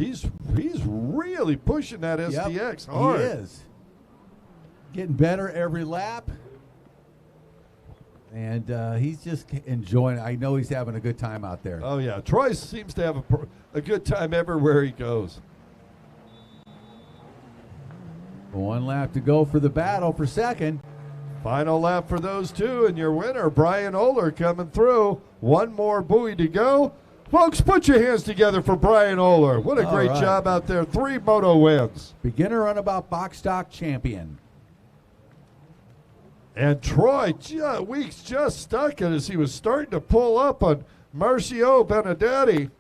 really pushing that SDX hard. He is. Getting better every lap. And he's just enjoying it. I know he's having a good time out there. Oh, yeah. Troy seems to have a good time everywhere he goes. 1 lap to go for the battle for second. Final lap for those two, and your winner, Brian Oler, coming through. 1 more buoy to go. Folks, put your hands together for Brian Oler. What a great job out there. 3 moto wins. Beginner runabout box stock champion. And Troy Weeks just stuck it as he was starting to pull up on Marcio Benedetti.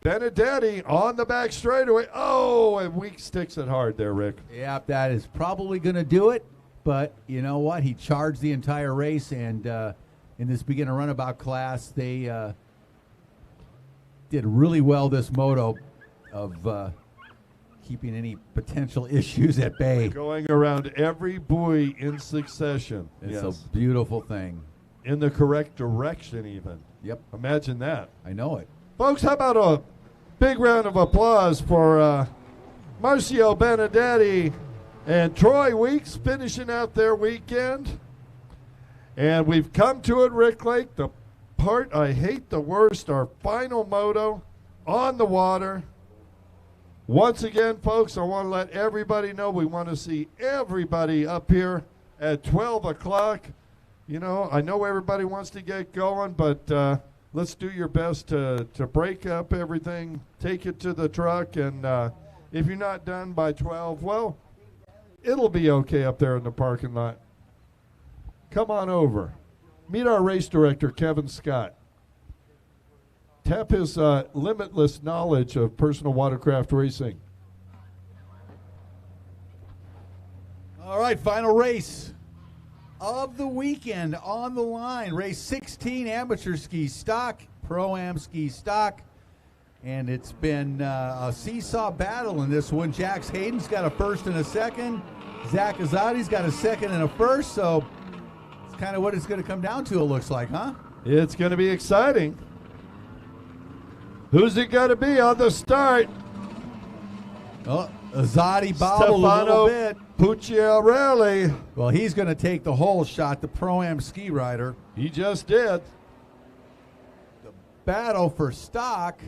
Benedetti on the back straightaway. Oh, and Weeks sticks it hard there, Rick. Yep, that is probably going to do it. But you know what? He charged the entire race, and in this beginner runabout class, they did really well this moto of keeping any potential issues at bay. Going around every buoy in succession. It's a beautiful thing. in the correct direction even. Yep. Imagine that. I know it. Folks, how about a big round of applause for Marcio Benedetti and Troy Weeks finishing out their weekend. And we've come to it, Rick Lake, the part I hate the worst, our final moto on the water. Once again, folks, I want to let everybody know we want to see everybody up here at 12 o'clock. You know, I know everybody wants to get going, but let's do your best to break up everything, take it to the truck, and if you're not done by 12, well, it'll be okay up there in the parking lot. Come on over. Meet our race director, Kevin Scott. Tap his limitless knowledge of personal watercraft racing. All right, final race of the weekend on the line. Race 16, amateur ski stock, pro-am ski stock. And it's been a seesaw battle in this one. Jax Hayden's got a first and a second. Zach Azadi's got a second and a first. So it's kind of what it's going to come down to, it looks like, huh? It's going to be exciting. Who's it going to be on the start? Oh, Azadi bobbled a little bit. Pucciarelli. Well, he's going to take the whole shot, the Pro-Am ski rider. He just did. The battle for stock.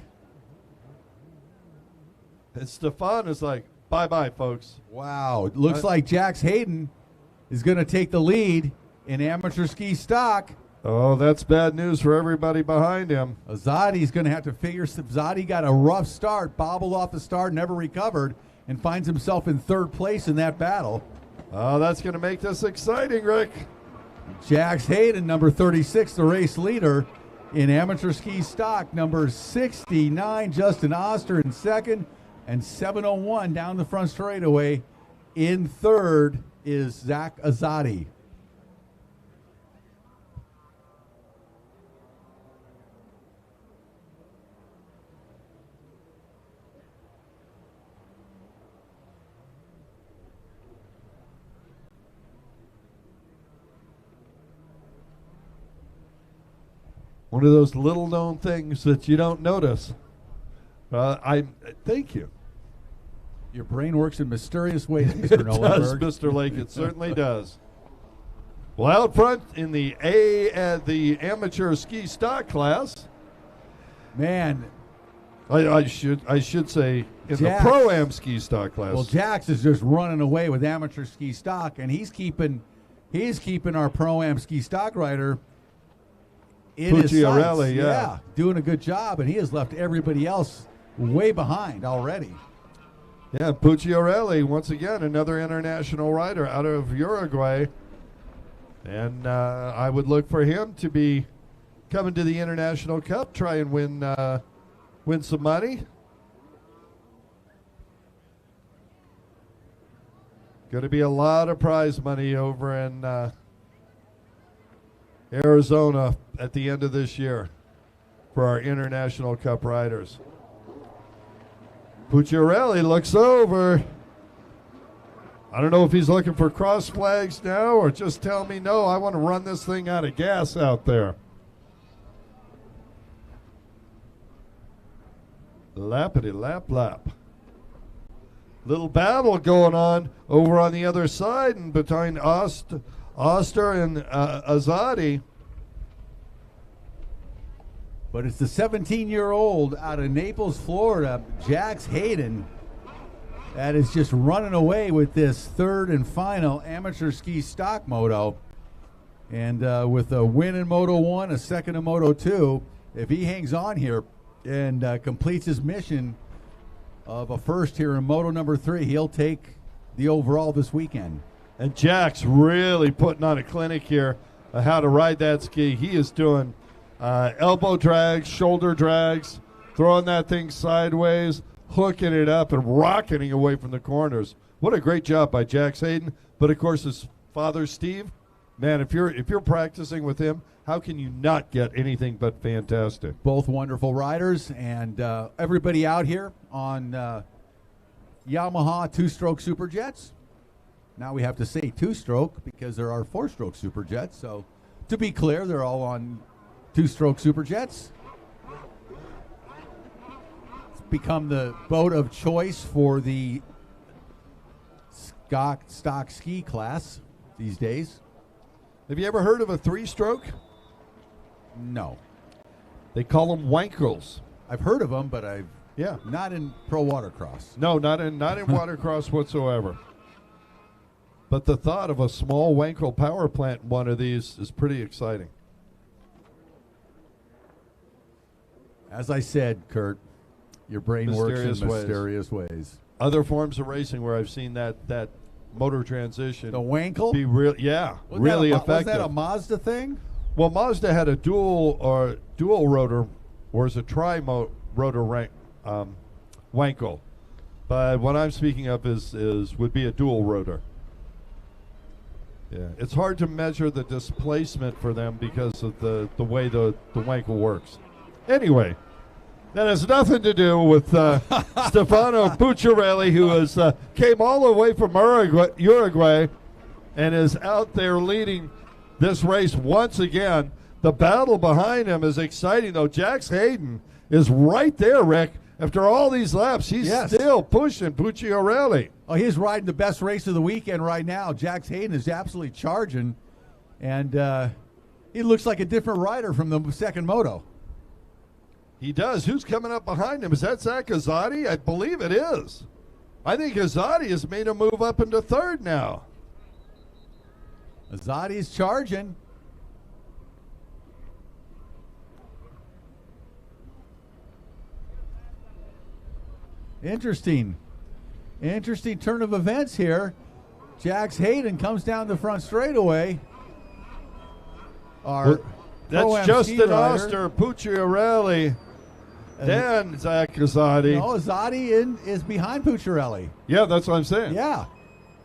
And Stefan is like, bye-bye, folks. Wow. It looks like Jax Hayden is going to take the lead in amateur ski stock. Oh, that's bad news for everybody behind him. Azadi's going to have to figure. Azadi got a rough start, bobbled off the start, never recovered, and finds himself in third place in that battle. Oh, that's going to make this exciting, Rick. Jax Hayden, number 36, the race leader in amateur ski stock. Number 69, Justin Oster in second, and 701 down the front straightaway. In third is Zach Azadi. One of those little known things that you don't notice. I thank you. Your brain works in mysterious ways, Mr. It does, Nolenberg. Mr. Lake. It certainly does. Well, out front in the the amateur ski stock class. Man, I should say in the Jax. pro-am ski stock class. Well, Jax is just running away with amateur ski stock, and he's keeping our pro-am ski stock rider in his sights. Pucciarelli, yeah, doing a good job, and he has left everybody else way behind already. Yeah, Pucciarelli, once again, another international rider out of Uruguay. And I would look for him to be coming to the International Cup, try and win some money. Going to be a lot of prize money over in Arizona at the end of this year for our International Cup riders. Pucciarelli looks over. I don't know if he's looking for cross flags now or just tell me, no, I want to run this thing out of gas out there. Lappity lap lap. Little battle going on over on the other side and between Oster and Azadi. But it's the 17-year-old out of Naples, Florida, Jax Hayden, that is just running away with this third and final amateur ski stock moto. And with a win in Moto 1, a second in Moto 2, if he hangs on here and completes his mission of a first here in Moto number 3, he'll take the overall this weekend. And Jack's really putting on a clinic here on how to ride that ski. He is doing elbow drags, shoulder drags, throwing that thing sideways, hooking it up and rocketing away from the corners. What a great job by Jax Hayden. But of course his father Steve, man, if you're practicing with him, how can you not get anything but fantastic? Both wonderful riders, and everybody out here on Yamaha two-stroke Superjets. Now we have to say two-stroke because there are four-stroke Superjets, so To be clear, they're all on two-stroke Superjets. It's become the boat of choice for the stock ski class these days. Have you ever heard of a three-stroke? No. They call them wankles. I've heard of them, but I've not in pro watercross. No, not in watercross whatsoever. But the thought of a small wankle power plant in one of these is pretty exciting. As I said, Kurt, your brain works in mysterious ways. Other forms of racing where I've seen that motor transition. The wankle? Be real, really effective. Was that a Mazda thing? Well, Mazda had a dual rotor, or is a tri-rotor wankle. But what I'm speaking of would be a dual rotor. Yeah, it's hard to measure the displacement for them because of the way the wankle works. Anyway, that has nothing to do with Stefano Pucciarelli, who came all the way from Uruguay and is out there leading this race once again. The battle behind him is exciting, though. Jax Hayden is right there, Rick. After all these laps, he's still pushing Pucciarelli. Oh, he's riding the best race of the weekend right now. Jax Hayden is absolutely charging, and he looks like a different rider from the second moto. He does. Who's coming up behind him? Is that Zach Azadi? I believe it is. I think Azadi has made a move up into third now. Azadi's charging. Interesting turn of events here. Jax Hayden comes down the front straightaway. That's Justin Oster, Pucciarelli, then Zach Azadi. No, Azadi is behind Pucciarelli. Yeah, that's what I'm saying. Yeah,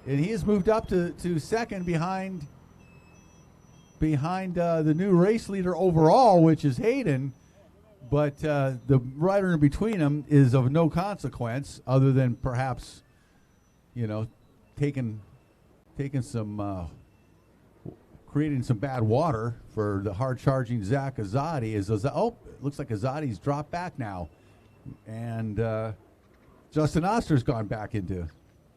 and he has moved up to second behind the new race leader overall, which is Hayden. But the rider in between them is of no consequence, other than perhaps, taking some, creating some bad water for the hard-charging Zach Azadi. It looks like Azadi's dropped back now, and Justin Oster's gone back into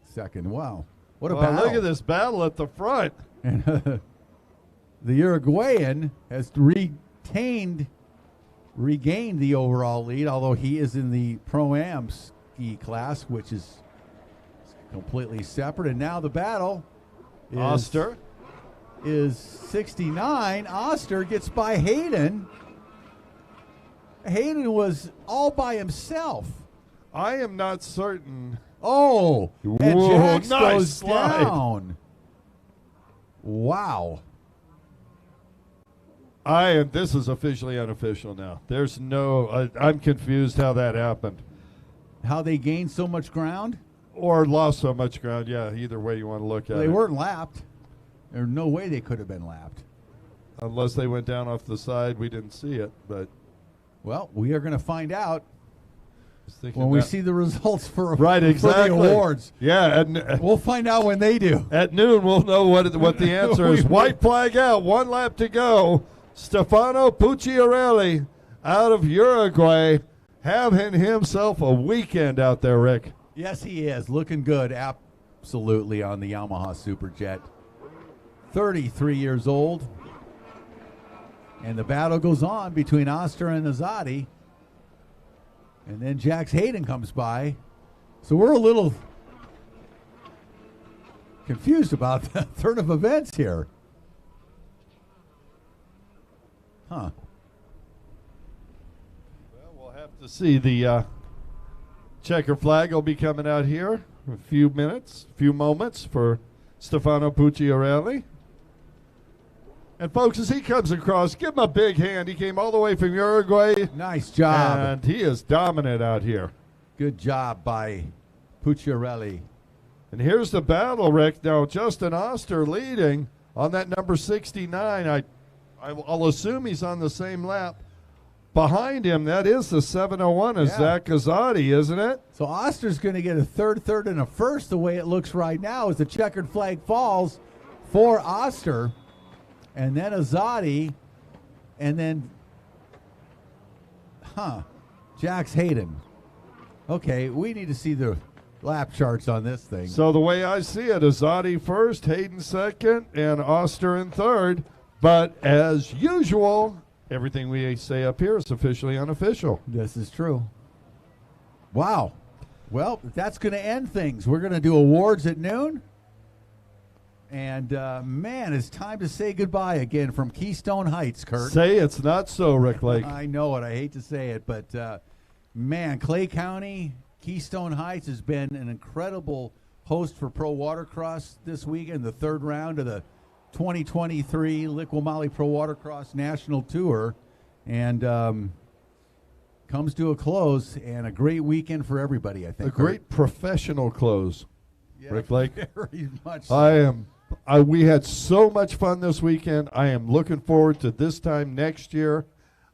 second. Wow, what a battle! Look at this battle at the front. And the Uruguayan has regained the overall lead, although he is in the Pro-Am ski class, which is completely separate. And now the battle is 69. Oster gets by Hayden. Hayden was all by himself. I am not certain. Oh, and Jax nice goes slide. down. Wow. This is officially unofficial now. There's I'm confused how that happened. How they gained so much ground? Or lost so much ground, yeah, either way you want to look at it. They weren't lapped. There's no way they could have been lapped. Unless they went down off the side, we didn't see it, but. Well, we are going to find out when we see the results for the awards. Yeah. We'll find out when they do. At noon, we'll know what the answer is. White flag out, 1 lap to go. Stefano Pucciarelli out of Uruguay having himself a weekend out there, Rick. Yes, he is. Looking good, absolutely, on the Yamaha Superjet. 33 years old. And the battle goes on between Oster and Azadi. And then Jax Hayden comes by. So we're a little confused about the turn of events here. Huh. Well, we'll have to see. The checker flag will be coming out here in a few moments for Stefano Pucciarelli. And folks, as he comes across, give him a big hand. He came all the way from Uruguay. Nice job. And he is dominant out here. Good job by Pucciarelli. And here's the battle, Rick. Now, Justin Oster leading on that number 69. I'll assume he's on the same lap. Behind him, that is the 701 of Zach Azadi, isn't it? So Oster's going to get a third, and a first the way it looks right now as the checkered flag falls for Oster. and then Azadi, and then, Jax Hayden. Okay, we need to see the lap charts on this thing. So the way I see it, Azadi first, Hayden second, and Oster in third. But as usual, everything we say up here is officially unofficial. This is true. Wow. Well, that's going to end things. We're going to do awards at noon. And, man, it's time to say goodbye again from Keystone Heights, Kurt. Say it's not so, Rick Lake. I know it. I hate to say it. But, man, Clay County, Keystone Heights has been an incredible host for Pro Watercross this weekend, the third round of the 2023 LIQUI-MOLY Pro Watercross National Tour. And comes to a close, and a great weekend for everybody, I think. A great professional close, yeah, Rick Lake. Very much so. We had so much fun this weekend. I am looking forward to this time next year.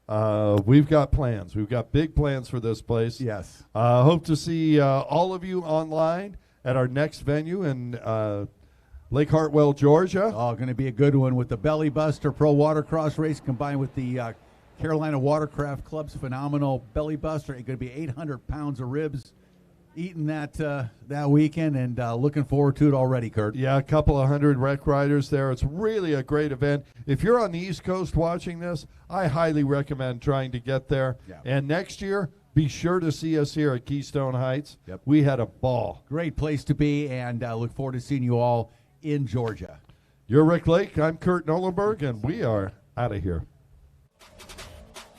We've got plans. We've got big plans for this place. Yes. Hope to see all of you online at our next venue in Lake Hartwell, Georgia. Oh, going to be a good one with the Belly Buster Pro Watercross race combined with the Carolina Watercraft Club's phenomenal Belly Buster. It's going to be 800 pounds of ribs eating that weekend, and looking forward to it already, Kurt. Yeah, a couple of hundred rec riders there. It's really a great event. If you're on the East Coast watching this, I highly recommend trying to get there. Yeah. And next year, be sure to see us here at Keystone Heights. Yep. We had a ball. Great place to be, and look forward to seeing you all in Georgia. You're Rick Lake. I'm Kurt Nolenberg, and we are out of here.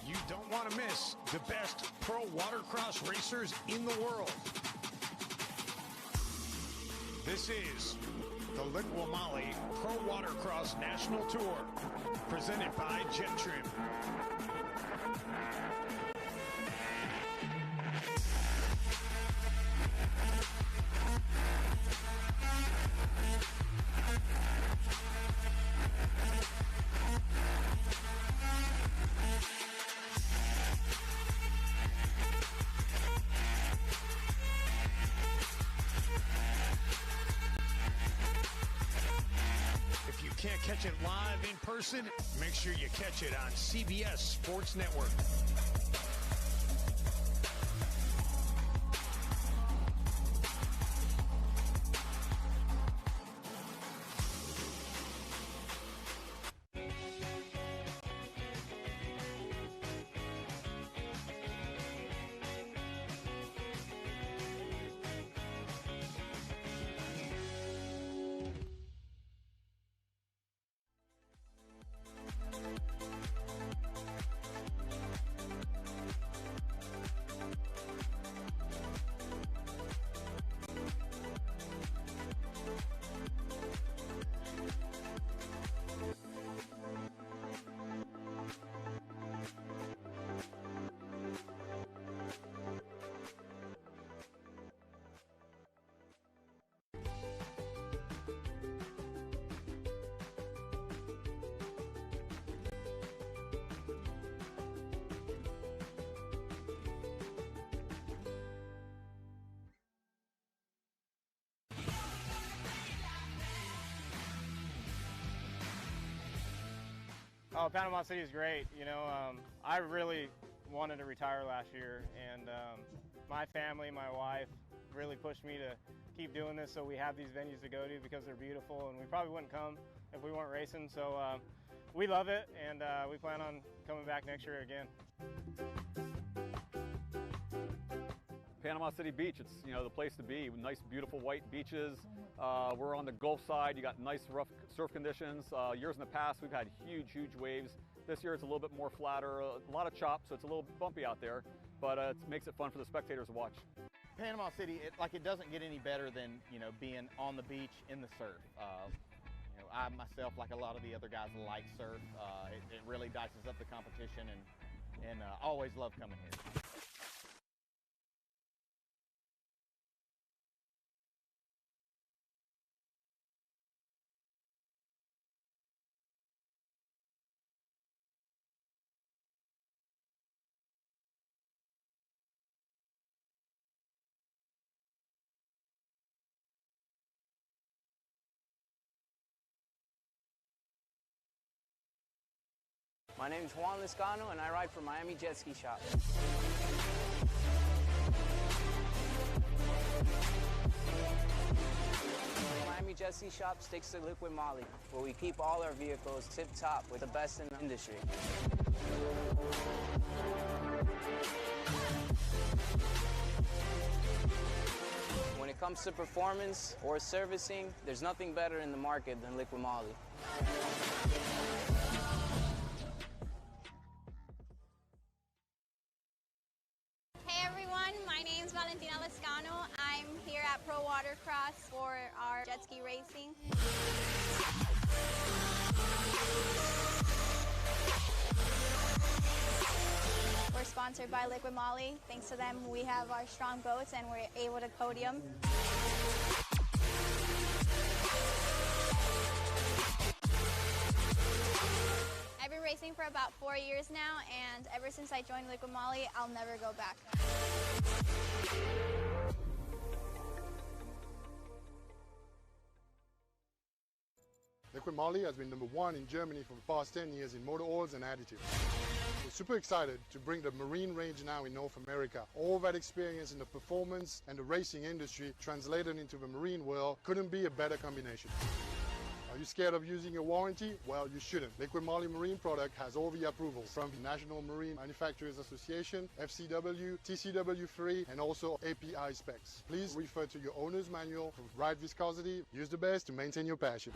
You don't want to miss the best pro watercross racers in the world. This is the LIQUI-MOLY Pro Watercross National Tour, presented by JETTRIM. If you can't catch it live in person, make sure you catch it on CBS Sports Network. Oh, Panama City is great. You know, I really wanted to retire last year, and my family, my wife, really pushed me to keep doing this, so we have these venues to go to because they're beautiful, and we probably wouldn't come if we weren't racing. So we love it, and we plan on coming back next year again. Panama City Beach, it's the place to be. Nice, beautiful white beaches. We're on the Gulf side. You got nice, rough surf conditions. Years in the past, we've had huge waves. This year, it's a little bit more flatter. A lot of chop, so it's a little bumpy out there, but it makes it fun for the spectators to watch. Panama City, it doesn't get any better than being on the beach in the surf. I myself, like a lot of the other guys, like surf. It really dices up the competition, and always love coming here. My name is Juan Liscano, and I ride for Miami Jet Ski Shop. Miami Jet Ski Shop sticks to LIQUI-MOLY, where we keep all our vehicles tip-top with the best in the industry. When it comes to performance or servicing, there's nothing better in the market than LIQUI-MOLY. Hey everyone, my name is Valentina Lescano. I'm here at Pro Watercross for our jet ski racing. We're sponsored by LIQUI-MOLY. Thanks to them, we have our strong boats and we're able to podium. I've been racing for about 4 years now, and ever since I joined LIQUI-MOLY, I'll never go back. LIQUI-MOLY has been #1 in Germany for the past 10 years in motor oils and additives. We're super excited to bring the marine range now in North America. All that experience in the performance and the racing industry translated into the marine world couldn't be a better combination. Are you scared of using a warranty? Well, you shouldn't. LIQUI-MOLY marine product has all the approvals from the National Marine Manufacturers Association, FCW, TCW3, and also API specs. Please refer to your owner's manual for ride viscosity. Use the best to maintain your passion.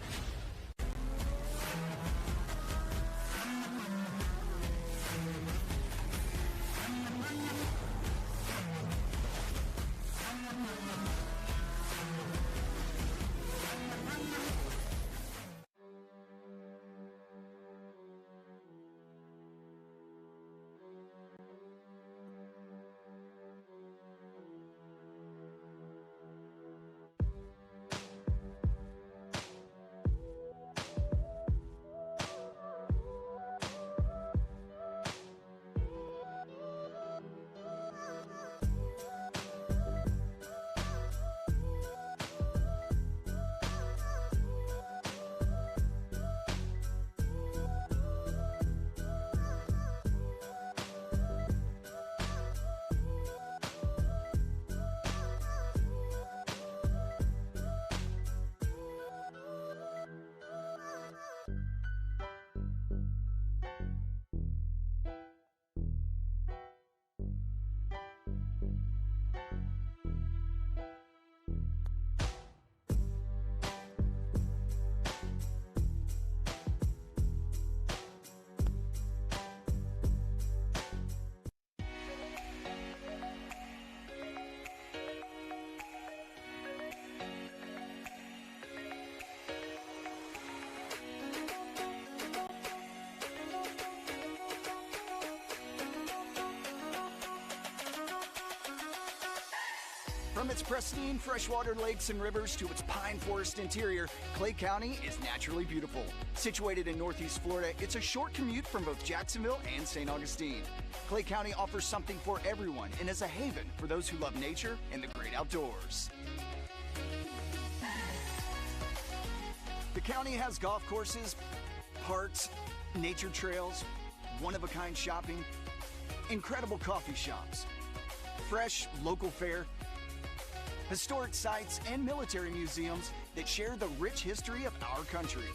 From its pristine freshwater lakes and rivers to its pine forest interior, Clay County is naturally beautiful. Situated in Northeast Florida, it's a short commute from both Jacksonville and St. Augustine. Clay County offers something for everyone and is a haven for those who love nature and the great outdoors. The county has golf courses, parks, nature trails, one-of-a-kind shopping, incredible coffee shops, fresh local fare, historic sites, and military museums that share the rich history of our country.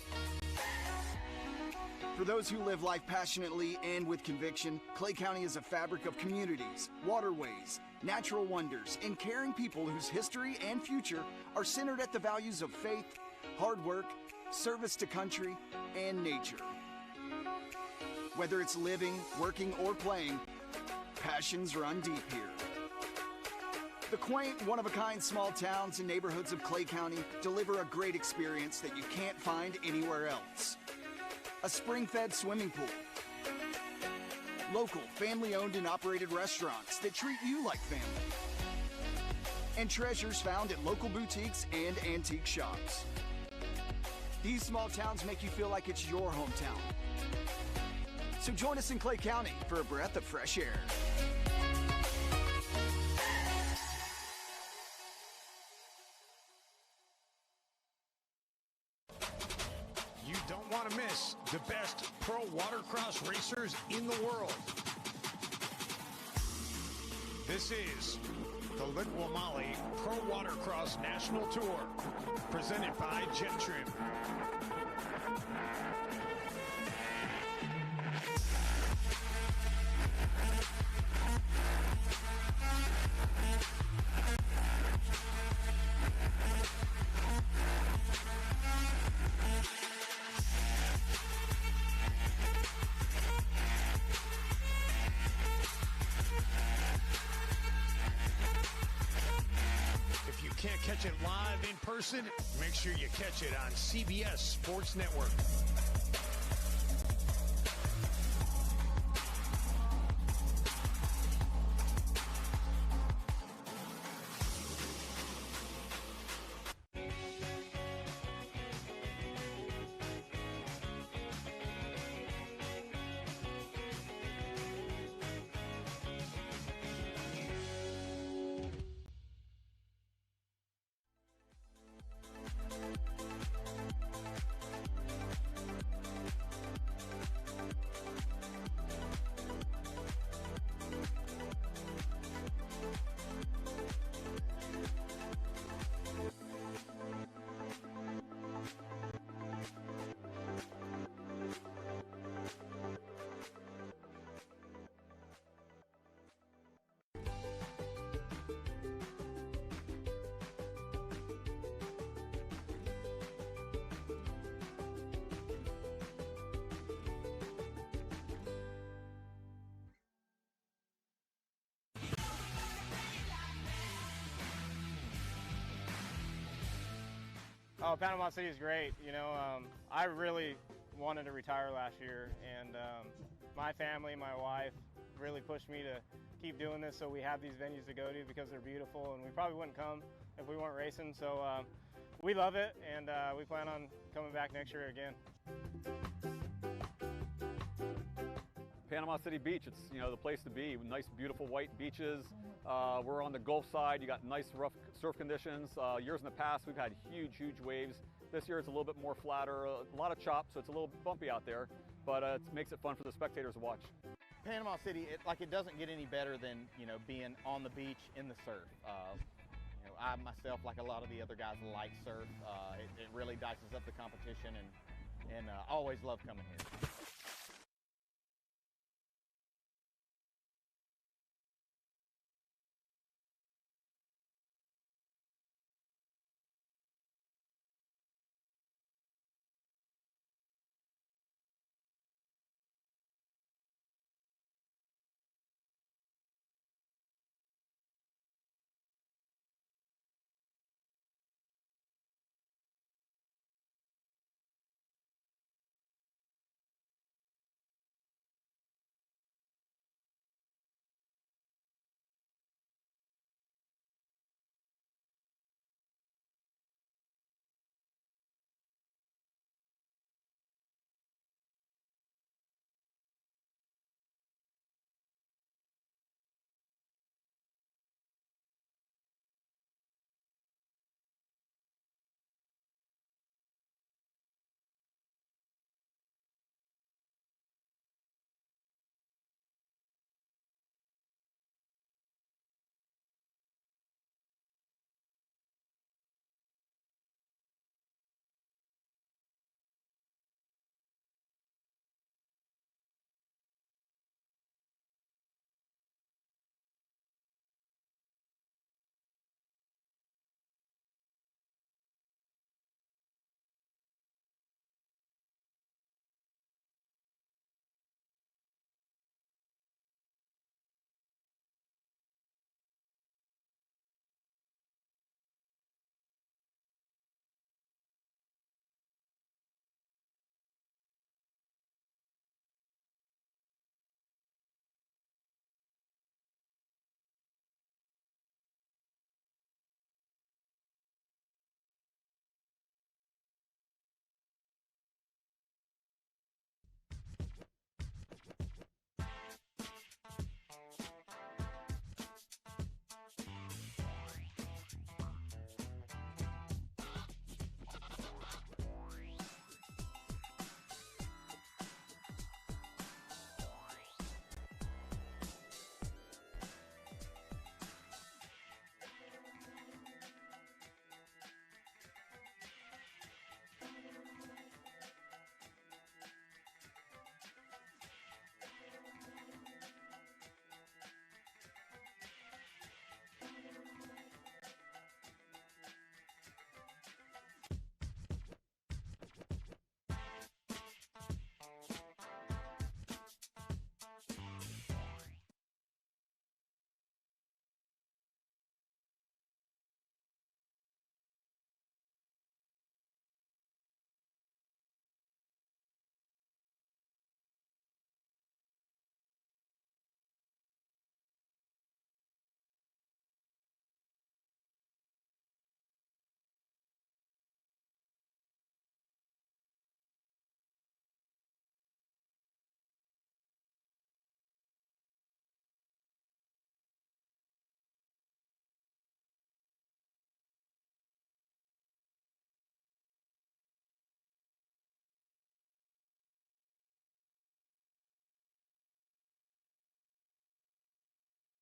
For those who live life passionately and with conviction, Clay County is a fabric of communities, waterways, natural wonders, and caring people whose history and future are centered at the values of faith, hard work, service to country, and nature. Whether it's living, working, or playing, passions run deep here. The quaint, one-of-a-kind small towns and neighborhoods of Clay County deliver a great experience that you can't find anywhere else. A spring-fed swimming pool, local family-owned and operated restaurants that treat you like family, and treasures found at local boutiques and antique shops. These small towns make you feel like it's your hometown. So join us in Clay County for a breath of fresh air. You don't want to miss the best pro watercross racers in the world. This is the LIQUI-MOLY Pro Watercross National Tour, presented by JETTRIM. If you can't catch it live in person, make sure you catch it on CBS Sports Network. Oh, Panama City is great. You know, I really wanted to retire last year, and my family, my wife, really pushed me to keep doing this, so we have these venues to go to because they're beautiful, and we probably wouldn't come if we weren't racing. So we love it, and we plan on coming back next year again. Panama City Beach, it's the place to be. Nice, beautiful white beaches. We're on the Gulf side. You got nice rough surf conditions. Years in the past, we've had huge waves. This year, it's a little bit more flatter, a lot of chop, so it's a little bumpy out there, but it makes it fun for the spectators to watch. Panama City, it doesn't get any better than being on the beach in the surf. I myself, like a lot of the other guys, like surf. It really dices up the competition, and always love coming here.